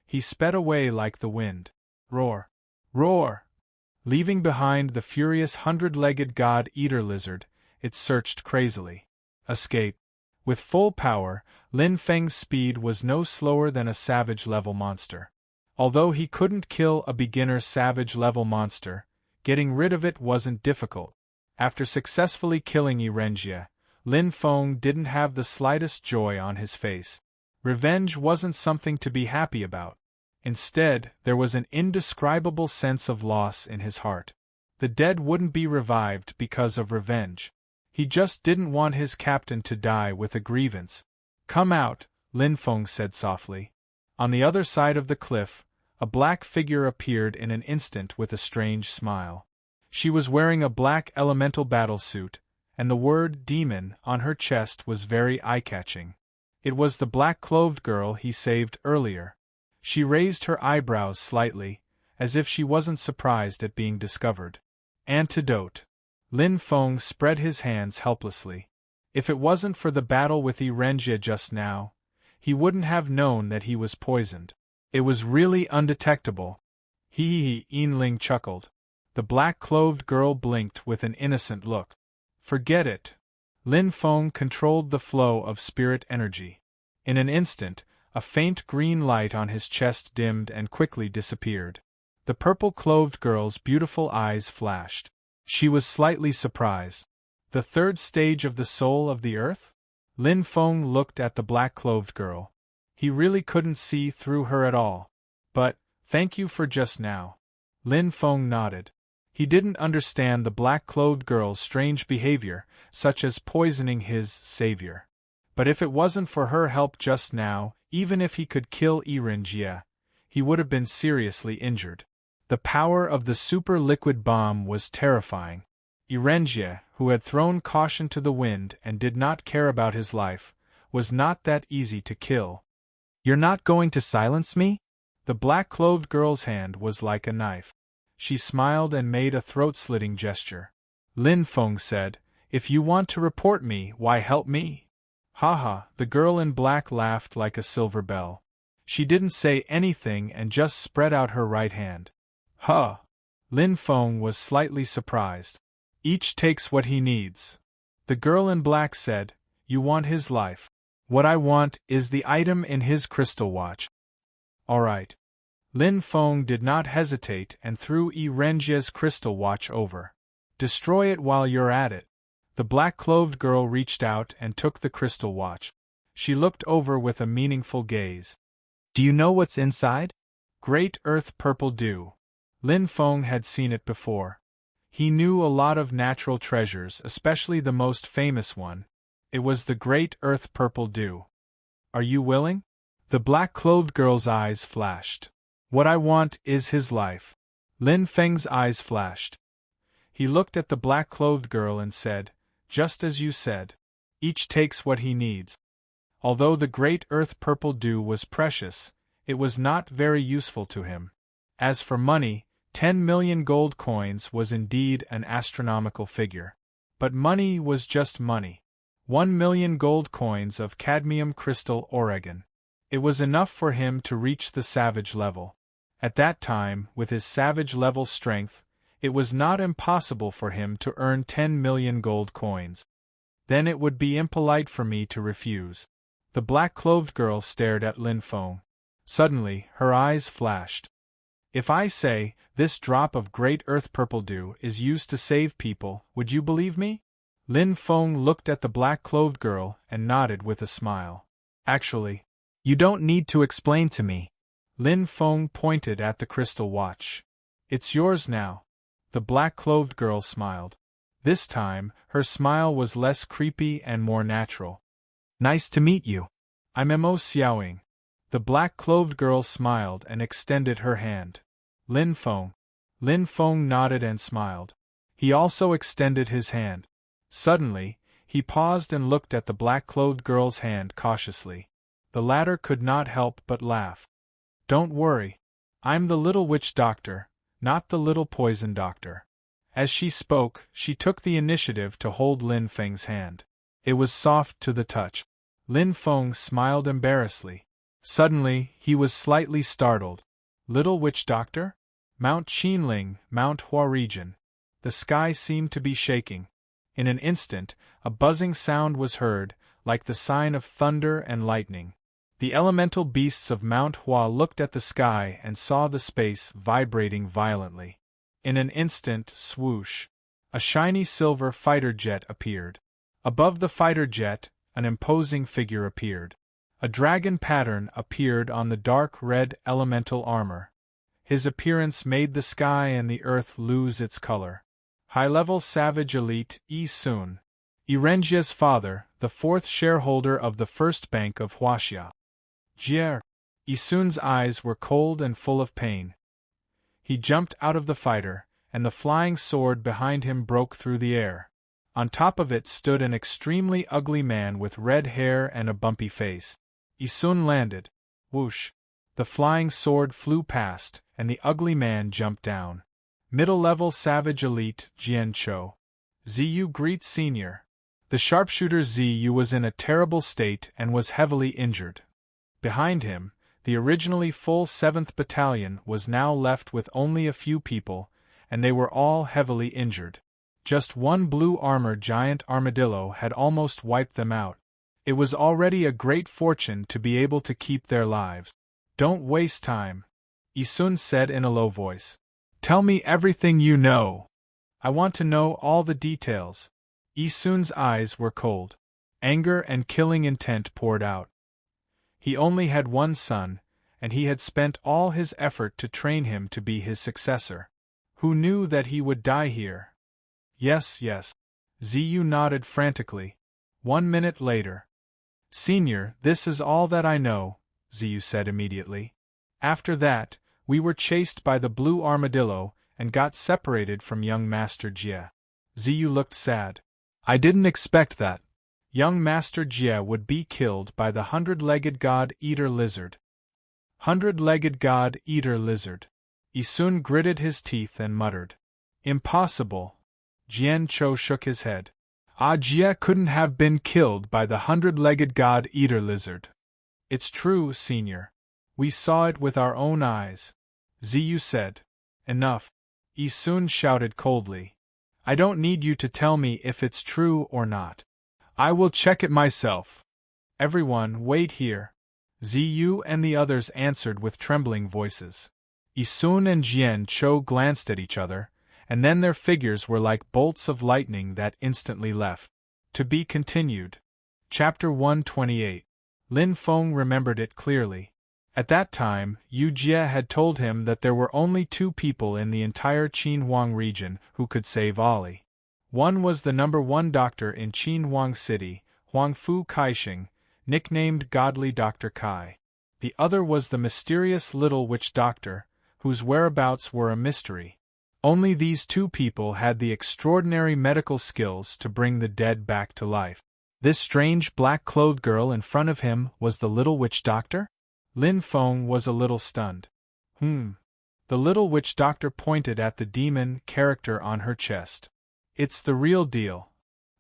Speaker 1: He sped away like the wind. Roar! Roar! Leaving behind the furious 100-legged god-eater lizard, it searched crazily. Escape! With full power, Lin Feng's speed was no slower than a savage-level monster. Although he couldn't kill a beginner savage-level monster, getting rid of it wasn't difficult. After successfully killing Yi Renjie, Lin Feng didn't have the slightest joy on his face. Revenge wasn't something to be happy about. Instead, there was an indescribable sense of loss in his heart. The dead wouldn't be revived because of revenge. He just didn't want his captain to die with a grievance. Come out, Lin Feng said softly. On the other side of the cliff, a black figure appeared in an instant with a strange smile. She was wearing a black elemental battlesuit, and the word demon on her chest was very eye-catching. It was the black-clothed girl he saved earlier. She raised her eyebrows slightly, as if she wasn't surprised at being discovered. Antidote. Lin Feng spread his hands helplessly. If it wasn't for the battle with Yi Renjie just now, he wouldn't have known that he was poisoned. It was really undetectable. Hee hee, Ling chuckled. The black-clothed girl blinked with an innocent look. Forget it. Lin Feng controlled the flow of spirit energy. In an instant, a faint green light on his chest dimmed and quickly disappeared. The purple-clothed girl's beautiful eyes flashed. She was slightly surprised. The third stage of the soul of the earth? Lin Feng looked at the black-clothed girl. He really couldn't see through her at all. But, thank you for just now. Lin Feng nodded. He didn't understand the black-clothed girl's strange behavior, such as poisoning his savior. But if it wasn't for her help just now, even if he could kill Irenjie, he would have been seriously injured. The power of the super-liquid bomb was terrifying. Irenjie, who had thrown caution to the wind and did not care about his life, was not that easy to kill. You're not going to silence me? The black-clothed girl's hand was like a knife. She smiled and made a throat-slitting gesture. Lin Feng said, If you want to report me, why help me? Ha, the girl in black laughed like a silver bell. She didn't say anything and just spread out her right hand. Huh! Lin Feng was slightly surprised. Each takes what he needs. The girl in black said, You want his life. What I want is the item in his crystal watch. All right. Lin Feng did not hesitate and threw Irenjie's crystal watch over. Destroy it while you're at it. The black-clothed girl reached out and took the crystal watch. She looked over with a meaningful gaze. Do you know what's inside? Great Earth Purple Dew. Lin Feng had seen it before. He knew a lot of natural treasures, especially the most famous one. It was the Great Earth Purple Dew. Are you willing? The black-clothed girl's eyes flashed. What I want is his life. Lin Feng's eyes flashed. He looked at the black-clothed girl and said, Just as you said. Each takes what he needs. Although the Great Earth Purple Dew was precious, it was not very useful to him. As for money, 10 million gold coins was indeed an astronomical figure. But money was just money. 1 million gold coins of cadmium crystal Oregon. It was enough for him to reach the savage level. At that time, with his savage-level strength, it was not impossible for him to earn 10 million gold coins. Then it would be impolite for me to refuse. The black-clothed girl stared at Lin Feng. Suddenly, her eyes flashed. If I say, this drop of Great Earth Purple Dew is used to save people, would you believe me? Lin Feng looked at the black-clothed girl and nodded with a smile. Actually, you don't need to explain to me. Lin Feng pointed at the crystal watch. It's yours now. The black-clothed girl smiled. This time, her smile was less creepy and more natural. Nice to meet you. I'm Mo Xiaoying. The black-clothed girl smiled and extended her hand. Lin Feng. Lin Feng nodded and smiled. He also extended his hand. Suddenly, he paused and looked at the black-clothed girl's hand cautiously. The latter could not help but laugh. Don't worry. I'm the little witch doctor, not the little poison doctor. As she spoke, she took the initiative to hold Lin Feng's hand. It was soft to the touch. Lin Feng smiled embarrassedly. Suddenly, he was slightly startled. Little witch doctor? Mount Qinling, Mount Hua region. The sky seemed to be shaking. In an instant, a buzzing sound was heard, like the sign of thunder and lightning. The elemental beasts of Mount Hua looked at the sky and saw the space vibrating violently. In an instant, swoosh! A shiny silver fighter jet appeared. Above the fighter jet, an imposing figure appeared. A dragon pattern appeared on the dark red elemental armor. His appearance made the sky and the earth lose its color. High-level savage elite Yi Sun. Irenjie's father, the fourth shareholder of the First Bank of Huaxia. Jier. Yi Sun's eyes were cold and full of pain. He jumped out of the fighter, and the flying sword behind him broke through the air. On top of it stood an extremely ugly man with red hair and a bumpy face. Yi Sun landed. Whoosh! The flying sword flew past, and the ugly man jumped down. Middle-level savage elite Jian Chou. Ziyu greets Senior. The sharpshooter Ziyu was in a terrible state and was heavily injured. Behind him, The originally full 7th Battalion was now left with only a few people, and they were all heavily injured. Just one blue-armored giant armadillo had almost wiped them out. It was already a great fortune to be able to keep their lives. "Don't waste time," Isun said in a low voice. "Tell me everything you know. I want to know all the details." Isun's eyes were cold. Anger and killing intent poured out. He only had one son, and he had spent all his effort to train him to be his successor. Who knew that he would die here? Yes, yes. Ziyu nodded frantically. 1 minute later. "Senior, this is all that I know," Ziyu said immediately. "After that, we were chased by the blue armadillo and got separated from young Master Jie." Ziyu looked sad. "I didn't expect that. Young Master Jie would be killed by the 100-legged god-eater lizard." 100-legged god-eater lizard. Isun gritted his teeth and muttered. "Impossible." Jian Cho shook his head. Jie couldn't have been killed by the 100-legged god-eater lizard. "It's true, Senior. We saw it with our own eyes," Ziyu said. "Enough," Isun shouted coldly. "I don't need you to tell me if it's true or not. I will check it myself." "Everyone, wait here," Ziyu and the others answered with trembling voices. Isun and Jian Cho glanced at each other, and then their figures were like bolts of lightning that instantly left. To be continued. Chapter 128. Lin Feng remembered it clearly. At that time, Yu Jie had told him that there were only 2 people in the entire Qinhuang region who could save Ollie. One was the number 1 doctor in Qinhuang City, Huangfu Kaixing, nicknamed Godly Dr. Kai. The other was the mysterious little witch doctor, whose whereabouts were a mystery. Only these 2 people had the extraordinary medical skills to bring the dead back to life. This strange black-clothed girl in front of him was the little witch doctor? Lin Feng was a little stunned. The little witch doctor pointed at the demon character on her chest. "It's the real deal."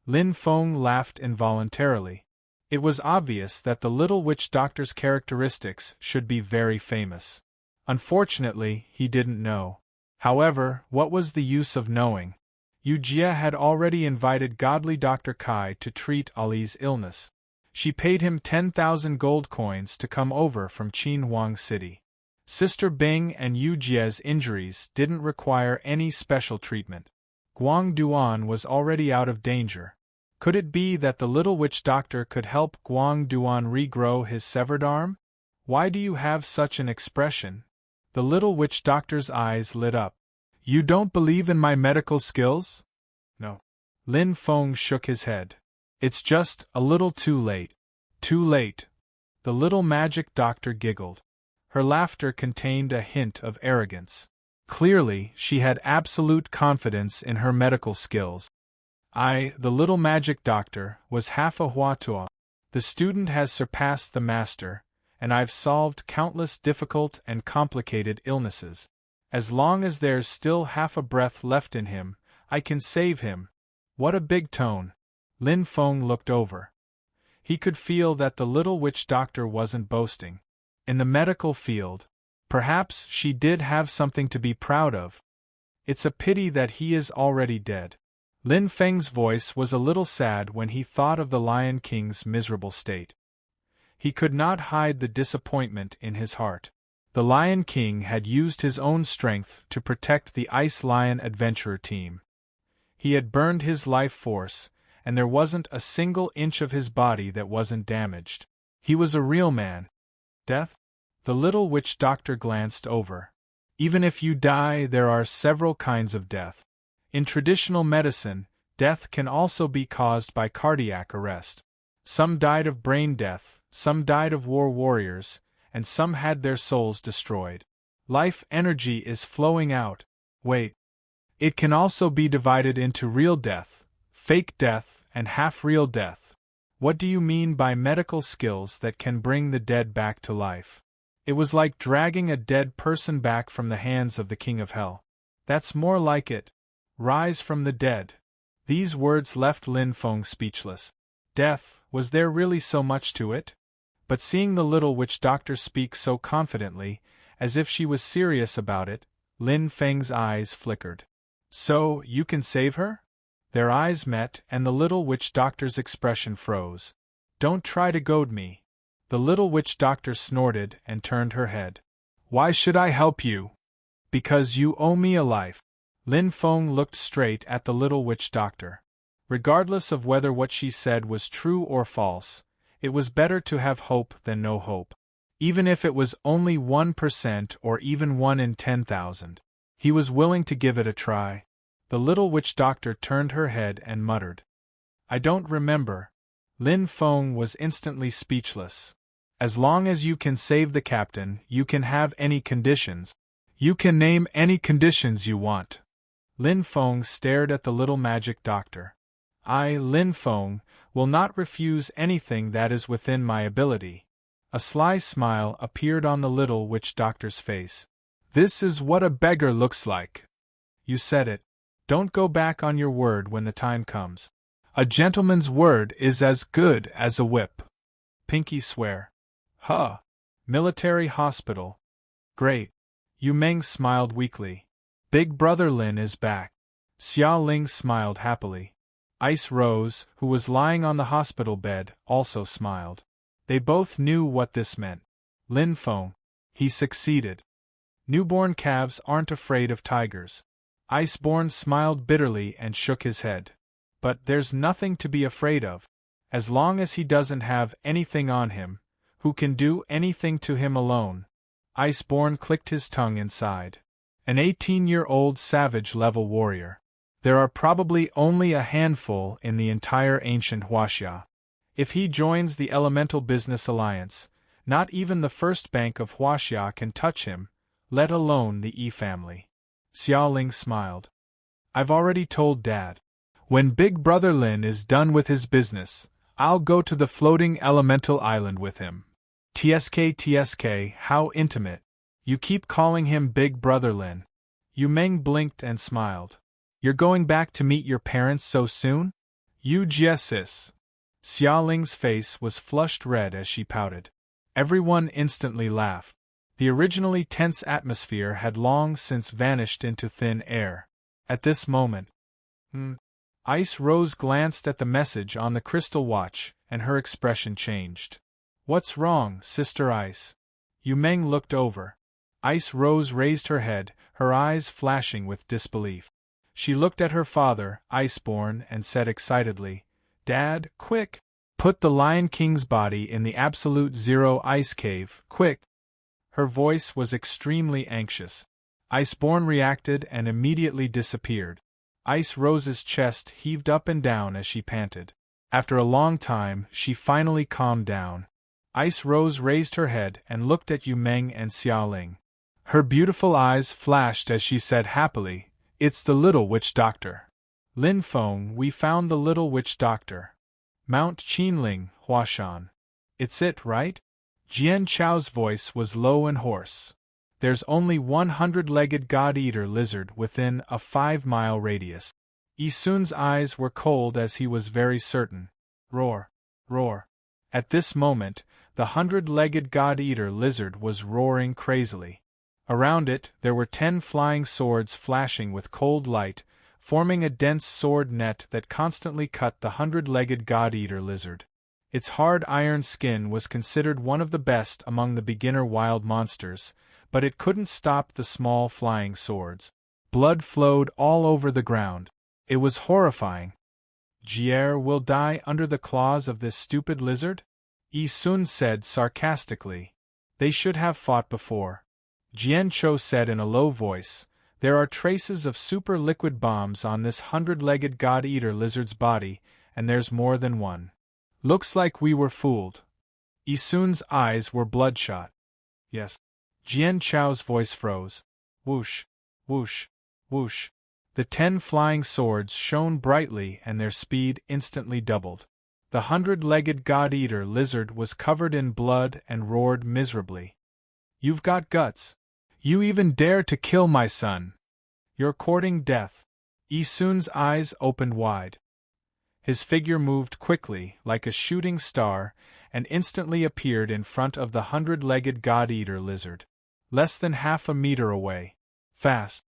Speaker 1: Lin Feng laughed involuntarily. It was obvious that the little witch doctor's characteristics should be very famous. Unfortunately, he didn't know. However, what was the use of knowing? Yu Jie had already invited Godly Dr. Kai to treat Ali's illness. She paid him 10,000 gold coins to come over from Qinhuang City. Sister Bing and Yu Jie's injuries didn't require any special treatment. Guang Duan was already out of danger. Could it be that the little witch doctor could help Guang Duan regrow his severed arm? "Why do you have such an expression?" The little witch doctor's eyes lit up. "You don't believe in my medical skills?" "No." Lin Feng shook his head. "It's just a little too late." "Too late." The little magic doctor giggled. Her laughter contained a hint of arrogance. Clearly, she had absolute confidence in her medical skills. "I, the little magic doctor, was half a Huatua. The student has surpassed the master, and I've solved countless difficult and complicated illnesses. As long as there's still half a breath left in him, I can save him." What a big tone. Lin Feng looked over. He could feel that the little witch doctor wasn't boasting. In the medical field, perhaps she did have something to be proud of. "It's a pity that he is already dead." Lin Feng's voice was a little sad when he thought of the Lion King's miserable state. He could not hide the disappointment in his heart. The Lion King had used his own strength to protect the Ice Lion Adventurer team. He had burned his life force, and there wasn't a single inch of his body that wasn't damaged. He was a real man. Death? The little witch doctor glanced over. "Even if you die, there are several kinds of death. In traditional medicine, death can also be caused by cardiac arrest. Some died of brain death, some died of war warriors, and some had their souls destroyed. Life energy is flowing out. Wait. It can also be divided into real death, fake death, and half-real death. What do you mean by medical skills that can bring the dead back to life?" It was like dragging a dead person back from the hands of the King of Hell. "That's more like it. Rise from the dead." These words left Lin Feng speechless. Death, was there really so much to it? But seeing the little witch doctor speak so confidently, as if she was serious about it, Lin Feng's eyes flickered. So, you can save her? Their eyes met, and the little witch doctor's expression froze. Don't try to goad me. The little witch doctor snorted and turned her head. Why should I help you? Because you owe me a life. Lin Feng looked straight at the little witch doctor. Regardless of whether what she said was true or false, it was better to have hope than no hope. Even if it was only 1% or even 1 in 10,000. He was willing to give it a try. The little witch doctor turned her head and muttered. I don't remember. Lin Feng was instantly speechless. As long as you can save the captain, you can have any conditions. You can name any conditions you want. Lin Feng stared at the little magic doctor. I, Lin Feng, will not refuse anything that is within my ability. A sly smile appeared on the little witch doctor's face. This is what a beggar looks like. You said it. Don't go back on your word when the time comes. A gentleman's word is as good as a whip. Pinky swear. Huh. Military hospital. Great. Yu Meng smiled weakly. Big brother Lin is back. Xia Ling smiled happily. Ice Rose, who was lying on the hospital bed, also smiled. They both knew what this meant. Lin Feng. He succeeded. Newborn calves aren't afraid of tigers. Iceborn smiled bitterly and shook his head. But there's nothing to be afraid of. As long as he doesn't have anything on him, who can do anything to him alone. Iceborn clicked his tongue inside. An 18-year-old savage-level warrior. There are probably only a handful in the entire ancient Huaxia. If he joins the Elemental Business Alliance, not even the first bank of Huaxia can touch him, let alone the Yi family. Xiaoling smiled. I've already told Dad. When Big Brother Lin is done with his business, I'll go to the floating elemental island with him. TSK, how intimate. You keep calling him Big Brother Lin. Yu Meng blinked and smiled. You're going back to meet your parents so soon? You sis. Xiaoling's face was flushed red as she pouted. Everyone instantly laughed. The originally tense atmosphere had long since vanished into thin air. At this moment, Ice Rose glanced at the message on the crystal watch, and her expression changed. What's wrong, Sister Ice? Yu Meng looked over. Ice Rose raised her head, her eyes flashing with disbelief. She looked at her father, Iceborn, and said excitedly, Dad, quick! Put the Lion King's body in the Absolute Zero ice cave, quick! Her voice was extremely anxious. Iceborn reacted and immediately disappeared. Ice Rose's chest heaved up and down as she panted. After a long time, she finally calmed down. Ice Rose raised her head and looked at Yu Meng and Xiaoling. Her beautiful eyes flashed as she said happily, It's the little witch doctor. Lin Feng, we found the little witch doctor. Mount Qinling, Huashan. It's it, right? Jian Chao's voice was low and hoarse. There's only 100-legged god-eater lizard within a 5-mile radius. Yi Sun's eyes were cold as he was very certain. Roar, roar. At this moment, the 100-legged god-eater lizard was roaring crazily. Around it, there were 10 flying swords flashing with cold light, forming a dense sword net that constantly cut the 100-legged god-eater lizard. Its hard iron skin was considered one of the best among the beginner wild monsters, but it couldn't stop the small flying swords. Blood flowed all over the ground. It was horrifying. Jier will die under the claws of this stupid lizard? Yi Sun said sarcastically. They should have fought before. Jian Cho said in a low voice, There are traces of super liquid bombs on this 100-legged god-eater lizard's body, and there's more than one. Looks like we were fooled. Yi Sun's eyes were bloodshot. Yes. Jian Chao's voice froze. Whoosh, whoosh, whoosh. The 10 flying swords shone brightly and their speed instantly doubled. The 100-legged god-eater lizard was covered in blood and roared miserably. You've got guts. You even dare to kill my son. You're courting death. Yi Sun's eyes opened wide. His figure moved quickly, like a shooting star, and instantly appeared in front of the 100-legged god-eater lizard. Less than half a meter away. Fast.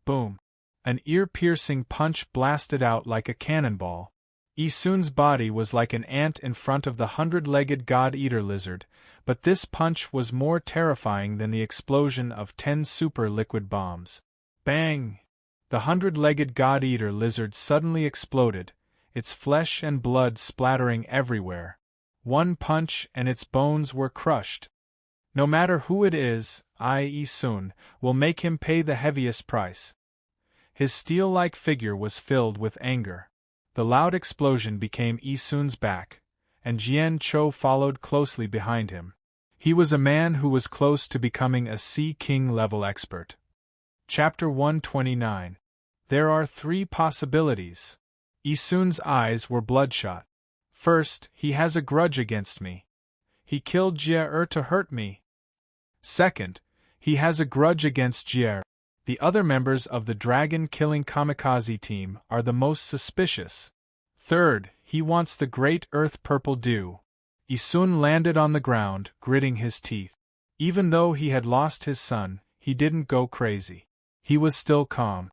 Speaker 1: Boom. An ear-piercing punch blasted out like a cannonball. Yi Sun's body was like an ant in front of the 100-legged god-eater lizard, but this punch was more terrifying than the explosion of 10 super liquid bombs. Bang! The 100-legged god-eater lizard suddenly exploded, its flesh and blood splattering everywhere. One punch and its bones were crushed. No matter who it is, Yi Sun will make him pay the heaviest price. His steel-like figure was filled with anger. The loud explosion became Yi Sun's back, and Jian Chou followed closely behind him. He was a man who was close to becoming a Sea King-level expert. Chapter 129. There are 3 possibilities. Yi Sun's eyes were bloodshot. First, he has a grudge against me. He killed Jie to hurt me. Second, he has a grudge against Jie. The other members of the dragon-killing kamikaze team are the most suspicious. Third, he wants the great earth purple dew. Yi Sun landed on the ground, gritting his teeth. Even though he had lost his son, he didn't go crazy. He was still calm.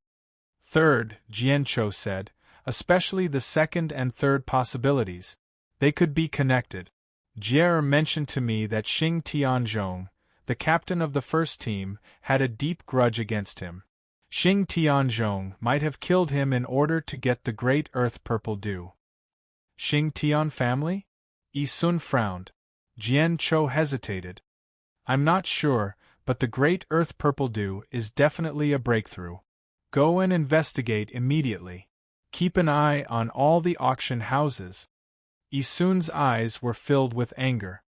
Speaker 1: Third, Jian Chou said, especially the second and third possibilities. They could be connected. Jie mentioned to me that Xing Tianzhong, the captain of the first team, had a deep grudge against him. Xing Tianzhong might have killed him in order to get the great earth purple dew. Xing Tian family? Yi Sun frowned. Jian Chou hesitated. I'm not sure, but the great earth purple dew is definitely a breakthrough. Go and investigate immediately. Keep an eye on all the auction houses. Yi Sun's eyes were filled with anger.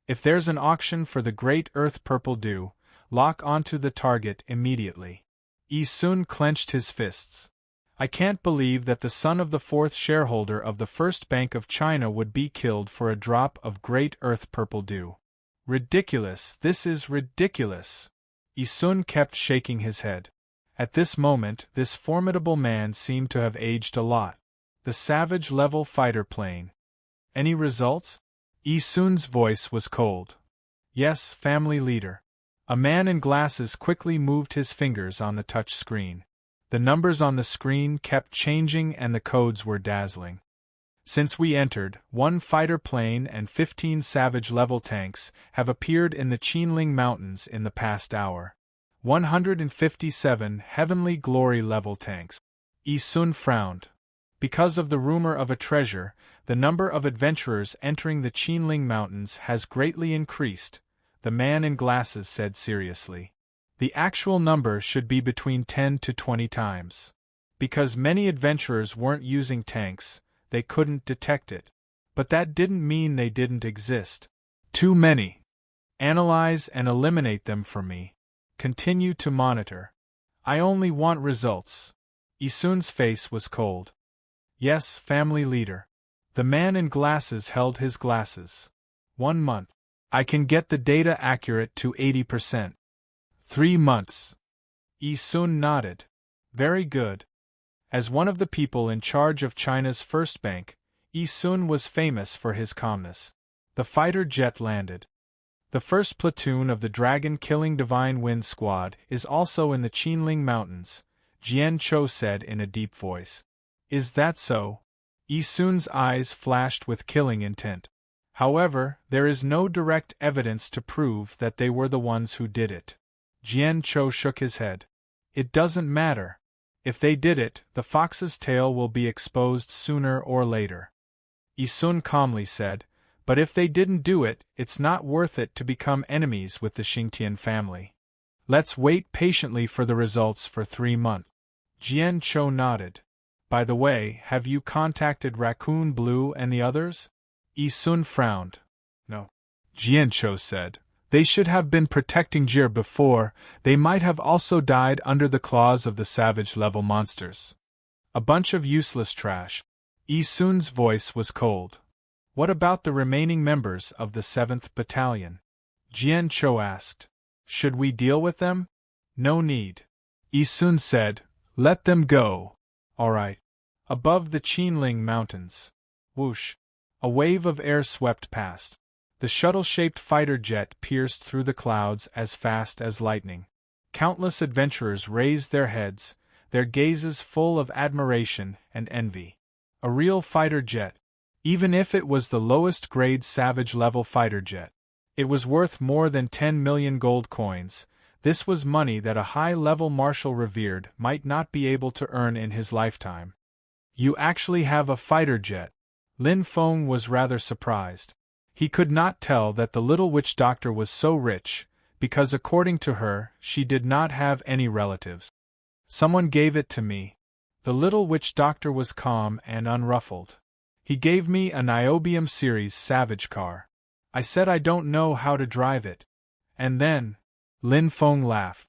Speaker 1: If there's an auction for the great earth purple dew, lock onto the target immediately. Yi Sun clenched his fists. I can't believe that the son of the 4th shareholder of the First Bank of China would be killed for a drop of great earth purple dew. Ridiculous, this is ridiculous. Yi Sun kept shaking his head. At this moment, this formidable man seemed to have aged a lot. The savage-level fighter plane. Any results? Yi Sun's voice was cold. Yes, family leader. A man in glasses quickly moved his fingers on the touch screen. The numbers on the screen kept changing and the codes were dazzling. Since we entered, 1 fighter plane and 15 savage-level tanks have appeared in the Qinling Mountains in the past hour. 157 Heavenly Glory-level tanks. Yi Sun frowned. Because of the rumor of a treasure, the number of adventurers entering the Qinling Mountains has greatly increased, the man in glasses said seriously. The actual number should be between 10 to 20 times. Because many adventurers weren't using tanks, they couldn't detect it. But that didn't mean they didn't exist. Too many. Analyze and eliminate them for me. Continue to monitor. I only want results. Yi Sun's face was cold. Yes, family leader. The man in glasses held his glasses. 1 month. I can get the data accurate to 80%. 3 months. Yi Sun nodded. Very good. As one of the people in charge of China's first bank, Yi Sun was famous for his calmness. The fighter jet landed. The first platoon of the dragon-killing Divine Wind Squad is also in the Qinling Mountains, Jian Chou said in a deep voice. Is that so? Yi Sun's eyes flashed with killing intent. However, there is no direct evidence to prove that they were the ones who did it. Jian Chou shook his head. It doesn't matter. If they did it, the fox's tail will be exposed sooner or later. Yi Sun calmly said, but if they didn't do it, it's not worth it to become enemies with the Xingtian family. Let's wait patiently for the results for 3 months. Jian Chou nodded. By the way, have you contacted Raccoon Blue and the others? Yi Sun frowned. No. Jian Chou said. They should have been protecting Jir before, they might have also died under the claws of the savage-level monsters. A bunch of useless trash. Yi Sun's voice was cold. What about the remaining members of the 7th Battalion? Jian Chou asked. Should we deal with them? No need. Yi Sun said, let them go. All right. Above the Qinling Mountains. Whoosh! A wave of air swept past. The shuttle-shaped fighter jet pierced through the clouds as fast as lightning. Countless adventurers raised their heads, their gazes full of admiration and envy. A real fighter jet. Even if it was the lowest-grade Savage-level fighter jet. It was worth more than 10 million gold coins. This was money that a high-level marshal revered might not be able to earn in his lifetime. You actually have a fighter jet? Lin Feng was rather surprised. He could not tell that the little witch doctor was so rich, because according to her, she did not have any relatives. Someone gave it to me. The little witch doctor was calm and unruffled. He gave me a Niobium Series Savage car. I said I don't know how to drive it. And then, Lin Feng laughed.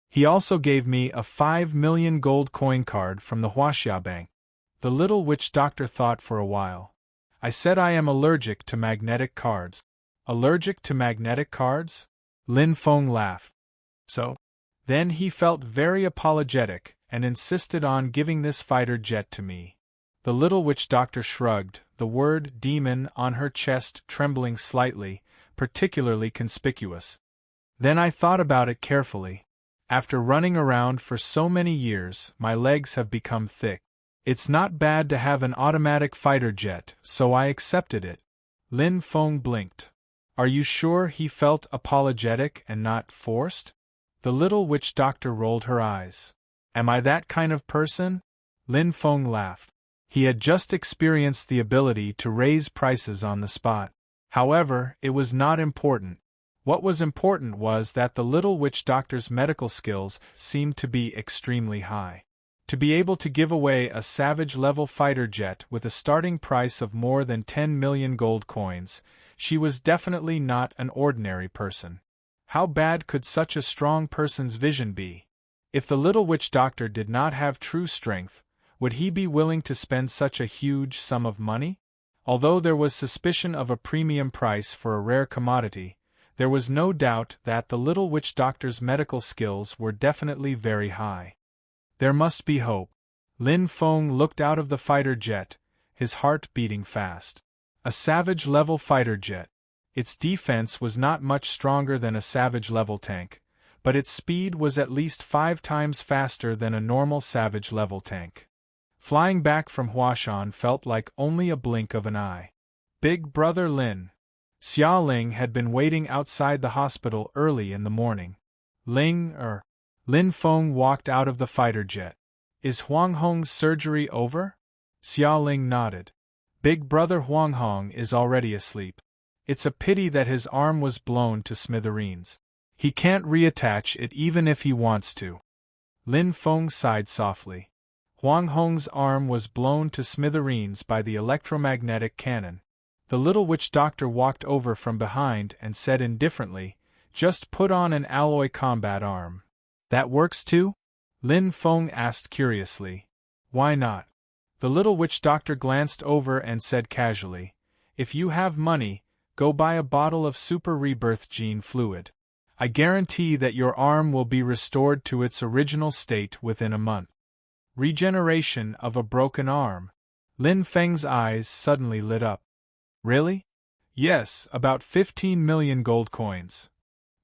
Speaker 1: He also gave me a 5 million gold coin card from the Huaxia Bank. The little witch doctor thought for a while. I said I am allergic to magnetic cards. Allergic to magnetic cards? Lin Feng laughed. So? Then he felt very apologetic and insisted on giving this fighter jet to me. The little witch doctor shrugged, the word demon on her chest trembling slightly, particularly conspicuous. Then I thought about it carefully. After running around for so many years, my legs have become thick. It's not bad to have an automatic fighter jet, so I accepted it. Lin Feng blinked. Are you sure he felt apologetic and not forced? The little witch doctor rolled her eyes. Am I that kind of person? Lin Feng laughed. He had just experienced the ability to raise prices on the spot. However, it was not important. What was important was that the little witch doctor's medical skills seemed to be extremely high. To be able to give away a Savage-level fighter jet with a starting price of more than 10 million gold coins, she was definitely not an ordinary person. How bad could such a strong person's vision be? If the little witch doctor did not have true strength, would he be willing to spend such a huge sum of money? Although there was suspicion of a premium price for a rare commodity, there was no doubt that the little witch doctor's medical skills were definitely very high. There must be hope. Lin Feng looked out of the fighter jet, his heart beating fast. A Savage-level fighter jet. Its defense was not much stronger than a Savage-level tank, but its speed was at least 5 times faster than a normal Savage-level tank. Flying back from Huashan felt like only a blink of an eye. Big Brother Lin. Xiaoling had been waiting outside the hospital early in the morning. Lin Feng walked out of the fighter jet. Is Huang Hong's surgery over? Xiaoling nodded. Big Brother Huang Hong is already asleep. It's a pity that his arm was blown to smithereens. He can't reattach it even if he wants to. Lin Feng sighed softly. Huang Hong's arm was blown to smithereens by the electromagnetic cannon. The little witch doctor walked over from behind and said indifferently, "Just put on an alloy combat arm." That works too? Lin Feng asked curiously. Why not? The little witch doctor glanced over and said casually, "If you have money, go buy a bottle of super rebirth gene fluid. I guarantee that your arm will be restored to its original state within a month." Regeneration of a broken arm. Lin Feng's eyes suddenly lit up. Really? Yes, about 15 million gold coins.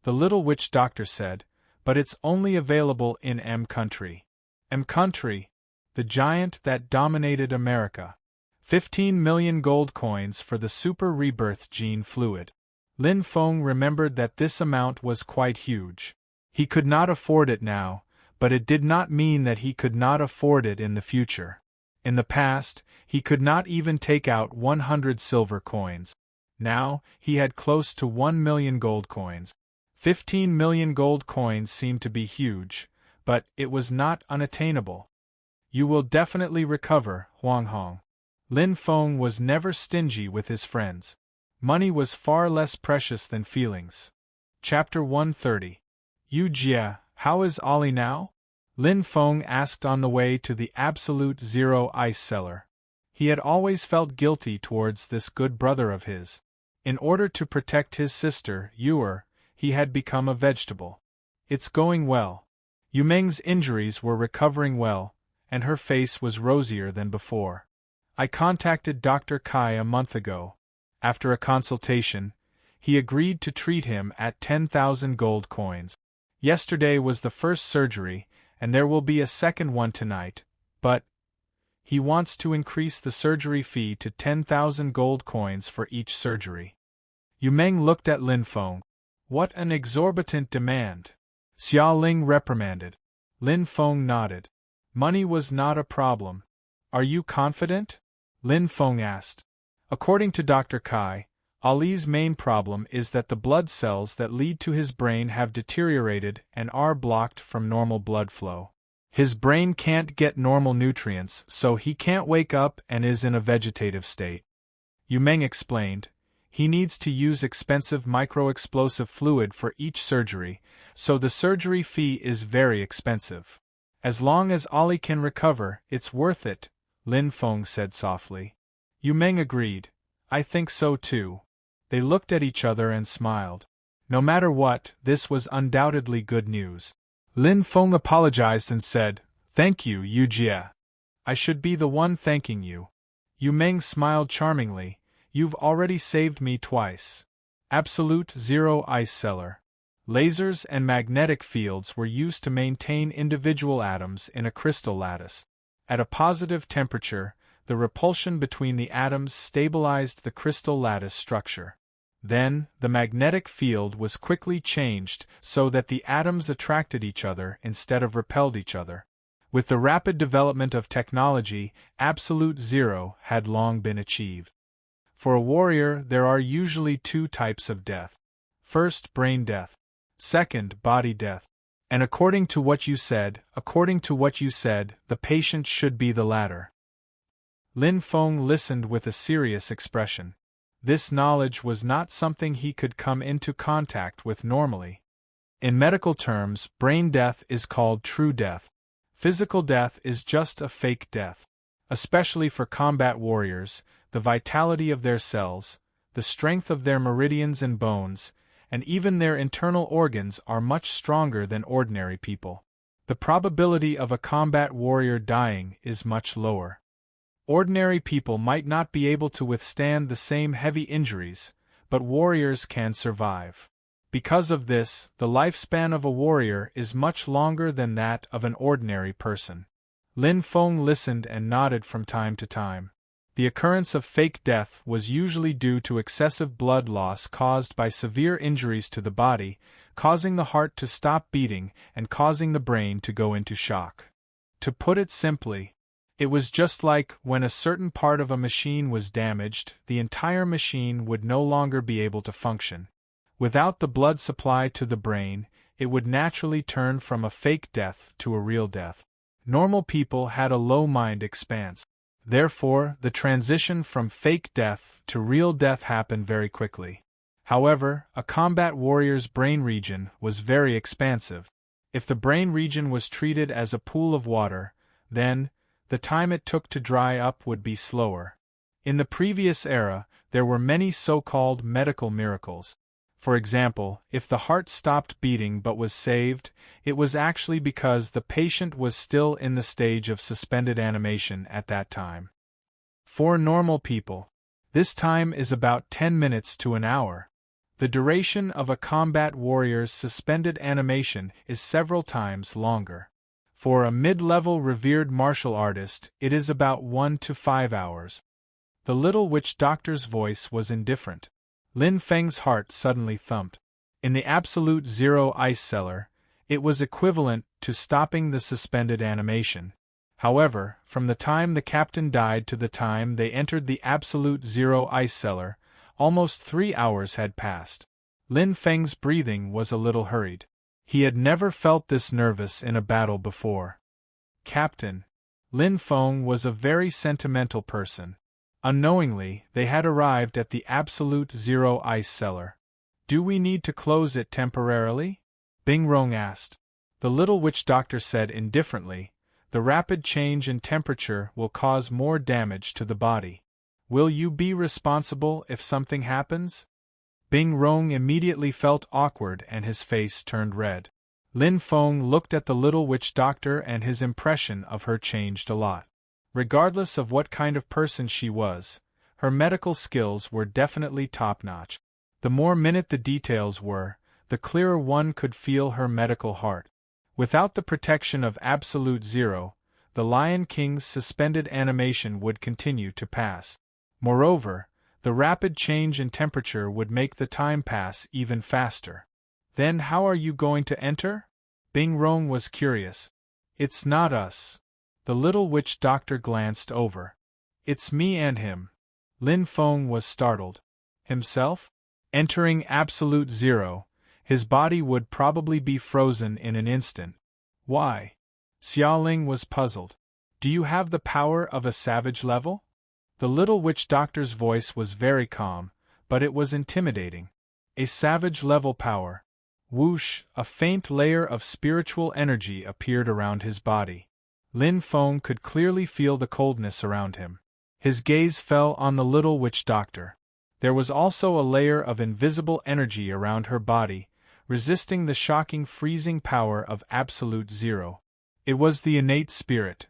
Speaker 1: The little witch doctor said, but it's only available in M country. M country? The giant that dominated America. 15 million gold coins for the super rebirth gene fluid. Lin Feng remembered that this amount was quite huge. He could not afford it now, but it did not mean that he could not afford it in the future. In the past, he could not even take out 100 silver coins. Now, he had close to 1 million gold coins. 15 million gold coins seemed to be huge, but it was not unattainable. You will definitely recover, Huang Hong. Lin Feng was never stingy with his friends. Money was far less precious than feelings. Chapter 130. Yu Jia, how is Ollie now? Lin Feng asked on the way to the Absolute Zero ice cellar. He had always felt guilty towards this good brother of his. In order to protect his sister, Yuer, he had become a vegetable. It's going well. Yu Meng's injuries were recovering well, and her face was rosier than before. I contacted Dr. Kai a month ago. After a consultation, he agreed to treat him at 10,000 gold coins. Yesterday was the first surgery, and there will be a second one tonight, but he wants to increase the surgery fee to 10,000 gold coins for each surgery. Yu Meng looked at Lin Feng. What an exorbitant demand! Xia Ling reprimanded. Lin Feng nodded. Money was not a problem. Are you confident? Lin Feng asked. According to Dr. Kai, Ali's main problem is that the blood cells that lead to his brain have deteriorated and are blocked from normal blood flow. His brain can't get normal nutrients, so he can't wake up and is in a vegetative state. Yu Meng explained. He needs to use expensive micro-explosive fluid for each surgery, so the surgery fee is very expensive. As long as Ali can recover, it's worth it, Lin Feng said softly. Yu Meng agreed. I think so too. They looked at each other and smiled. No matter what, this was undoubtedly good news. Lin Feng apologized and said, Thank you, Yu Jie. I should be the one thanking you. Yu Meng smiled charmingly. You've already saved me twice. Absolute Zero Ice Cellar. Lasers and magnetic fields were used to maintain individual atoms in a crystal lattice. At a positive temperature, the repulsion between the atoms stabilized the crystal lattice structure. Then, the magnetic field was quickly changed so that the atoms attracted each other instead of repelled each other. With the rapid development of technology, absolute zero had long been achieved. For a warrior, there are usually two types of death. First, brain death. Second, body death. And according to what you said, the patient should be the latter. Lin Feng listened with a serious expression. This knowledge was not something he could come into contact with normally. In medical terms, brain death is called true death. Physical death is just a fake death. Especially for combat warriors, the vitality of their cells, the strength of their meridians and bones, and even their internal organs are much stronger than ordinary people. The probability of a combat warrior dying is much lower. Ordinary people might not be able to withstand the same heavy injuries, but warriors can survive. Because of this, the lifespan of a warrior is much longer than that of an ordinary person. Lin Feng listened and nodded from time to time. The occurrence of fake death was usually due to excessive blood loss caused by severe injuries to the body, causing the heart to stop beating and causing the brain to go into shock. To put it simply, it was just like when a certain part of a machine was damaged, the entire machine would no longer be able to function. Without the blood supply to the brain, it would naturally turn from a fake death to a real death. Normal people had a low mind expanse. Therefore, the transition from fake death to real death happened very quickly. However, a combat warrior's brain region was very expansive. If the brain region was treated as a pool of water, then the time it took to dry up would be slower. In the previous era, there were many so-called medical miracles. For example, if the heart stopped beating but was saved, it was actually because the patient was still in the stage of suspended animation at that time. For normal people, this time is about 10 minutes to an hour. The duration of a combat warrior's suspended animation is several times longer. For a mid-level revered martial artist, it is about 1 to 5 hours. The little witch doctor's voice was indifferent. Lin Feng's heart suddenly thumped. In the absolute zero ice cellar, it was equivalent to stopping the suspended animation. However, from the time the captain died to the time they entered the absolute zero ice cellar, almost 3 hours had passed. Lin Feng's breathing was a little hurried. He had never felt this nervous in a battle before. Captain. Lin Feng was a very sentimental person. Unknowingly, they had arrived at the absolute zero ice cellar. Do we need to close it temporarily? Bing Rong asked. The little witch doctor said indifferently, the rapid change in temperature will cause more damage to the body. Will you be responsible if something happens? Bing Rong immediately felt awkward and his face turned red. Lin Feng looked at the little witch doctor and his impression of her changed a lot. Regardless of what kind of person she was, her medical skills were definitely top-notch. The more minute the details were, the clearer one could feel her medical heart. Without the protection of absolute zero, the Lion King's suspended animation would continue to pass. Moreover, the rapid change in temperature would make the time pass even faster. Then how are you going to enter? Bing Rong was curious. It's not us. The little witch doctor glanced over. It's me and him. Lin Feng was startled. Himself? Entering absolute zero, his body would probably be frozen in an instant. Why? Xiaoling was puzzled. Do you have the power of a savage level? The little witch doctor's voice was very calm, but it was intimidating. A savage level power. Whoosh, a faint layer of spiritual energy appeared around his body. Lin Feng could clearly feel the coldness around him. His gaze fell on the little witch doctor. There was also a layer of invisible energy around her body, resisting the shocking freezing power of absolute zero. It was the innate spirit.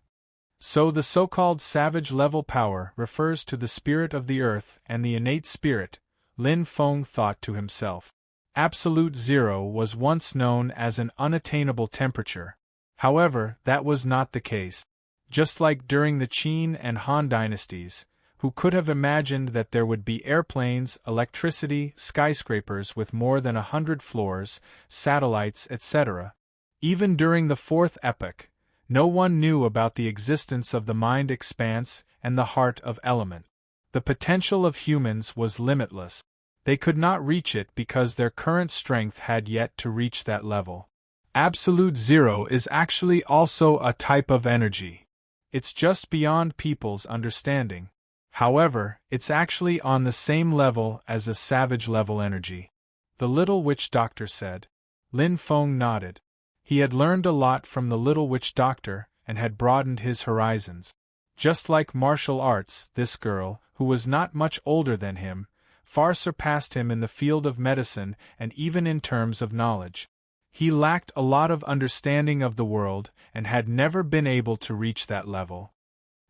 Speaker 1: So the so-called savage level power refers to the spirit of the earth and the innate spirit, Lin Feng thought to himself. Absolute zero was once known as an unattainable temperature. However, that was not the case. Just like during the Qin and Han dynasties, who could have imagined that there would be airplanes, electricity, skyscrapers with more than 100 floors, satellites, etc. Even during the Fourth Epoch, no one knew about the existence of the mind expanse and the heart of element. The potential of humans was limitless. They could not reach it because their current strength had yet to reach that level. Absolute zero is actually also a type of energy. It's just beyond people's understanding. However, it's actually on the same level as a savage level energy. The little witch doctor said. Lin Feng nodded. He had learned a lot from the little witch doctor and had broadened his horizons. Just like martial arts, this girl, who was not much older than him, far surpassed him in the field of medicine and even in terms of knowledge. He lacked a lot of understanding of the world and had never been able to reach that level.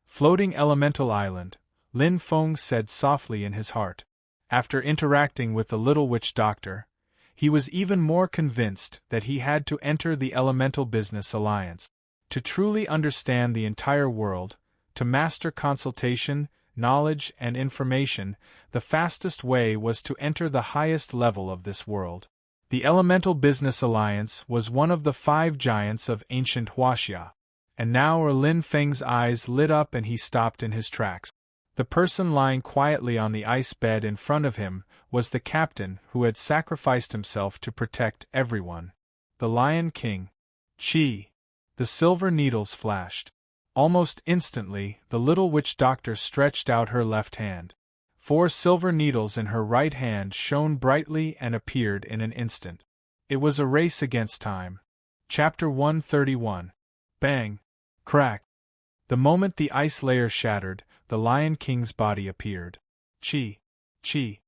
Speaker 1: Floating Elemental Island, Lin Feng said softly in his heart. After interacting with the little witch doctor, he was even more convinced that he had to enter the Elemental Business Alliance. To truly understand the entire world, to master consultation, knowledge, and information, the fastest way was to enter the highest level of this world. The Elemental Business Alliance was one of the 5 giants of ancient Huaxia. And now Lin Feng's eyes lit up and he stopped in his tracks. The person lying quietly on the ice bed in front of him was the captain who had sacrificed himself to protect everyone. The Lion King. Chi. The silver needles flashed. Almost instantly, the little witch doctor stretched out her left hand. 4 silver needles in her right hand shone brightly and appeared in an instant. It was a race against time. Chapter 131. Bang! Crack! The moment the ice layer shattered, the Lion King's body appeared. Chi! Chi!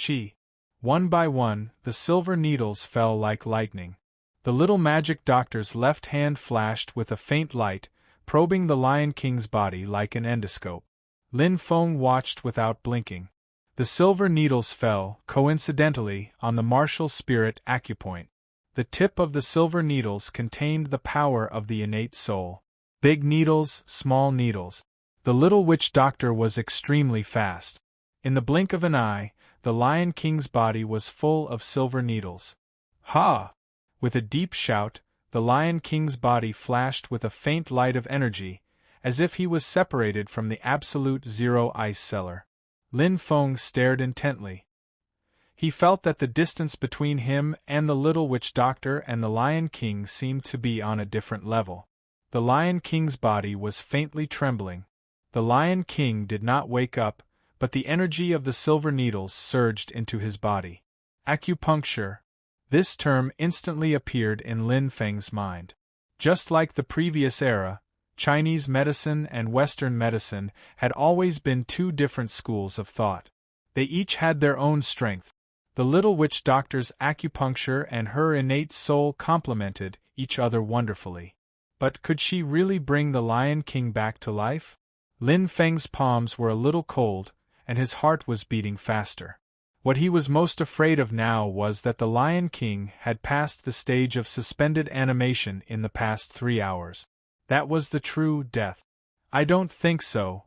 Speaker 1: Chi! One by one, the silver needles fell like lightning. The little magic doctor's left hand flashed with a faint light, probing the Lion King's body like an endoscope. Lin Feng watched without blinking. The silver needles fell, coincidentally, on the martial spirit acupoint. The tip of the silver needles contained the power of the innate soul. Big needles, small needles. The little witch doctor was extremely fast. In the blink of an eye, the Lion King's body was full of silver needles. Ha! With a deep shout, the Lion King's body flashed with a faint light of energy, as if he was separated from the absolute zero ice cellar. Lin Feng stared intently. He felt that the distance between him and the little witch doctor and the Lion King seemed to be on a different level. The Lion King's body was faintly trembling. The Lion King did not wake up, but the energy of the silver needles surged into his body. Acupuncture. This term instantly appeared in Lin Feng's mind. Just like the previous era, Chinese medicine and Western medicine had always been 2 different schools of thought. They each had their own strength. The little witch doctor's acupuncture and her innate soul complemented each other wonderfully. But could she really bring the Lion King back to life? Lin Feng's palms were a little cold, and his heart was beating faster. What he was most afraid of now was that the Lion King had passed the stage of suspended animation in the past 3 hours. That was the true death. I don't think so.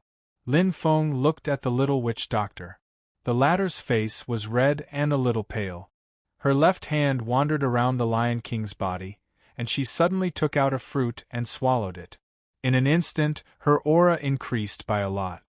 Speaker 1: Lin Feng looked at the little witch doctor. The latter's face was red and a little pale. Her left hand wandered around the Lion King's body, and she suddenly took out a fruit and swallowed it. In an instant, her aura increased by a lot.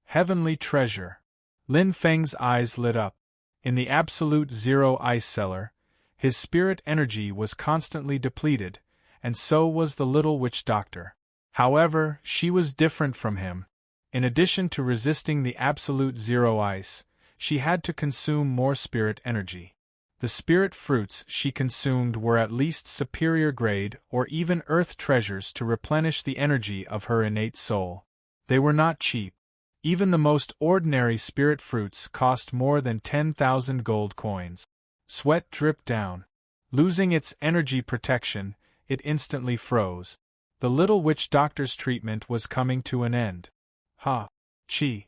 Speaker 1: Heavenly treasure. Lin Feng's eyes lit up. In the absolute zero ice cellar, his spirit energy was constantly depleted, and so was the little witch doctor. However, she was different from him. In addition to resisting the absolute zero ice, she had to consume more spirit energy. The spirit fruits she consumed were at least superior grade or even earth treasures to replenish the energy of her innate soul. They were not cheap. Even the most ordinary spirit fruits cost more than 10,000 gold coins. Sweat dripped down. Losing its energy protection, it instantly froze. The little witch doctor's treatment was coming to an end. Chi.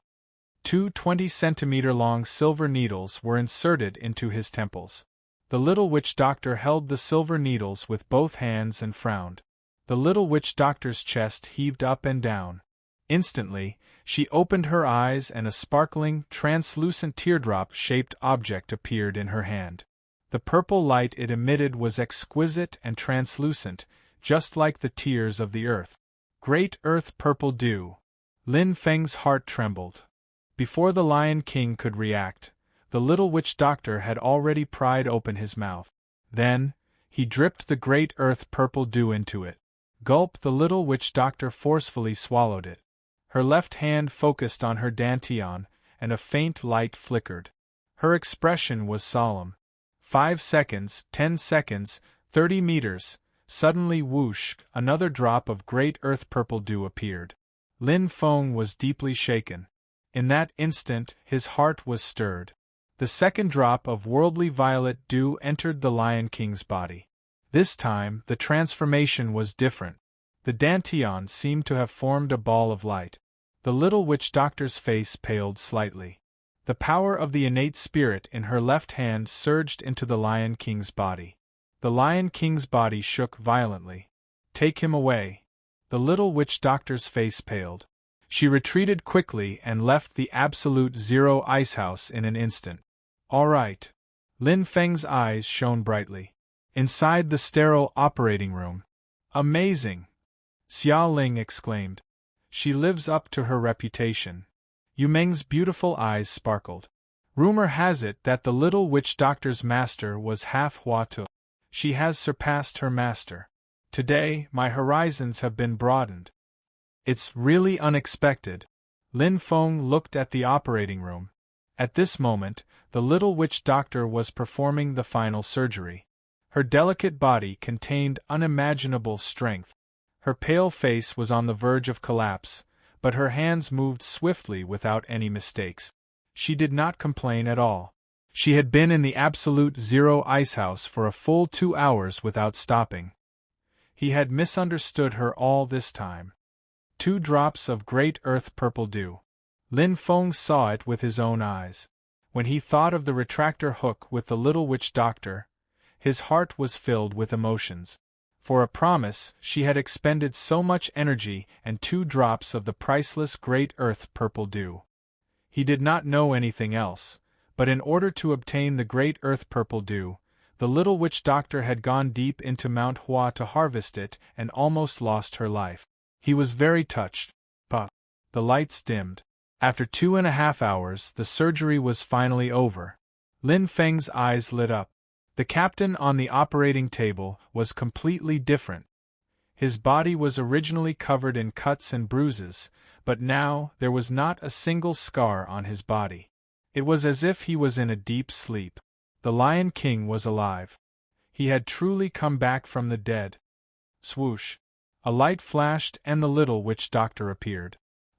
Speaker 1: 2 20-centimeter-long silver needles were inserted into his temples. The little witch doctor held the silver needles with both hands and frowned. The little witch doctor's chest heaved up and down. Instantly, she opened her eyes and a sparkling, translucent teardrop-shaped object appeared in her hand. The purple light it emitted was exquisite and translucent, just like the tears of the earth. Great earth purple dew. Lin Feng's heart trembled. Before the Lion King could react, the little witch doctor had already pried open his mouth. Then, he dripped the great earth purple dew into it. Gulp! The little witch doctor forcefully swallowed it. Her left hand focused on her dantian, and a faint light flickered. Her expression was solemn. 5 seconds, 10 seconds, 30 meters, suddenly whoosh, another drop of great earth purple dew appeared. Lin Feng was deeply shaken. In that instant, his heart was stirred. The second drop of worldly violet dew entered the Lion King's body. This time, the transformation was different. The dantian seemed to have formed a ball of light. The little witch doctor's face paled slightly. The power of the innate spirit in her left hand surged into the Lion King's body. The Lion King's body shook violently. Take him away. The little witch doctor's face paled. She retreated quickly and left the absolute zero ice house in an instant. All right. Lin Feng's eyes shone brightly. Inside the sterile operating room. Amazing! Xia Ling exclaimed. She lives up to her reputation. Yu Meng's beautiful eyes sparkled. Rumor has it that the little witch doctor's master was half Huatu. She has surpassed her master. Today, my horizons have been broadened. It's really unexpected. Lin Feng looked at the operating room. At this moment, the little witch doctor was performing the final surgery. Her delicate body contained unimaginable strength. Her pale face was on the verge of collapse, but her hands moved swiftly without any mistakes. She did not complain at all. She had been in the absolute zero ice house for a full 2 hours without stopping. He had misunderstood her all this time. 2 drops of great earth purple dew. Lin Feng saw it with his own eyes. When he thought of the retractor hook with the little witch doctor, his heart was filled with emotions. For a promise, she had expended so much energy and 2 drops of the priceless great earth purple dew. He did not know anything else, but in order to obtain the great earth purple dew, the little witch doctor had gone deep into Mount Hua to harvest it and almost lost her life. He was very touched. The lights dimmed. After 2.5 hours, the surgery was finally over. Lin Feng's eyes lit up. The captain on the operating table was completely different. His body was originally covered in cuts and bruises, but now there was not a single scar on his body. It was as if he was in a deep sleep. The Lion King was alive. He had truly come back from the dead. Swoosh! A light flashed and the little witch doctor appeared.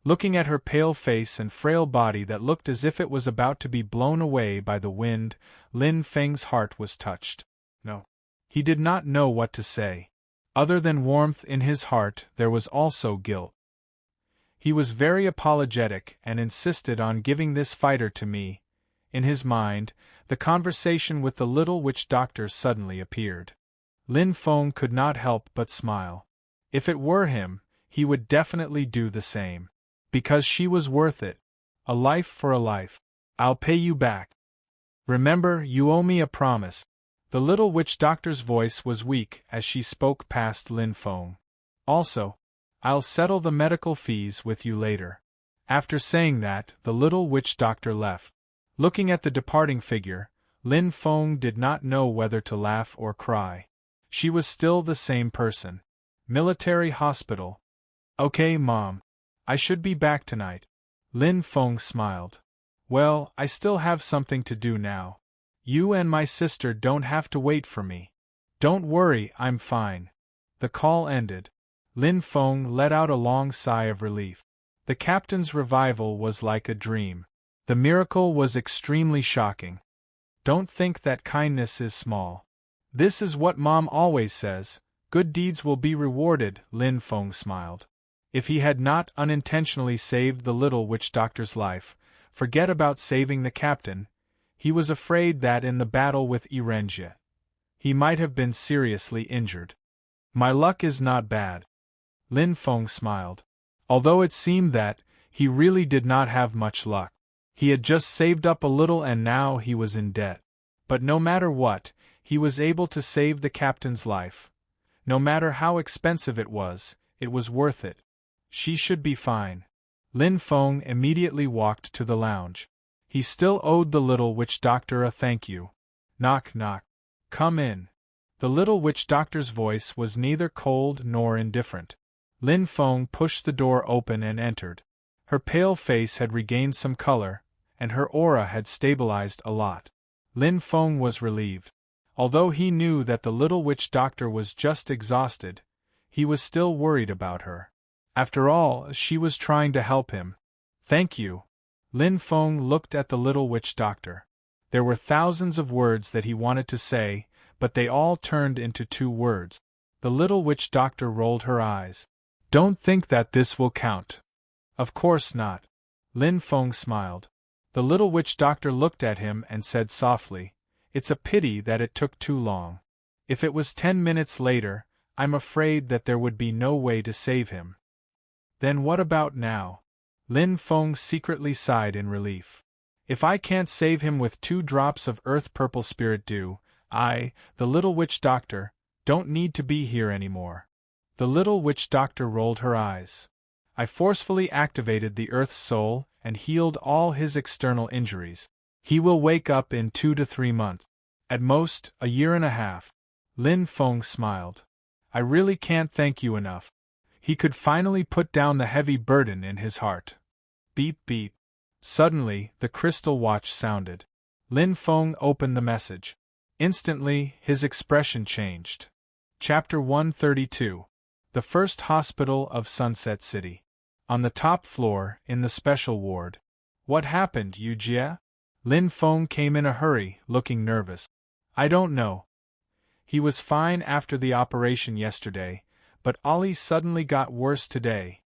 Speaker 1: Looking at her pale face and frail body that looked as if it was about to be blown away by the wind, Lin Feng's heart was touched. No. He did not know what to say. Other than warmth in his heart, there was also guilt. He was very apologetic and insisted on giving this fighter to me. In his mind, the conversation with the little witch doctor suddenly appeared. Lin Feng could not help but smile. If it were him, he would definitely do the same. Because she was worth it. A life for a life. I'll pay you back. Remember, you owe me a promise. The little witch doctor's voice was weak as she spoke past Lin Feng. Also, I'll settle the medical fees with you later. After saying that, the little witch doctor left. Looking at the departing figure, Lin Feng did not know whether to laugh or cry. She was still the same person. Military hospital. Okay, Mom. I should be back tonight. Lin Feng smiled. Well, I still have something to do now. You and my sister don't have to wait for me. Don't worry, I'm fine. The call ended. Lin Feng let out a long sigh of relief. The captain's revival was like a dream. The miracle was extremely shocking. Don't think that kindness is small. This is what Mom always says, good deeds will be rewarded, Lin Feng smiled. If he had not unintentionally saved the little witch doctor's life, forget about saving the captain. He was afraid that in the battle with Irenjia, he might have been seriously injured. My luck is not bad. Lin Feng smiled. Although it seemed that he really did not have much luck. He had just saved up a little and now he was in debt. But no matter what, he was able to save the captain's life. No matter how expensive it was worth it. She should be fine. Lin Feng immediately walked to the lounge. He still owed the little witch doctor a thank you. Knock knock. Come in. The little witch doctor's voice was neither cold nor indifferent. Lin Feng pushed the door open and entered. Her pale face had regained some color, and her aura had stabilized a lot. Lin Feng was relieved. Although he knew that the little witch doctor was just exhausted, he was still worried about her. After all, she was trying to help him. Thank you. Lin Feng looked at the little witch doctor. There were thousands of words that he wanted to say, but they all turned into 2 words. The little witch doctor rolled her eyes. Don't think that this will count. Of course not. Lin Feng smiled. The little witch doctor looked at him and said softly, It's a pity that it took too long. If it was 10 minutes later, I'm afraid that there would be no way to save him. Then what about now? Lin Feng secretly sighed in relief. If I can't save him with 2 drops of earth purple spirit dew, I, the little witch doctor, don't need to be here anymore. The little witch doctor rolled her eyes. I forcefully activated the earth's soul and healed all his external injuries. He will wake up in 2 to 3 months. At most, a year and a half. Lin Feng smiled. I really can't thank you enough. He could finally put down the heavy burden in his heart. Beep beep. Suddenly, the crystal watch sounded. Lin Feng opened the message. Instantly, his expression changed. Chapter 132. The First Hospital of Sunset City. On the top floor, in the special ward. What happened, Yu Jie? Lin Feng came in a hurry, looking nervous. I don't know. He was fine after the operation yesterday, but Ollie suddenly got worse today.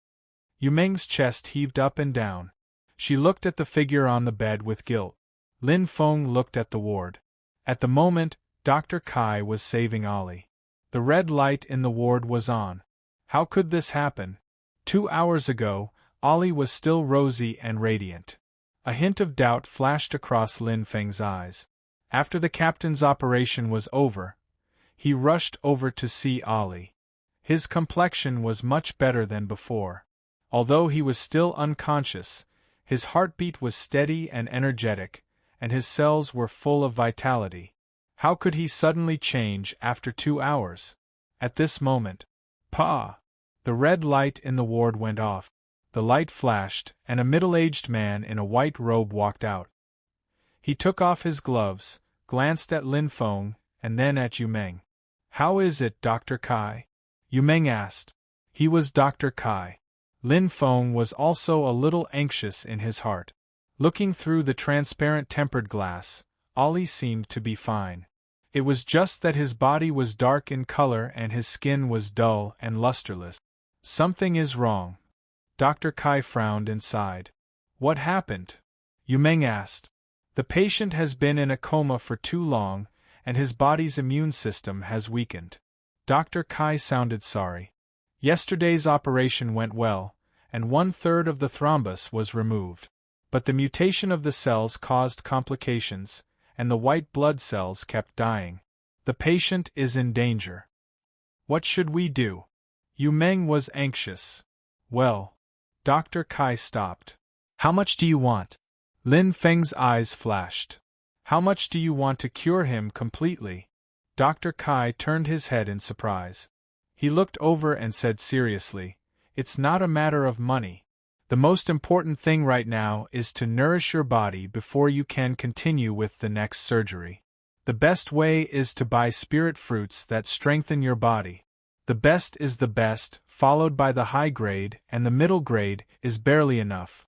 Speaker 1: Yu Meng's chest heaved up and down. She looked at the figure on the bed with guilt. Lin Feng looked at the ward. At the moment, Dr. Kai was saving Ollie. The red light in the ward was on. How could this happen? 2 hours ago, Ollie was still rosy and radiant. A hint of doubt flashed across Lin Feng's eyes. After the captain's operation was over, he rushed over to see Ollie. His complexion was much better than before. Although he was still unconscious, his heartbeat was steady and energetic, and his cells were full of vitality. How could he suddenly change after 2 hours? At this moment, Pa! The red light in the ward went off. The light flashed, and a middle-aged man in a white robe walked out. He took off his gloves, glanced at Lin Feng, and then at Yu Meng. How is it, Dr. Kai? Yu Meng asked. He was Dr. Kai. Lin Feng was also a little anxious in his heart. Looking through the transparent tempered glass, Ollie seemed to be fine. It was just that his body was dark in color and his skin was dull and lusterless. Something is wrong. Dr. Kai frowned and sighed. What happened? Yu Meng asked. The patient has been in a coma for too long, and his body's immune system has weakened. Dr. Kai sounded sorry. Yesterday's operation went well, and 1/3 of the thrombus was removed. But the mutation of the cells caused complications, and the white blood cells kept dying. The patient is in danger. What should we do? Yu Meng was anxious. Well. Dr. Kai stopped. How much do you want? Lin Feng's eyes flashed. How much do you want to cure him completely? Dr. Kai turned his head in surprise. He looked over and said seriously, It's not a matter of money. The most important thing right now is to nourish your body before you can continue with the next surgery. The best way is to buy spirit fruits that strengthen your body. The best is the best, followed by the high grade, and the middle grade is barely enough.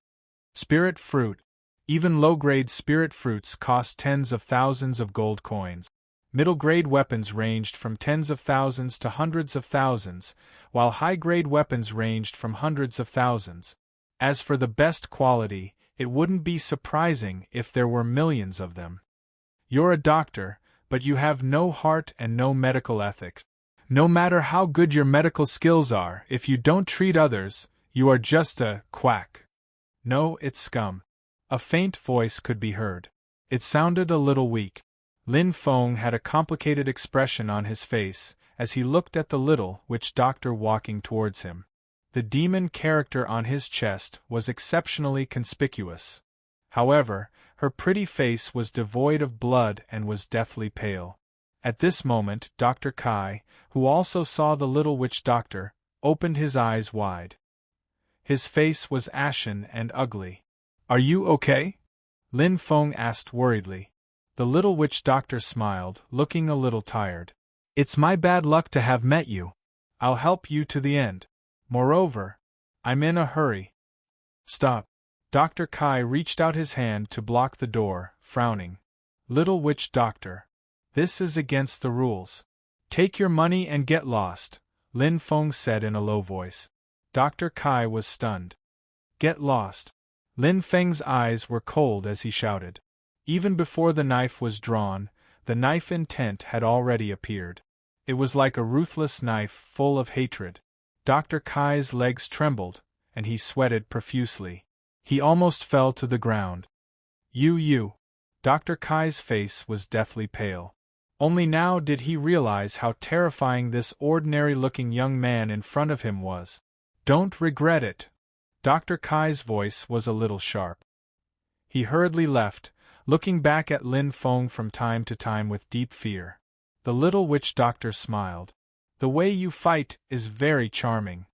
Speaker 1: Spirit fruit. Even low-grade spirit fruits cost tens of thousands of gold coins. Middle-grade weapons ranged from tens of thousands to hundreds of thousands, while high-grade weapons ranged from hundreds of thousands. As for the best quality, it wouldn't be surprising if there were millions of them. You're a doctor, but you have no heart and no medical ethics. No matter how good your medical skills are, if you don't treat others, you are just a quack. No, it's scum. A faint voice could be heard. It sounded a little weak. Lin Feng had a complicated expression on his face as he looked at the little witch doctor walking towards him. The demon character on his chest was exceptionally conspicuous. However, her pretty face was devoid of blood and was deathly pale. At this moment, Dr. Kai, who also saw the little witch doctor, opened his eyes wide. His face was ashen and ugly. Are you okay? Lin Feng asked worriedly. The little witch doctor smiled, looking a little tired. It's my bad luck to have met you. I'll help you to the end. Moreover, I'm in a hurry. Stop. Dr. Kai reached out his hand to block the door, frowning. Little witch doctor. This is against the rules. Take your money and get lost, Lin Feng said in a low voice. Dr. Kai was stunned. Get lost. Lin Feng's eyes were cold as he shouted. Even before the knife was drawn, the knife intent had already appeared. It was like a ruthless knife full of hatred. Dr. Kai's legs trembled, and he sweated profusely. He almost fell to the ground. You. Dr. Kai's face was deathly pale. Only now did he realize how terrifying this ordinary-looking young man in front of him was. Don't regret it. Dr. Kai's voice was a little sharp. He hurriedly left, looking back at Lin Feng from time to time with deep fear. The little witch doctor smiled. The way you fight is very charming.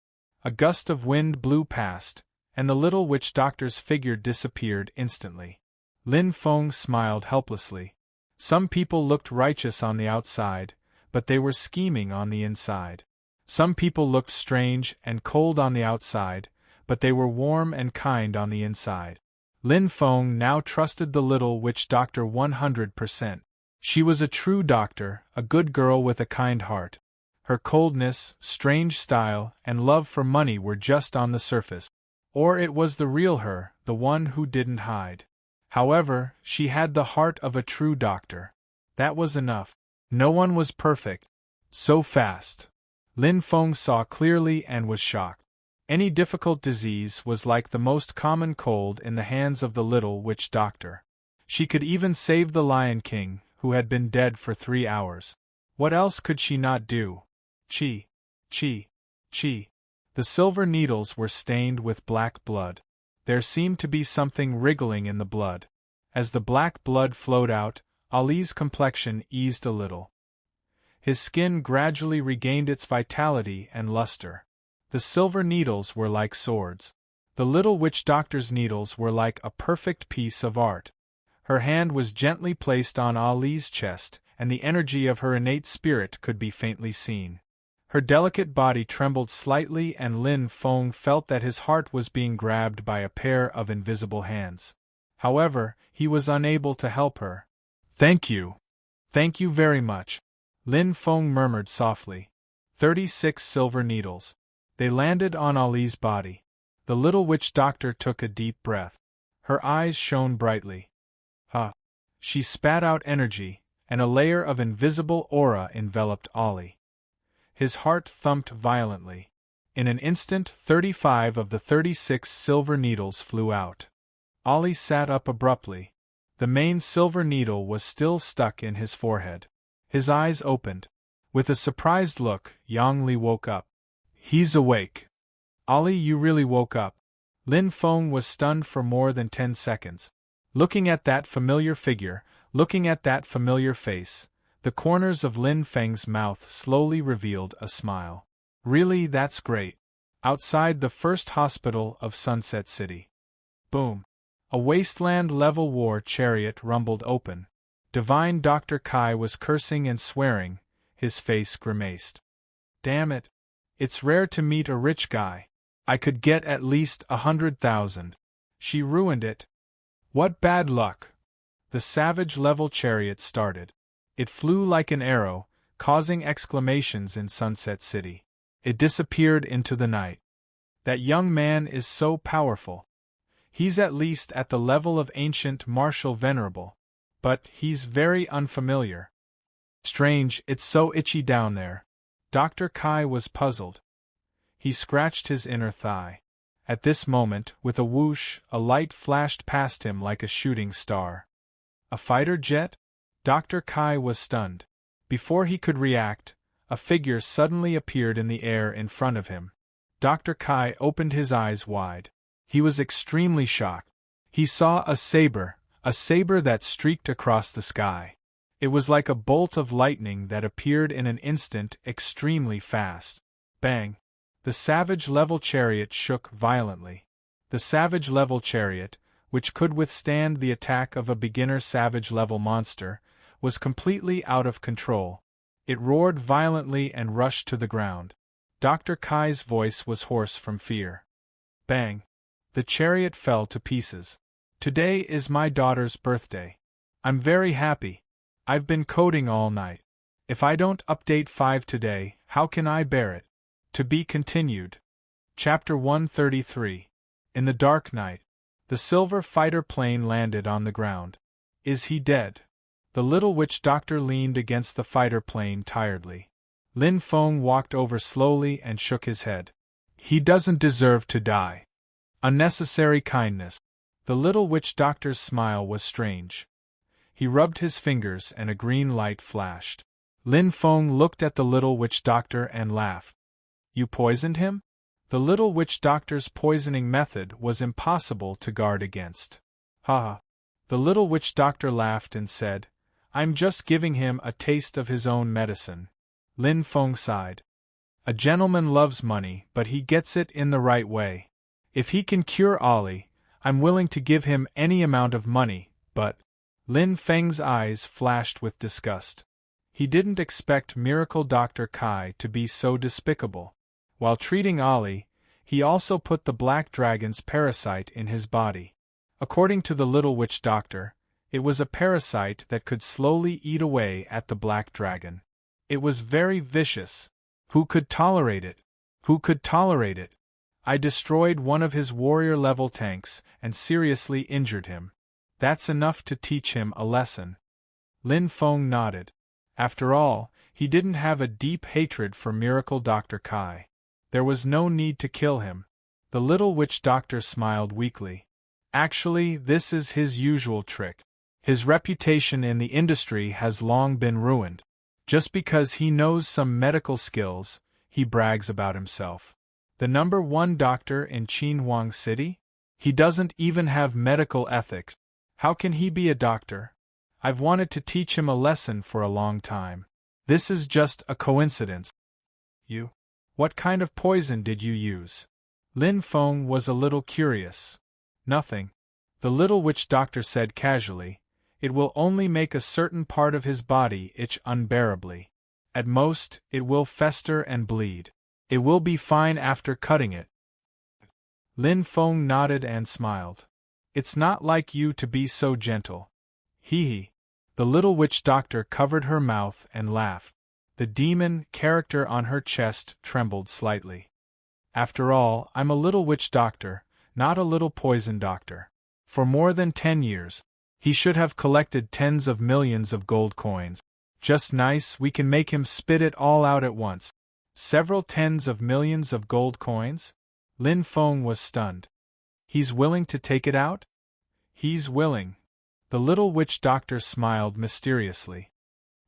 Speaker 1: A gust of wind blew past, and the little witch doctor's figure disappeared instantly. Lin Feng smiled helplessly. Some people looked righteous on the outside, but they were scheming on the inside. Some people looked strange and cold on the outside, but they were warm and kind on the inside. Lin Feng now trusted the little witch doctor 100%. She was a true doctor, a good girl with a kind heart. Her coldness, strange style, and love for money were just on the surface. Or it was the real her, the one who didn't hide. However, she had the heart of a true doctor. That was enough. No one was perfect. So fast. Lin Feng saw clearly and was shocked. Any difficult disease was like the most common cold in the hands of the little witch doctor. She could even save the Lion King, who had been dead for 3 hours. What else could she not do? Chi. The silver needles were stained with black blood. There seemed to be something wriggling in the blood. As the black blood flowed out, Ali's complexion eased a little. His skin gradually regained its vitality and luster. The silver needles were like swords. The little witch doctor's needles were like a perfect piece of art. Her hand was gently placed on Ali's chest, and the energy of her innate spirit could be faintly seen. Her delicate body trembled slightly, and Lin Feng felt that his heart was being grabbed by a pair of invisible hands. However, he was unable to help her. Thank you. Thank you very much, Lin Feng murmured softly. 36 silver needles. They landed on Ali's body. The little witch doctor took a deep breath. Her eyes shone brightly. She spat out energy, and a layer of invisible aura enveloped Ali. His heart thumped violently. In an instant, 35 of the 36 silver needles flew out. Ali sat up abruptly. The main silver needle was still stuck in his forehead. His eyes opened. With a surprised look, Yang Li woke up. He's awake. Ali, you really woke up. Lin Feng was stunned for more than 10 seconds. Looking at that familiar figure, looking at that familiar face, the corners of Lin Feng's mouth slowly revealed a smile. Really, that's great. Outside the first hospital of Sunset City. Boom. A wasteland-level war chariot rumbled open. Divine Dr. Kai was cursing and swearing, his face grimaced. Damn it. It's rare to meet a rich guy. I could get at least 100,000. She ruined it. What bad luck! The savage-level chariot started. It flew like an arrow, causing exclamations in Sunset City. It disappeared into the night. That young man is so powerful. He's at least at the level of ancient martial venerable. But he's very unfamiliar. Strange, it's so itchy down there. Dr. Kai was puzzled. He scratched his inner thigh. At this moment, with a whoosh, a light flashed past him like a shooting star. A fighter jet? Dr. Kai was stunned. Before he could react, a figure suddenly appeared in the air in front of him. Dr. Kai opened his eyes wide. He was extremely shocked. He saw a saber that streaked across the sky. It was like a bolt of lightning that appeared in an instant, extremely fast. Bang! The savage-level chariot shook violently. The savage-level chariot, which could withstand the attack of a beginner savage-level monster, was completely out of control. It roared violently and rushed to the ground. Dr. Kai's voice was hoarse from fear. Bang! The chariot fell to pieces. Today is my daughter's birthday. I'm very happy. I've been coding all night. If I don't update 5 today, how can I bear it? To be continued. Chapter 133. In the dark night, the silver fighter plane landed on the ground. Is he dead? The little witch doctor leaned against the fighter plane tiredly. Lin Feng walked over slowly and shook his head. He doesn't deserve to die. Unnecessary kindness. The little witch doctor's smile was strange. He rubbed his fingers and a green light flashed. Lin Feng looked at the little witch doctor and laughed. You poisoned him? The little witch doctor's poisoning method was impossible to guard against. Ha! The little witch doctor laughed and said, I'm just giving him a taste of his own medicine. Lin Feng sighed. A gentleman loves money, but he gets it in the right way. If he can cure Ali, I'm willing to give him any amount of money, but… Lin Feng's eyes flashed with disgust. He didn't expect Miracle Dr. Kai to be so despicable. While treating Ali, he also put the black dragon's parasite in his body. According to the little witch doctor, it was a parasite that could slowly eat away at the black dragon. It was very vicious. Who could tolerate it? Who could tolerate it? I destroyed one of his warrior-level tanks and seriously injured him. That's enough to teach him a lesson. Lin Feng nodded. After all, he didn't have a deep hatred for Miracle Dr. Kai. There was no need to kill him. The little witch doctor smiled weakly. Actually, this is his usual trick. His reputation in the industry has long been ruined. Just because he knows some medical skills, he brags about himself. The #1 doctor in Qinhuang City? He doesn't even have medical ethics. How can he be a doctor? I've wanted to teach him a lesson for a long time. This is just a coincidence. You? What kind of poison did you use? Lin Feng was a little curious. Nothing. The little witch doctor said casually. It will only make a certain part of his body itch unbearably. At most, it will fester and bleed. It will be fine after cutting it. Lin Feng nodded and smiled. It's not like you to be so gentle. Hee hee. The little witch doctor covered her mouth and laughed. The demon character on her chest trembled slightly. After all, I'm a little witch doctor, not a little poison doctor. For more than 10 years, he should have collected tens of millions of gold coins. Just nice, we can make him spit it all out at once. Several tens of millions of gold coins? Lin Feng was stunned. He's willing to take it out? He's willing. The little witch doctor smiled mysteriously.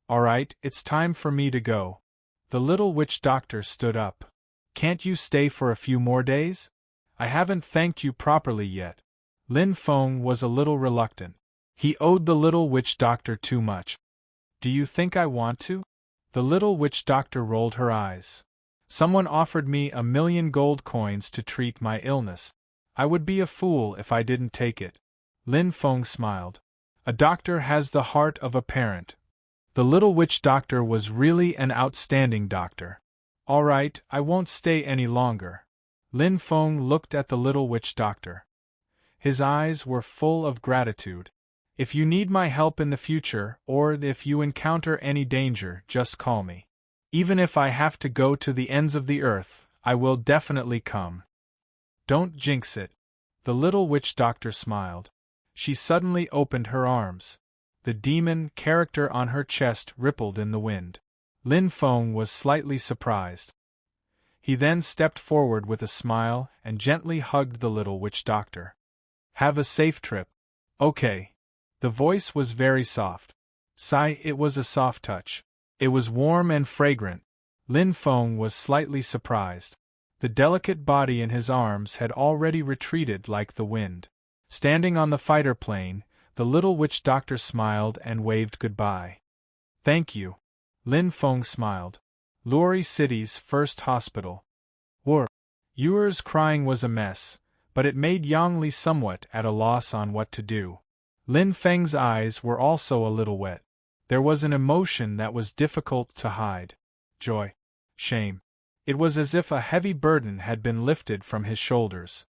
Speaker 1: All right, it's time for me to go. The little witch doctor stood up. Can't you stay for a few more days? I haven't thanked you properly yet. Lin Feng was a little reluctant. He owed the little witch doctor too much. Do you think I want to? The little witch doctor rolled her eyes. Someone offered me 1,000,000 gold coins to treat my illness. I would be a fool if I didn't take it. Lin Feng smiled. A doctor has the heart of a parent. The little witch doctor was really an outstanding doctor. All right, I won't stay any longer. Lin Feng looked at the little witch doctor. His eyes were full of gratitude. If you need my help in the future, or if you encounter any danger, just call me. Even if I have to go to the ends of the earth, I will definitely come. Don't jinx it. The little witch doctor smiled. She suddenly opened her arms. The demon character on her chest rippled in the wind. Lin Feng was slightly surprised. He then stepped forward with a smile and gently hugged the little witch doctor. Have a safe trip. Okay. The voice was very soft. Sigh, it was a soft touch. It was warm and fragrant. Lin Feng was slightly surprised. The delicate body in his arms had already retreated like the wind. Standing on the fighter plane, the little witch doctor smiled and waved goodbye. Thank you. Lin Feng smiled. Luori City's first hospital. Yuer's crying was a mess, but it made Yang Li somewhat at a loss on what to do. Lin Feng's eyes were also a little wet. There was an emotion that was difficult to hide. Joy. Shame. It was as if a heavy burden had been lifted from his shoulders.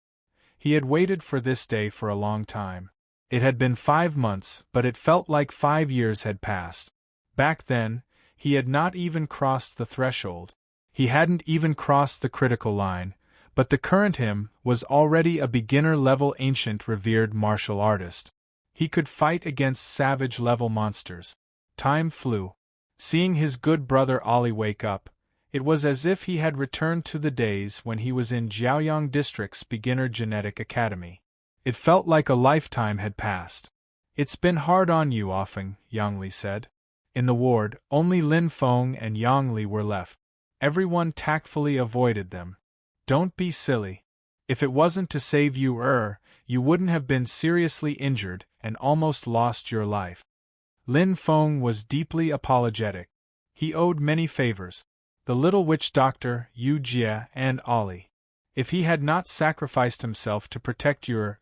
Speaker 1: He had waited for this day for a long time. It had been 5 months, but it felt like 5 years had passed. Back then, he had not even crossed the threshold. He hadn't even crossed the critical line, but the current him was already a beginner-level ancient revered martial artist. He could fight against savage-level monsters. Time flew. Seeing his good brother Ollie wake up, it was as if he had returned to the days when he was in Jiaoyang District's beginner genetic academy. It felt like a lifetime had passed. It's been hard on you often, Yang Li said. In the ward, only Lin Feng and Yang Li were left. Everyone tactfully avoided them. Don't be silly. If it wasn't to save you, you wouldn't have been seriously injured and almost lost your life. Lin Feng was deeply apologetic. He owed many favors. The little witch doctor, Yu Jie, and Ollie. If he had not sacrificed himself to protect Yu,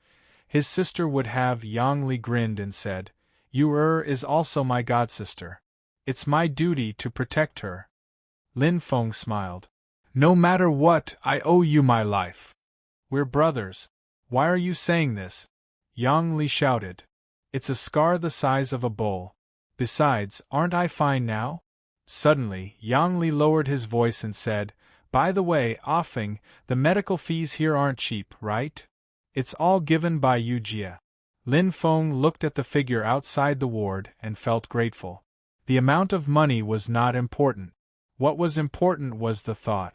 Speaker 1: his sister would have. Yang Li grinned and said, Yu is also my godsister. It's my duty to protect her. Lin Feng smiled. No matter what, I owe you my life. We're brothers. Why are you saying this? Yang Li shouted. It's a scar the size of a bowl. Besides, aren't I fine now? Suddenly, Yang Li lowered his voice and said, By the way, Offing, the medical fees here aren't cheap, right? It's all given by Yu Jie. Lin Feng looked at the figure outside the ward and felt grateful. The amount of money was not important. What was important was the thought.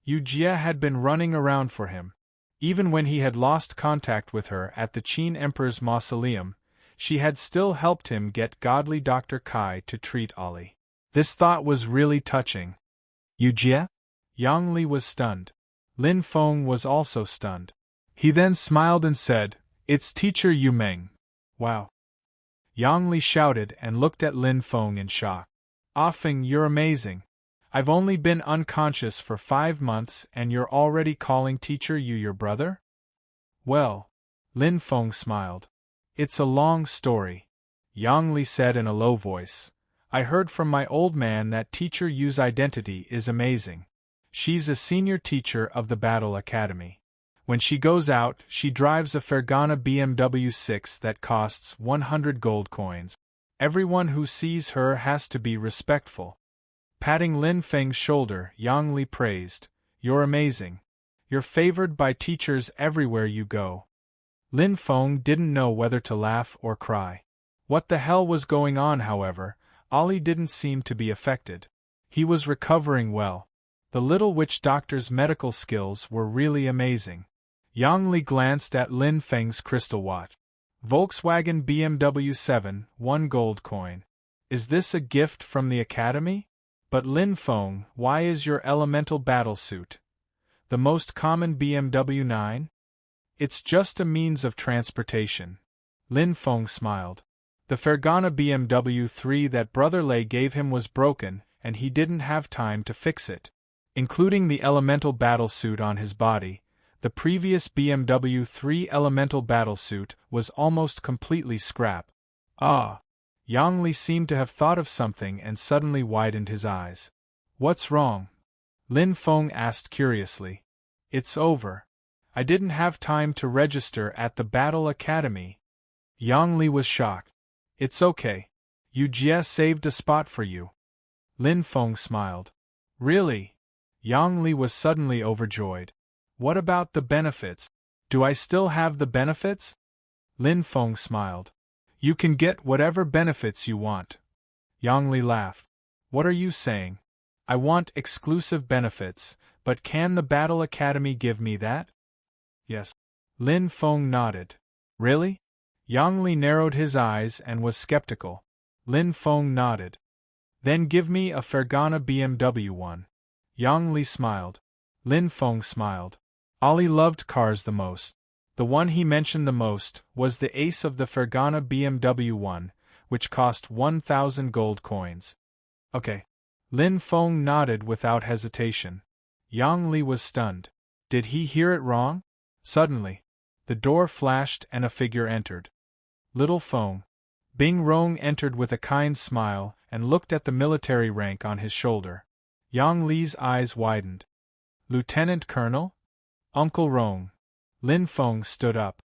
Speaker 1: Yu Jie had been running around for him. Even when he had lost contact with her at the Qin Emperor's mausoleum, she had still helped him get godly Dr. Kai to treat Ollie. This thought was really touching. Yu Jie? Yang Li was stunned. Lin Feng was also stunned. He then smiled and said, It's teacher Yu Meng. Wow. Yang Li shouted and looked at Lin Feng in shock. Offing, you're amazing. I've only been unconscious for 5 months and you're already calling teacher Yu your brother? Well, Lin Feng smiled. It's a long story. Yang Li said in a low voice. I heard from my old man that teacher Yu's identity is amazing. She's a senior teacher of the Battle Academy. When she goes out, she drives a Fergana BMW 6 that costs 100 gold coins. Everyone who sees her has to be respectful. Patting Lin Feng's shoulder, Yang Li praised, "You're amazing. You're favored by teachers everywhere you go." Lin Feng didn't know whether to laugh or cry. What the hell was going on, however? Ollie didn't seem to be affected. He was recovering well. The little witch doctor's medical skills were really amazing. Yang Li glanced at Lin Feng's crystal watch. Volkswagen BMW 7, 1 gold coin. Is this a gift from the academy? But Lin Feng, why is your elemental battlesuit the most common BMW 9? It's just a means of transportation. Lin Feng smiled. The Fergana BMW 3 that Brother Lei gave him was broken, and he didn't have time to fix it. Including the elemental battlesuit on his body, the previous BMW 3 elemental battlesuit was almost completely scrap. Ah! Yang Li seemed to have thought of something and suddenly widened his eyes. What's wrong? Lin Feng asked curiously. It's over. I didn't have time to register at the Battle Academy. Yang Li was shocked. It's okay. Yu Jie saved a spot for you. Lin Feng smiled. Really? Yang Li was suddenly overjoyed. What about the benefits? Do I still have the benefits? Lin Feng smiled. You can get whatever benefits you want. Yang Li laughed. What are you saying? I want exclusive benefits, but can the Battle Academy give me that? Yes. Lin Feng nodded. Really? Yang Li narrowed his eyes and was skeptical. Lin Feng nodded. Then give me a Fergana BMW 1. Yang Li smiled. Lin Feng smiled. Ollie loved cars the most. The one he mentioned the most was the ace of the Fergana BMW 1, which cost 1,000 gold coins. Okay. Lin Feng nodded without hesitation. Yang Li was stunned. Did he hear it wrong? Suddenly, the door flashed and a figure entered. Little Feng. Bing Rong entered with a kind smile and looked at the military rank on his shoulder. Yang Li's eyes widened. Lieutenant Colonel? Uncle Rong. Lin Feng stood up.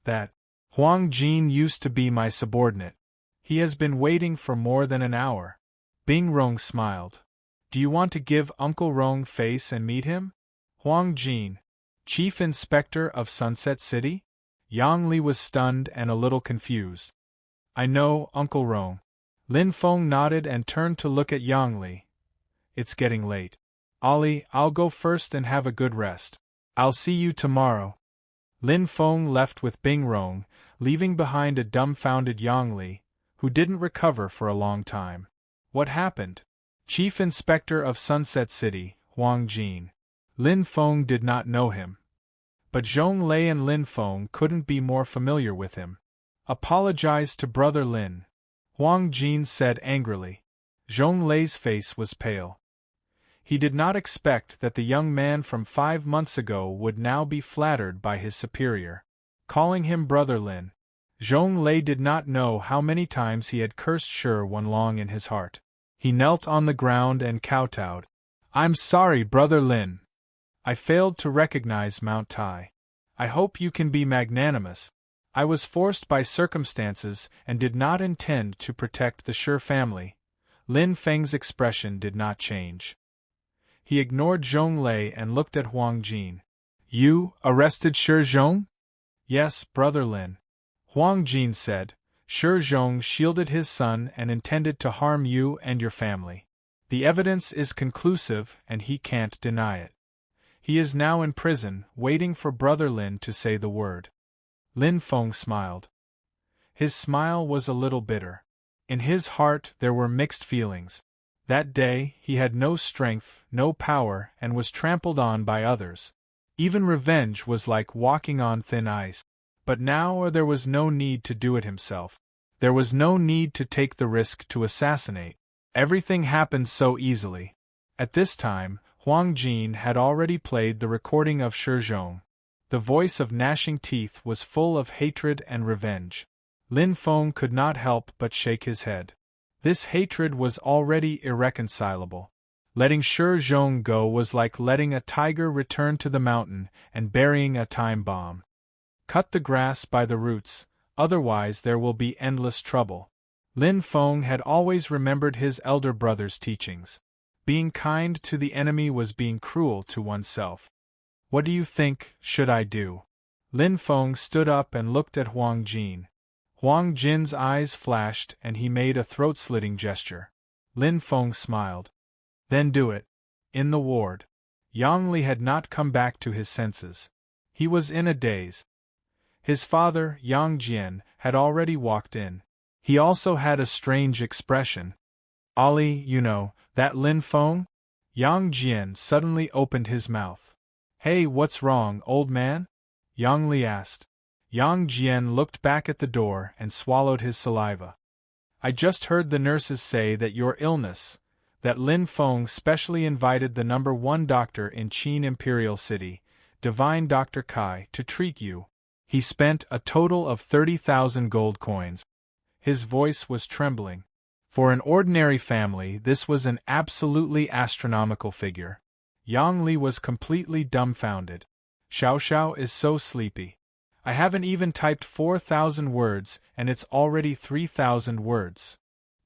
Speaker 1: That Huang Jin used to be my subordinate. He has been waiting for more than an hour. Bing Rong smiled. Do you want to give Uncle Rong face and meet him? Huang Jin, Chief Inspector of Sunset City? Yang Li was stunned and a little confused. I know, Uncle Rong. Lin Feng nodded and turned to look at Yang Li. It's getting late. Ollie, I'll go first and have a good rest. I'll see you tomorrow. Lin Feng left with Bing Rong, leaving behind a dumbfounded Yang Li, who didn't recover for a long time. What happened? Chief Inspector of Sunset City, Huang Jin. Lin Feng did not know him. But Zhong Lei and Lin Feng couldn't be more familiar with him. Apologize to Brother Lin, Huang Jin said angrily. Zhong Lei's face was pale. He did not expect that the young man from 5 months ago would now be flattered by his superior, calling him Brother Lin. Zhong Lei did not know how many times he had cursed Shi Wenlong in his heart. He knelt on the ground and kowtowed. I'm sorry, Brother Lin. I failed to recognize Mount Tai. I hope you can be magnanimous. I was forced by circumstances and did not intend to protect the Shi family. Lin Feng's expression did not change. He ignored Zhong Lei and looked at Huang Jin. You arrested Shi Zhong? Yes, Brother Lin. Huang Jin said. Shi Zhong shielded his son and intended to harm you and your family. The evidence is conclusive and he can't deny it. He is now in prison, waiting for Brother Lin to say the word. Lin Feng smiled. His smile was a little bitter. In his heart there were mixed feelings. That day, he had no strength, no power, and was trampled on by others. Even revenge was like walking on thin ice. But now there was no need to do it himself. There was no need to take the risk to assassinate. Everything happened so easily. At this time, Huang Jin had already played the recording of Shi Zhong. The voice of gnashing teeth was full of hatred and revenge. Lin Feng could not help but shake his head. This hatred was already irreconcilable. Letting Shi Zhong go was like letting a tiger return to the mountain and burying a time bomb. Cut the grass by the roots, otherwise there will be endless trouble. Lin Feng had always remembered his elder brother's teachings. Being kind to the enemy was being cruel to oneself. What do you think should I do? Lin Feng stood up and looked at Huang Jin. Huang Jin's eyes flashed and he made a throat-slitting gesture. Lin Feng smiled. Then do it. In the ward. Yang Li had not come back to his senses. He was in a daze. His father, Yang Jian, had already walked in. He also had a strange expression. Ali, you know, that Lin Feng? Yang Jian suddenly opened his mouth. Hey, what's wrong, old man? Yang Li asked. Yang Jian looked back at the door and swallowed his saliva. I just heard the nurses say that your illness, that Lin Feng specially invited the #1 doctor in Qin Imperial City, Divine Dr. Kai, to treat you. He spent a total of 30,000 gold coins. His voice was trembling. For an ordinary family, this was an absolutely astronomical figure. Yang Li was completely dumbfounded. Xiao Xiao is so sleepy. I haven't even typed 4,000 words and it's already 3,000 words.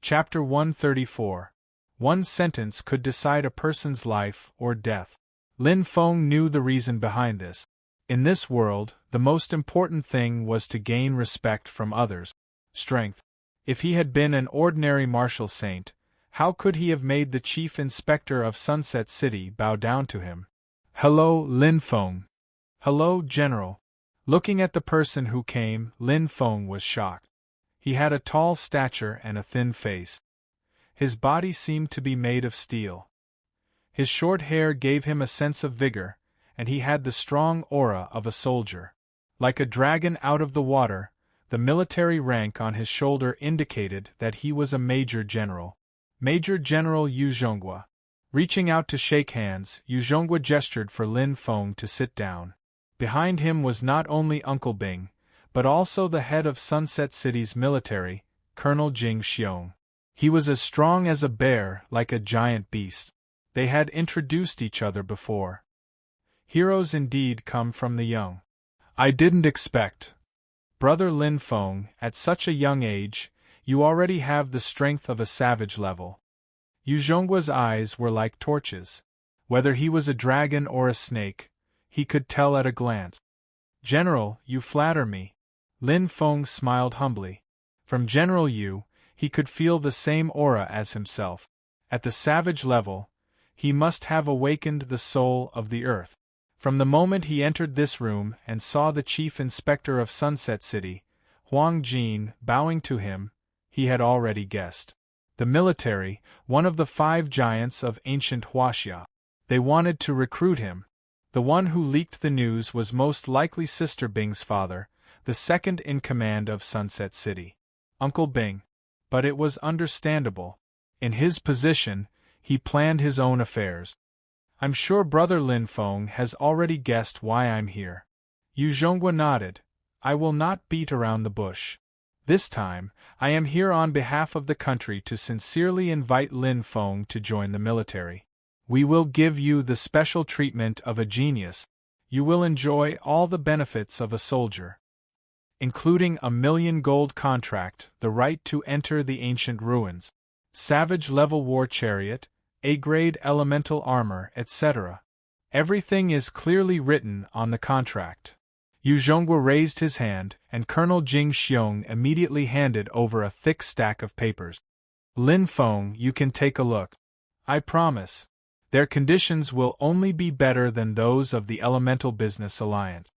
Speaker 1: Chapter 134. One sentence could decide a person's life or death. Lin Feng knew the reason behind this. In this world, the most important thing was to gain respect from others. Strength. If he had been an ordinary martial saint, how could he have made the chief inspector of Sunset City bow down to him? Hello, Lin Feng. Hello, General. Looking at the person who came, Lin Feng was shocked. He had a tall stature and a thin face. His body seemed to be made of steel. His short hair gave him a sense of vigor, and he had the strong aura of a soldier. Like a dragon out of the water, the military rank on his shoulder indicated that he was a Major General. Major General Yu Zhonghua. Reaching out to shake hands, Yu Zhonghua gestured for Lin Feng to sit down. Behind him was not only Uncle Bing, but also the head of Sunset City's military, Colonel Jing Xiong. He was as strong as a bear, like a giant beast. They had introduced each other before. Heroes indeed come from the young. I didn't expect. Brother Lin Feng, at such a young age, you already have the strength of a savage level. Yu Zhonggua's eyes were like torches. Whether he was a dragon or a snake, he could tell at a glance. General, you flatter me. Lin Feng smiled humbly. From General Yu, he could feel the same aura as himself. At the savage level, he must have awakened the soul of the earth. From the moment he entered this room and saw the chief inspector of Sunset City, Huang Jin, bowing to him, he had already guessed. The military, one of the 5 giants of ancient Huaxia. They wanted to recruit him. The one who leaked the news was most likely Sister Bing's father, the second in command of Sunset City. Uncle Bing. But it was understandable. In his position, he planned his own affairs. I'm sure Brother Lin Feng has already guessed why I'm here. Yu Zhonghua nodded. I will not beat around the bush. This time, I am here on behalf of the country to sincerely invite Lin Feng to join the military. We will give you the special treatment of a genius. You will enjoy all the benefits of a soldier, including a 1,000,000 gold contract, the right to enter the ancient ruins, savage-level war chariot, A-grade elemental armor, etc. Everything is clearly written on the contract. Yu Zhonghua raised his hand, and Colonel Jing Xiong immediately handed over a thick stack of papers. Lin Feng, you can take a look. I promise. Their conditions will only be better than those of the Elemental Business Alliance.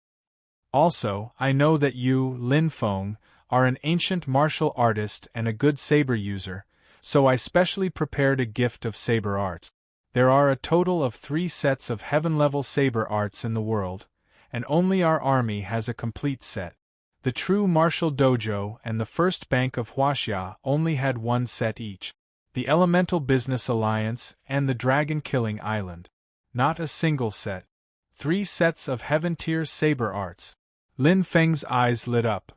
Speaker 1: Also, I know that you, Lin Feng, are an ancient martial artist and a good saber user, so I specially prepared a gift of saber arts. There are a total of 3 sets of heaven-level saber arts in the world, and only our army has a complete set. The true martial dojo and the first bank of Huaxia only had 1 set each. The Elemental Business Alliance and the Dragon-Killing Island. Not a single set. 3 sets of heaven-tier saber arts. Lin Feng's eyes lit up.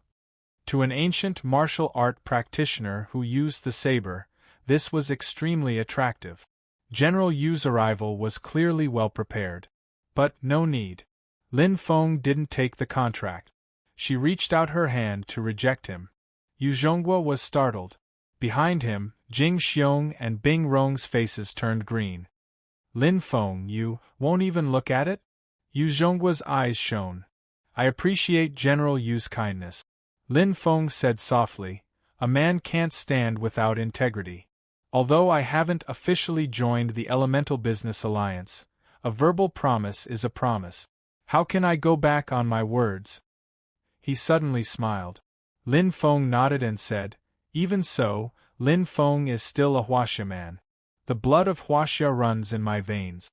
Speaker 1: To an ancient martial art practitioner who used the saber, this was extremely attractive. General Yu's arrival was clearly well prepared. But no need. Lin Feng didn't take the contract. She reached out her hand to reject him. Yu Zhonghua was startled. Behind him, Jing Xiong and Bing Rong's faces turned green. Lin Feng, you won't even look at it? Yu Zhongguo's eyes shone. I appreciate General Yu's kindness. Lin Feng said softly, a man can't stand without integrity. Although I haven't officially joined the Elemental Business Alliance, a verbal promise is a promise. How can I go back on my words? He suddenly smiled. Lin Feng nodded and said, even so, Lin Feng is still a Huaxia man. The blood of Huaxia runs in my veins.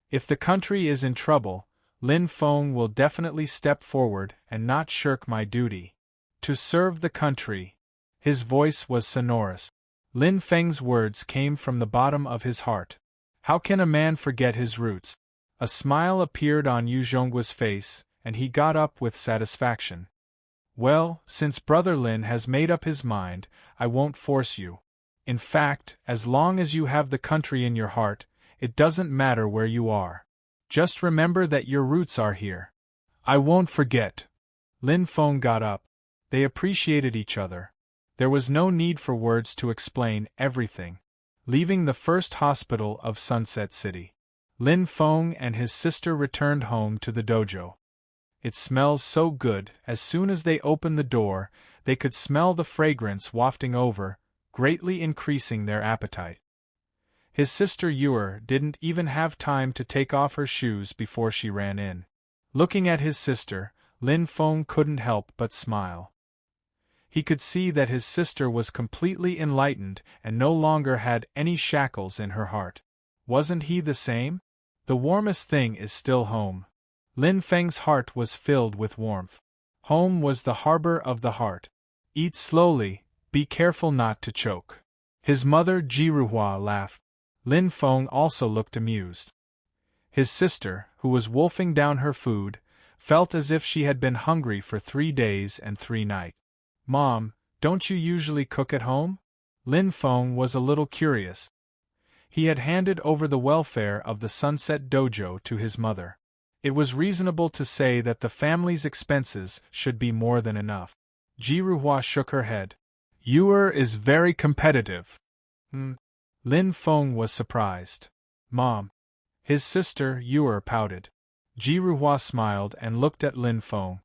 Speaker 1: If the country is in trouble, Lin Feng will definitely step forward and not shirk my duty. To serve the country. His voice was sonorous. Lin Feng's words came from the bottom of his heart. How can a man forget his roots? A smile appeared on Yu Zhongguo's face, and he got up with satisfaction. Well, since Brother Lin has made up his mind, I won't force you. In fact, as long as you have the country in your heart, it doesn't matter where you are. Just remember that your roots are here. I won't forget. Lin Feng got up. They appreciated each other. There was no need for words to explain everything. Leaving the first hospital of Sunset City, Lin Feng and his sister returned home to the dojo. It smells so good. As soon as they opened the door, they could smell the fragrance wafting over, greatly increasing their appetite. His sister Yuer didn't even have time to take off her shoes before she ran in. Looking at his sister, Lin Feng couldn't help but smile. He could see that his sister was completely enlightened and no longer had any shackles in her heart. Wasn't he the same? The warmest thing is still home. Lin Feng's heart was filled with warmth. Home was the harbor of the heart. Eat slowly, be careful not to choke. His mother Jiruhua laughed. Lin Feng also looked amused. His sister, who was wolfing down her food, felt as if she had been hungry for 3 days and 3 nights. Mom, don't you usually cook at home? Lin Feng was a little curious. He had handed over the welfare of the Sunset Dojo to his mother. It was reasonable to say that the family's expenses should be more than enough. Jiruhua shook her head. Yuer is very competitive. Lin Feng was surprised. Mom. His sister Yuer pouted. Jiruhua smiled and looked at Lin Feng.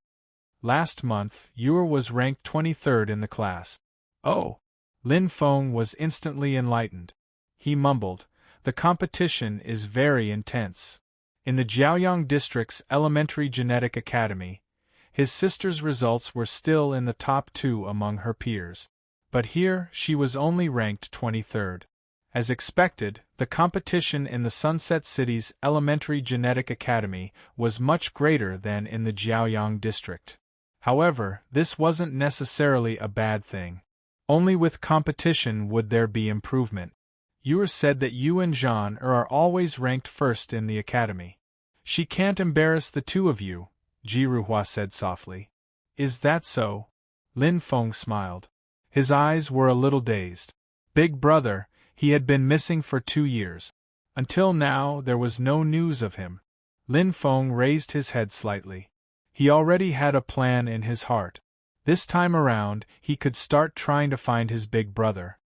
Speaker 1: Last month, Yuer was ranked 23rd in the class. Oh! Lin Feng was instantly enlightened. He mumbled, the competition is very intense. In the Jiaoyang District's Elementary Genetic Academy, his sister's results were still in the top 2 among her peers. But here, she was only ranked 23rd. As expected, the competition in the Sunset City's Elementary Genetic Academy was much greater than in the Jiaoyang District. However, this wasn't necessarily a bad thing. Only with competition would there be improvement. Yuer said that you and Jean are always ranked first in the academy. She can't embarrass the two of you, Jiruhua said softly. Is that so? Lin Feng smiled. His eyes were a little dazed. Big brother, he had been missing for 2 years. Until now, there was no news of him. Lin Feng raised his head slightly. He already had a plan in his heart. This time around, he could start trying to find his big brother.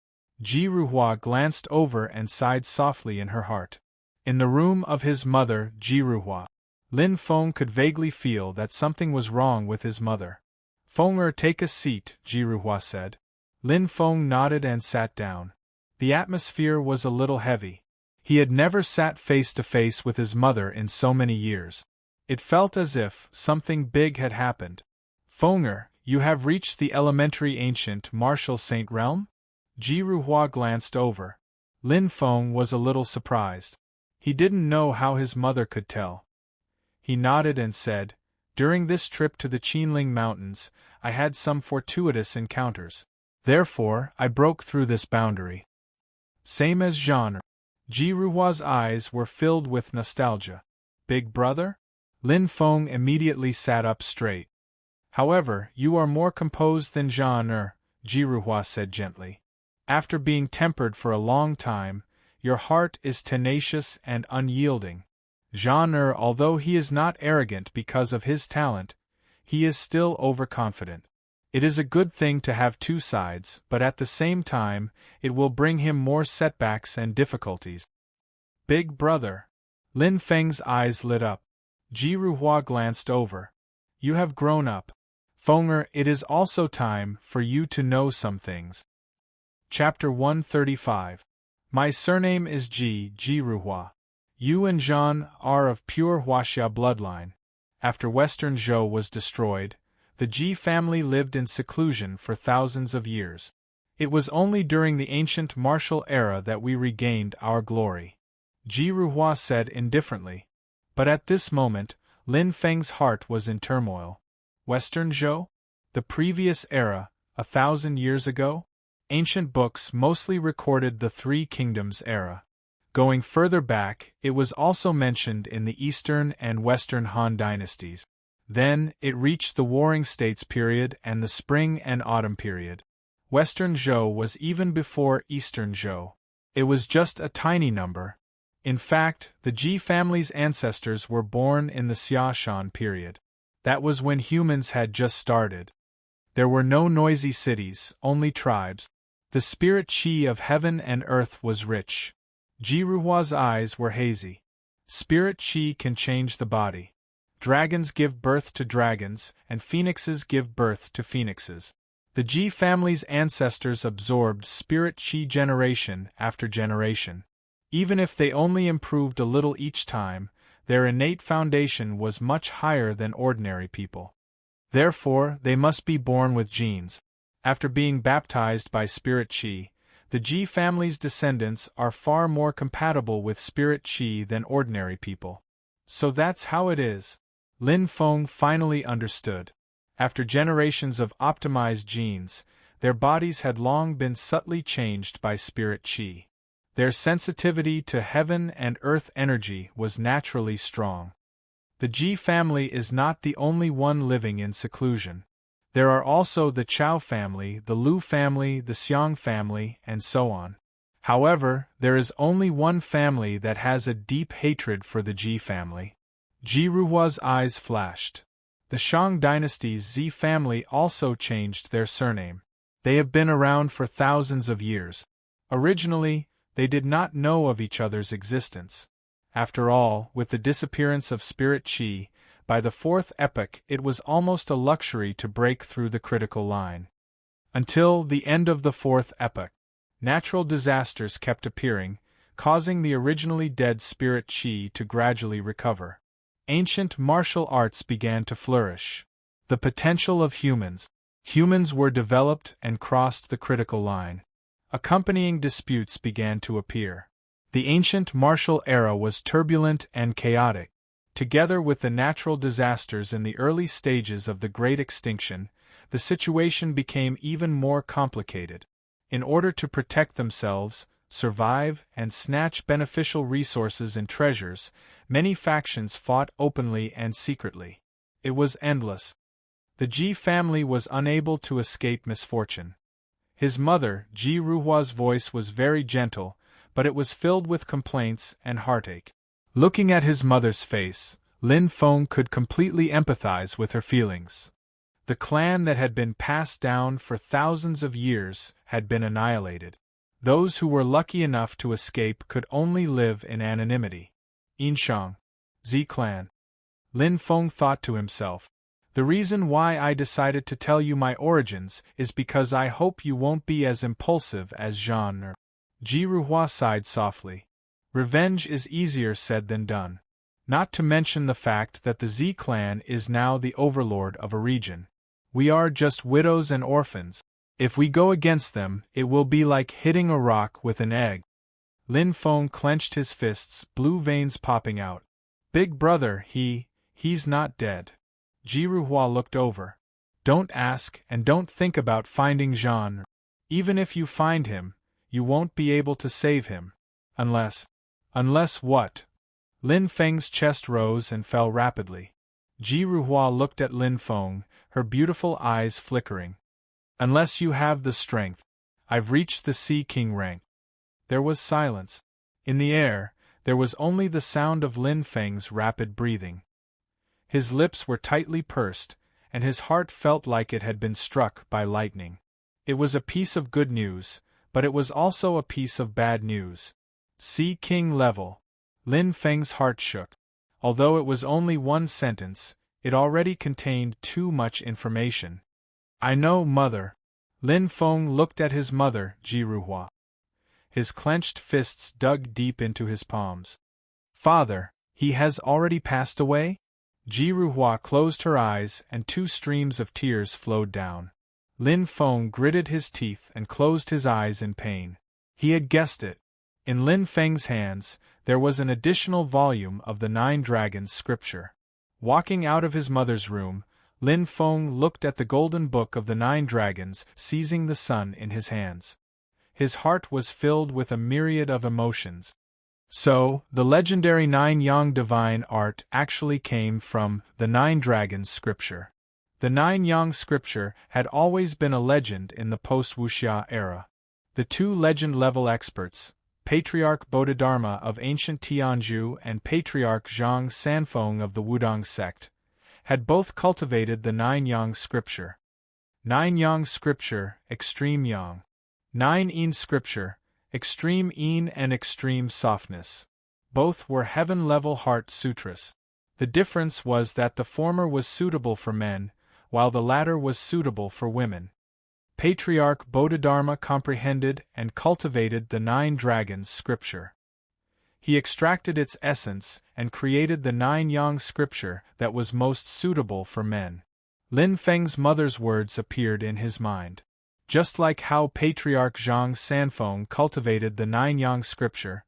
Speaker 1: Jiruhua glanced over and sighed softly in her heart. In the room of his mother, Jiruhua, Lin Feng could vaguely feel that something was wrong with his mother. Fenger, take a seat, Jiruhua said. Lin Feng nodded and sat down. The atmosphere was a little heavy. He had never sat face to face with his mother in so many years. It felt as if something big had happened. Fenger, you have reached the elementary ancient martial saint realm? Jiruhua glanced over. Lin Feng was a little surprised. He didn't know how his mother could tell. He nodded and said, during this trip to the Qinling Mountains, I had some fortuitous encounters. Therefore, I broke through this boundary. Same as Jean. Jiruhua's eyes were filled with nostalgia. Big brother? Lin Feng immediately sat up straight. However, you are more composed than Jean, Jiruhua said gently. After being tempered for a long time, your heart is tenacious and unyielding. Jean, although he is not arrogant because of his talent, he is still overconfident. It is a good thing to have two sides, but at the same time, it will bring him more setbacks and difficulties. Big brother. Lin Feng's eyes lit up. Ji Ruhua glanced over. You have grown up. Fenger, it is also time for you to know some things. Chapter 135. My surname is Ji Ruhua. You and Jean are of pure Huaxia bloodline. After Western Zhou was destroyed, the Ji family lived in seclusion for thousands of years. It was only during the ancient martial era that we regained our glory. Ji Ruhua said indifferently. But at this moment, Lin Feng's heart was in turmoil. Western Zhou? The previous era, 1,000 years ago? Ancient books mostly recorded the Three Kingdoms era. Going further back, it was also mentioned in the Eastern and Western Han dynasties. Then, it reached the Warring States period and the Spring and Autumn period. Western Zhou was even before Eastern Zhou. It was just a tiny number. In fact, the Ji family's ancestors were born in the Xia Shan period. That was when humans had just started. There were no noisy cities, only tribes. The spirit qi of heaven and earth was rich. Ji Ruhua's eyes were hazy. Spirit qi can change the body. Dragons give birth to dragons, and phoenixes give birth to phoenixes. The Ji family's ancestors absorbed spirit qi generation after generation. Even if they only improved a little each time, their innate foundation was much higher than ordinary people. Therefore, they must be born with genes. After being baptized by spirit qi, the Ji family's descendants are far more compatible with spirit qi than ordinary people. So that's how it is. Lin Feng finally understood. After generations of optimized genes, their bodies had long been subtly changed by spirit qi. Their sensitivity to heaven and earth energy was naturally strong. The Ji family is not the only one living in seclusion. There are also the Chao family, the Lu family, the Xiang family, and so on. However, there is only one family that has a deep hatred for the Ji family. Ji Ruhua's eyes flashed. The Shang dynasty's Zi family also changed their surname. They have been around for thousands of years. Originally, they did not know of each other's existence. After all, with the disappearance of spirit qi, by the fourth epoch it was almost a luxury to break through the critical line. Until the end of the fourth epoch, natural disasters kept appearing, causing the originally dead spirit qi to gradually recover. Ancient martial arts began to flourish. The potential of humans were developed and crossed the critical line. Accompanying disputes began to appear. The ancient martial era was turbulent and chaotic. Together with the natural disasters in the early stages of the Great Extinction, the situation became even more complicated. In order to protect themselves, survive, and snatch beneficial resources and treasures, many factions fought openly and secretly. It was endless. The Ji family was unable to escape misfortune. His mother, Ji Ruhua's voice was very gentle, but it was filled with complaints and heartache. Looking at his mother's face, Lin Feng could completely empathize with her feelings. The clan that had been passed down for thousands of years had been annihilated. Those who were lucky enough to escape could only live in anonymity. Yinshang. Zi clan. Lin Feng thought to himself. The reason why I decided to tell you my origins is because I hope you won't be as impulsive as Jean. Ji Ruhua sighed softly. Revenge is easier said than done. Not to mention the fact that the Zi clan is now the overlord of a region. We are just widows and orphans. If we go against them, it will be like hitting a rock with an egg. Lin Feng clenched his fists, blue veins popping out. Big brother, he's not dead. Ji Ruhua looked over. Don't ask and don't think about finding Jean. Even if you find him, you won't be able to save him. Unless what? Lin Feng's chest rose and fell rapidly. Ji Ruhua looked at Lin Feng, her beautiful eyes flickering. Unless you have the strength. I've reached the Sea King rank. There was silence. In the air, there was only the sound of Lin Feng's rapid breathing. His lips were tightly pursed, and his heart felt like it had been struck by lightning. It was a piece of good news, but it was also a piece of bad news. See King level. Lin Feng's heart shook. Although it was only one sentence, it already contained too much information. I know, mother. Lin Feng looked at his mother, Jiruhua. His clenched fists dug deep into his palms. Father, he has already passed away? Jiruhua closed her eyes and 2 streams of tears flowed down. Lin Feng gritted his teeth and closed his eyes in pain. He had guessed it. In Lin Feng's hands, there was an additional volume of the 9 Dragons scripture. Walking out of his mother's room, Lin Feng looked at the golden book of the 9 dragons, seizing the sun in his hands. His heart was filled with a myriad of emotions. So, the legendary 9 Yang divine art actually came from the 9 dragons scripture. The 9 Yang scripture had always been a legend in the post-wuxia era. The 2 legend-level experts, Patriarch Bodhidharma of ancient Tianzhu and Patriarch Zhang Sanfeng of the Wudong sect, had both cultivated the 9 Yang scripture. 9 Yang scripture, extreme yang. 9 Yin scripture, extreme yin and extreme softness. Both were heaven-level heart sutras. The difference was that the former was suitable for men, while the latter was suitable for women. Patriarch Bodhidharma comprehended and cultivated the 9 dragons scripture. He extracted its essence and created the 9 Yang scripture that was most suitable for men. Lin Feng's mother's words appeared in his mind. Just like how Patriarch Zhang Sanfeng cultivated the 9 Yang scripture,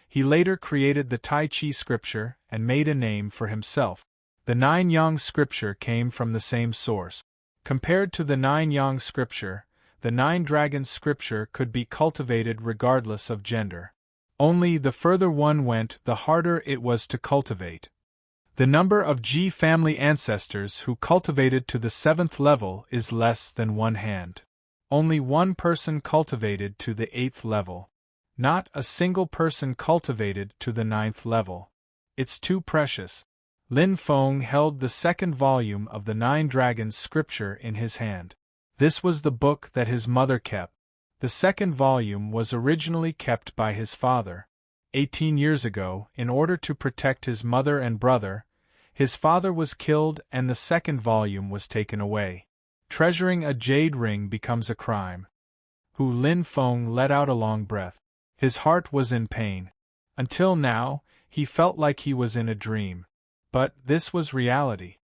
Speaker 1: he later created the Tai Chi scripture and made a name for himself. The 9 Yang scripture came from the same source. Compared to the 9 Yang scripture, the 9 dragons scripture could be cultivated regardless of gender. Only the further one went, the harder it was to cultivate. The number of Ji family ancestors who cultivated to the 7th level is less than 1 hand. Only 1 person cultivated to the 8th level. Not a single person cultivated to the 9th level. It's too precious. Lin Feng held the 2nd volume of the 9 dragons scripture in his hand. This was the book that his mother kept. The 2nd volume was originally kept by his father. 18 years ago, in order to protect his mother and brother, his father was killed and the 2nd volume was taken away. Treasuring a jade ring becomes a crime. Lin Feng let out a long breath. His heart was in pain. Until now, he felt like he was in a dream. But this was reality.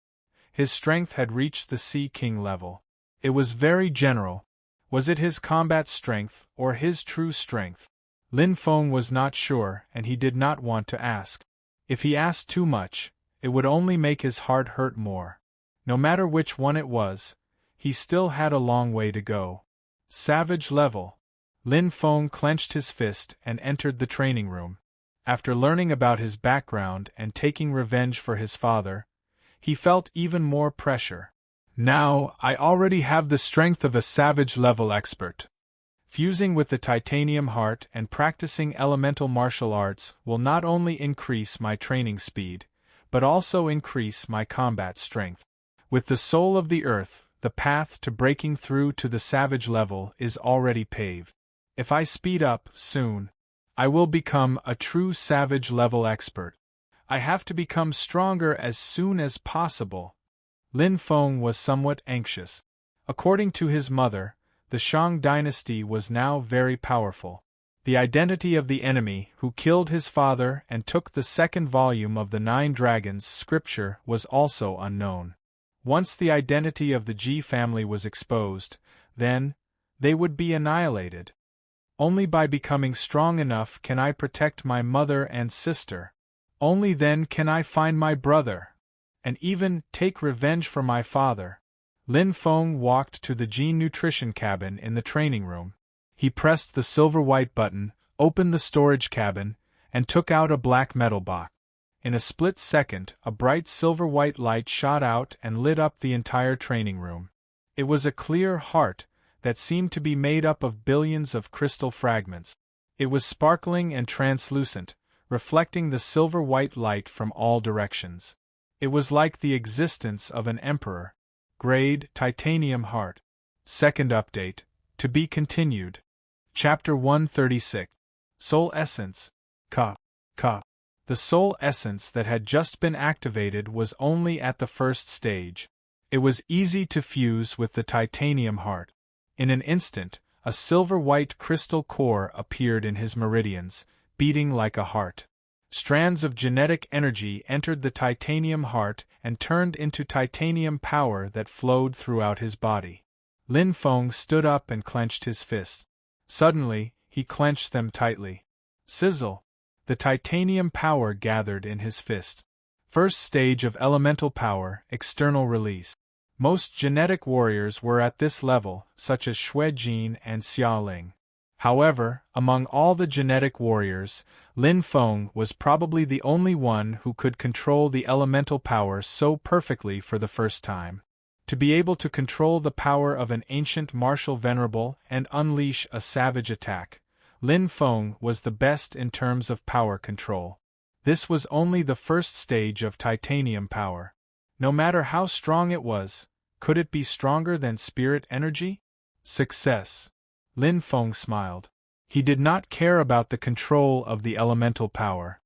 Speaker 1: His strength had reached the Sea King level. It was very general. Was it his combat strength or his true strength? Lin Feng was not sure and he did not want to ask. If he asked too much, it would only make his heart hurt more. No matter which one it was, he still had a long way to go. Savage level. Lin Feng clenched his fist and entered the training room. After learning about his background and taking revenge for his father, he felt even more pressure. Now, I already have the strength of a savage-level expert. Fusing with the titanium heart and practicing elemental martial arts will not only increase my training speed, but also increase my combat strength. With the soul of the earth, the path to breaking through to the savage level is already paved. If I speed up soon, I will become a true savage-level expert. I have to become stronger as soon as possible. Lin Feng was somewhat anxious. According to his mother, the Shang dynasty was now very powerful. The identity of the enemy who killed his father and took the 2nd volume of the 9 dragons scripture was also unknown. Once the identity of the Ji family was exposed, then, they would be annihilated. Only by becoming strong enough can I protect my mother and sister. Only then can I find my brother. And even take revenge for my father. Lin Feng walked to the gene nutrition cabin in the training room. He pressed the silver-white button, opened the storage cabin, and took out a black metal box. In a split second, a bright silver-white light shot out and lit up the entire training room. It was a clear heart that seemed to be made up of billions of crystal fragments. It was sparkling and translucent, reflecting the silver-white light from all directions. It was like the existence of an emperor. Grade, Titanium Heart. Second update, to be continued. Chapter 136. Soul Essence. Ka. The soul essence that had just been activated was only at the first stage. It was easy to fuse with the titanium heart. In an instant, a silver-white crystal core appeared in his meridians, beating like a heart. Strands of genetic energy entered the titanium heart and turned into titanium power that flowed throughout his body. Lin Feng stood up and clenched his fists. Suddenly, he clenched them tightly. Sizzle! The titanium power gathered in his fist. First stage of elemental power, external release. Most genetic warriors were at this level, such as Shui Jin and Xia Ling. However, among all the genetic warriors, Lin Feng was probably the only one who could control the elemental power so perfectly for the first time. To be able to control the power of an ancient martial venerable and unleash a savage attack, Lin Feng was the best in terms of power control. This was only the first stage of titanium power. No matter how strong it was, could it be stronger than spirit energy? Success. Lin Feng smiled. He did not care about the control of the elemental power.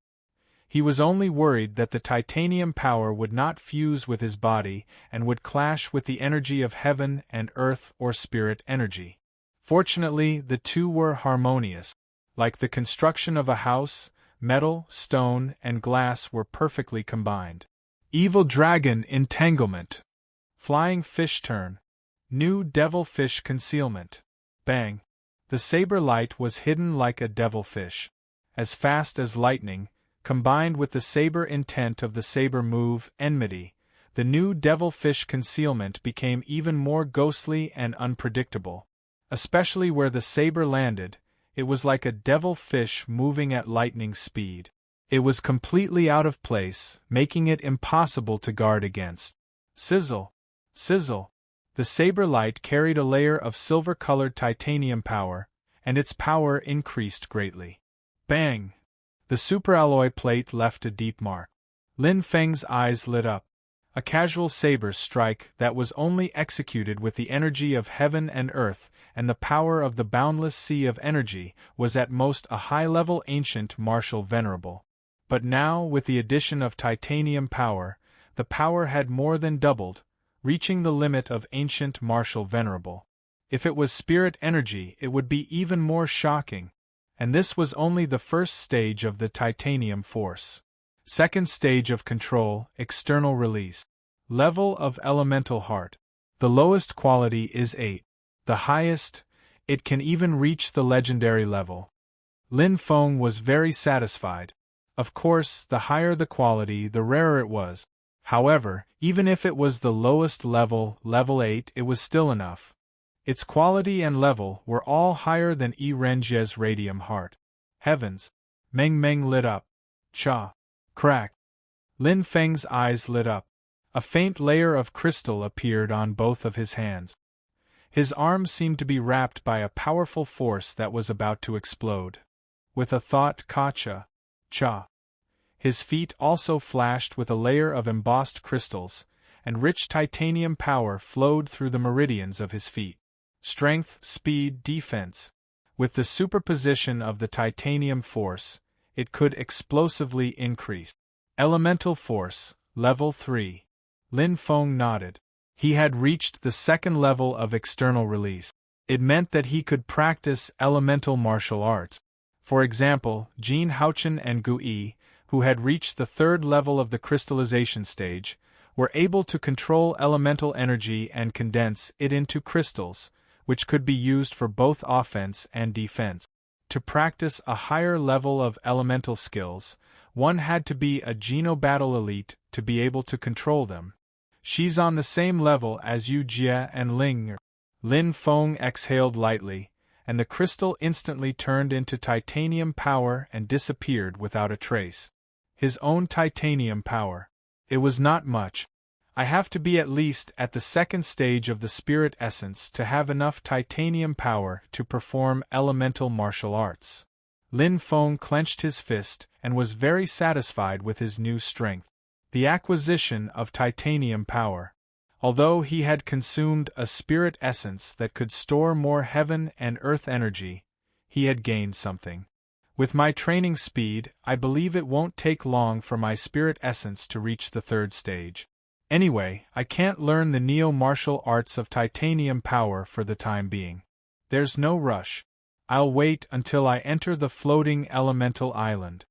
Speaker 1: He was only worried that the titanium power would not fuse with his body and would clash with the energy of heaven and earth or spirit energy. Fortunately, the two were harmonious. Like the construction of a house, metal, stone, and glass were perfectly combined. Evil Dragon Entanglement. Flying Fish Turn. New Devil Fish Concealment. Bang! The saber light was hidden like a devilfish. As fast as lightning, combined with the saber intent of the saber move, Enmity, the new devilfish concealment became even more ghostly and unpredictable. Especially where the saber landed, it was like a devilfish moving at lightning speed. It was completely out of place, making it impossible to guard against. Sizzle! Sizzle! The saber light carried a layer of silver-colored titanium power, and its power increased greatly. Bang! The superalloy plate left a deep mark. Lin Feng's eyes lit up. A casual saber strike that was only executed with the energy of heaven and earth and the power of the boundless sea of energy was at most a high-level ancient martial venerable. But now, with the addition of titanium power, the power had more than doubled, reaching the limit of ancient martial venerable. If it was spirit energy, it would be even more shocking. And this was only the first stage of the titanium force. Second stage of control, external release. Level of elemental heart. The lowest quality is 8. The highest, it can even reach the legendary level. Lin Feng was very satisfied. Of course, the higher the quality, the rarer it was. However, even if it was the lowest level, level 8, it was still enough. Its quality and level were all higher than Yi Renjie's radium heart. Heavens! Meng Meng lit up. Cha! Crack! Lin Feng's eyes lit up. A faint layer of crystal appeared on both of his hands. His arms seemed to be wrapped by a powerful force that was about to explode. With a thought, Cha! Cha! His feet also flashed with a layer of embossed crystals, and rich titanium power flowed through the meridians of his feet. Strength, speed, defense. With the superposition of the titanium force, it could explosively increase. Elemental force, level 3. Lin Feng nodded. He had reached the second level of external release. It meant that he could practice elemental martial arts. For example, Jin Haochen and Gu Yi, who had reached the third level of the crystallization stage, were able to control elemental energy and condense it into crystals, which could be used for both offense and defense. To practice a higher level of elemental skills, one had to be a Geno Battle Elite to be able to control them. She's on the same level as Yu Jie and Ling. Lin Feng exhaled lightly, and the crystal instantly turned into titanium power and disappeared without a trace. His own titanium power. It was not much. I have to be at least at the second stage of the spirit essence to have enough titanium power to perform elemental martial arts. Lin Feng clenched his fist and was very satisfied with his new strength. The acquisition of titanium power. Although he had consumed a spirit essence that could store more heaven and earth energy, he had gained something. With my training speed, I believe it won't take long for my spirit essence to reach the third stage. Anyway, I can't learn the neo-martial arts of titanium power for the time being. There's no rush. I'll wait until I enter the floating elemental island.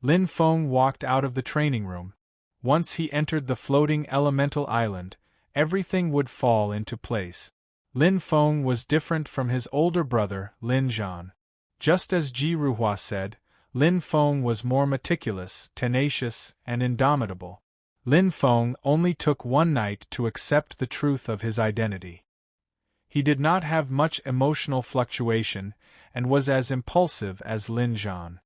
Speaker 1: Lin Feng walked out of the training room. Once he entered the floating elemental island, everything would fall into place. Lin Feng was different from his older brother, Lin Zhan. Just as Ji Ruhua said, Lin Feng was more meticulous, tenacious, and indomitable. Lin Feng only took one night to accept the truth of his identity. He did not have much emotional fluctuation, and was as impulsive as Lin Zhan.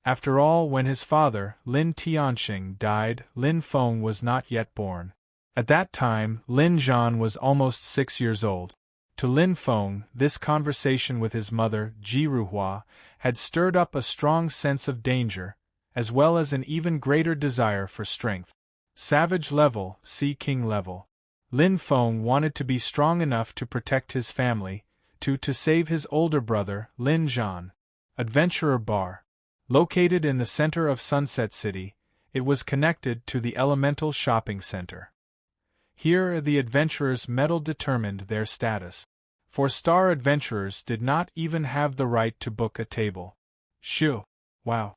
Speaker 1: After all, when his father, Lin Tianxing, died, Lin Feng was not yet born. At that time, Lin Zhan was almost 6 years old. To Lin Feng, this conversation with his mother, Ji Ruhua, had stirred up a strong sense of danger, as well as an even greater desire for strength. Savage level, Sea King level. Lin Feng wanted to be strong enough to protect his family, to save his older brother, Lin Zhan. Adventurer Bar. Located in the center of Sunset City, it was connected to the Elemental Shopping Center. Here the adventurers' medal determined their status. 4-star adventurers did not even have the right to book a table. Shoo! Wow!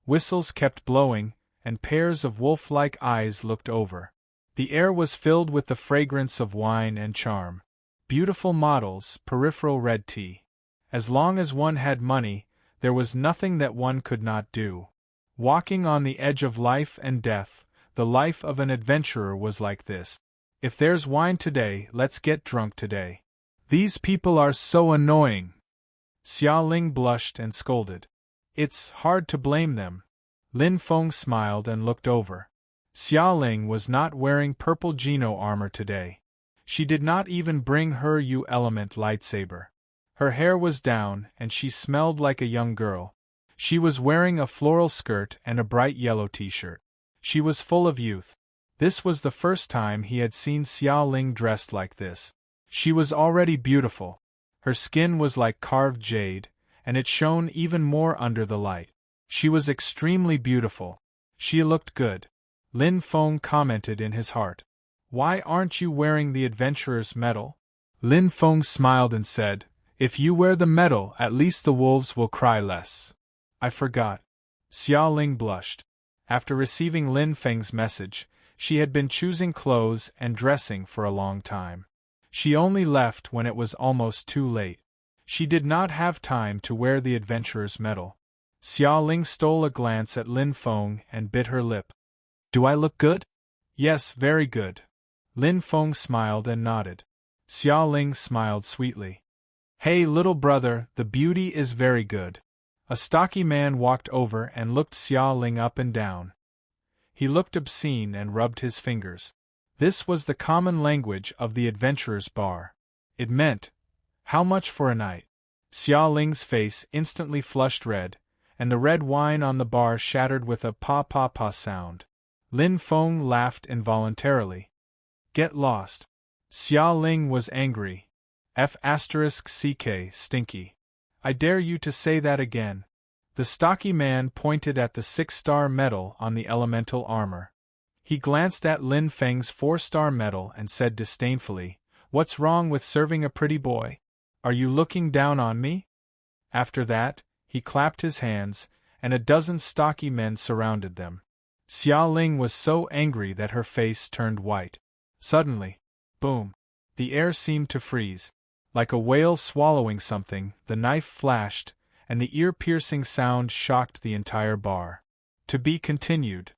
Speaker 1: Whistles kept blowing, and pairs of wolf-like eyes looked over. The air was filled with the fragrance of wine and charm. Beautiful models, peripheral red tea. As long as one had money, there was nothing that one could not do. Walking on the edge of life and death, the life of an adventurer was like this. If there's wine today, let's get drunk today. These people are so annoying. Xia Ling blushed and scolded. It's hard to blame them. Lin Feng smiled and looked over. Xia Ling was not wearing purple Geno armor today. She did not even bring her U-element lightsaber. Her hair was down, and she smelled like a young girl. She was wearing a floral skirt and a bright yellow t-shirt. She was full of youth. This was the first time he had seen Xia Ling dressed like this. She was already beautiful. Her skin was like carved jade, and it shone even more under the light. She was extremely beautiful. She looked good. Lin Feng commented in his heart. Why aren't you wearing the adventurer's medal? Lin Feng smiled and said, if you wear the medal, at least the wolves will cry less. I forgot. Xia Ling blushed. After receiving Lin Feng's message, she had been choosing clothes and dressing for a long time. She only left when it was almost too late. She did not have time to wear the adventurer's medal. Xia Ling stole a glance at Lin Feng and bit her lip. Do I look good? Yes, very good. Lin Feng smiled and nodded. Xia Ling smiled sweetly. Hey little brother, the beauty is very good. A stocky man walked over and looked Xia Ling up and down. He looked obscene and rubbed his fingers. This was the common language of the adventurer's bar. It meant, how much for a night? Xia Ling's face instantly flushed red, and the red wine on the bar shattered with a pa-pa-pa sound. Lin Feng laughed involuntarily. Get lost. Xia Ling was angry. F***ck stinky. I dare you to say that again. The stocky man pointed at the 6-star medal on the elemental armor. He glanced at Lin Feng's 4-star medal and said disdainfully, What's wrong with serving a pretty boy? Are you looking down on me? After that, he clapped his hands, and a dozen stocky men surrounded them. Xia Ling was so angry that her face turned white. Suddenly, boom! The air seemed to freeze. Like a whale swallowing something, the knife flashed, and the ear-piercing sound shocked the entire bar. To be continued.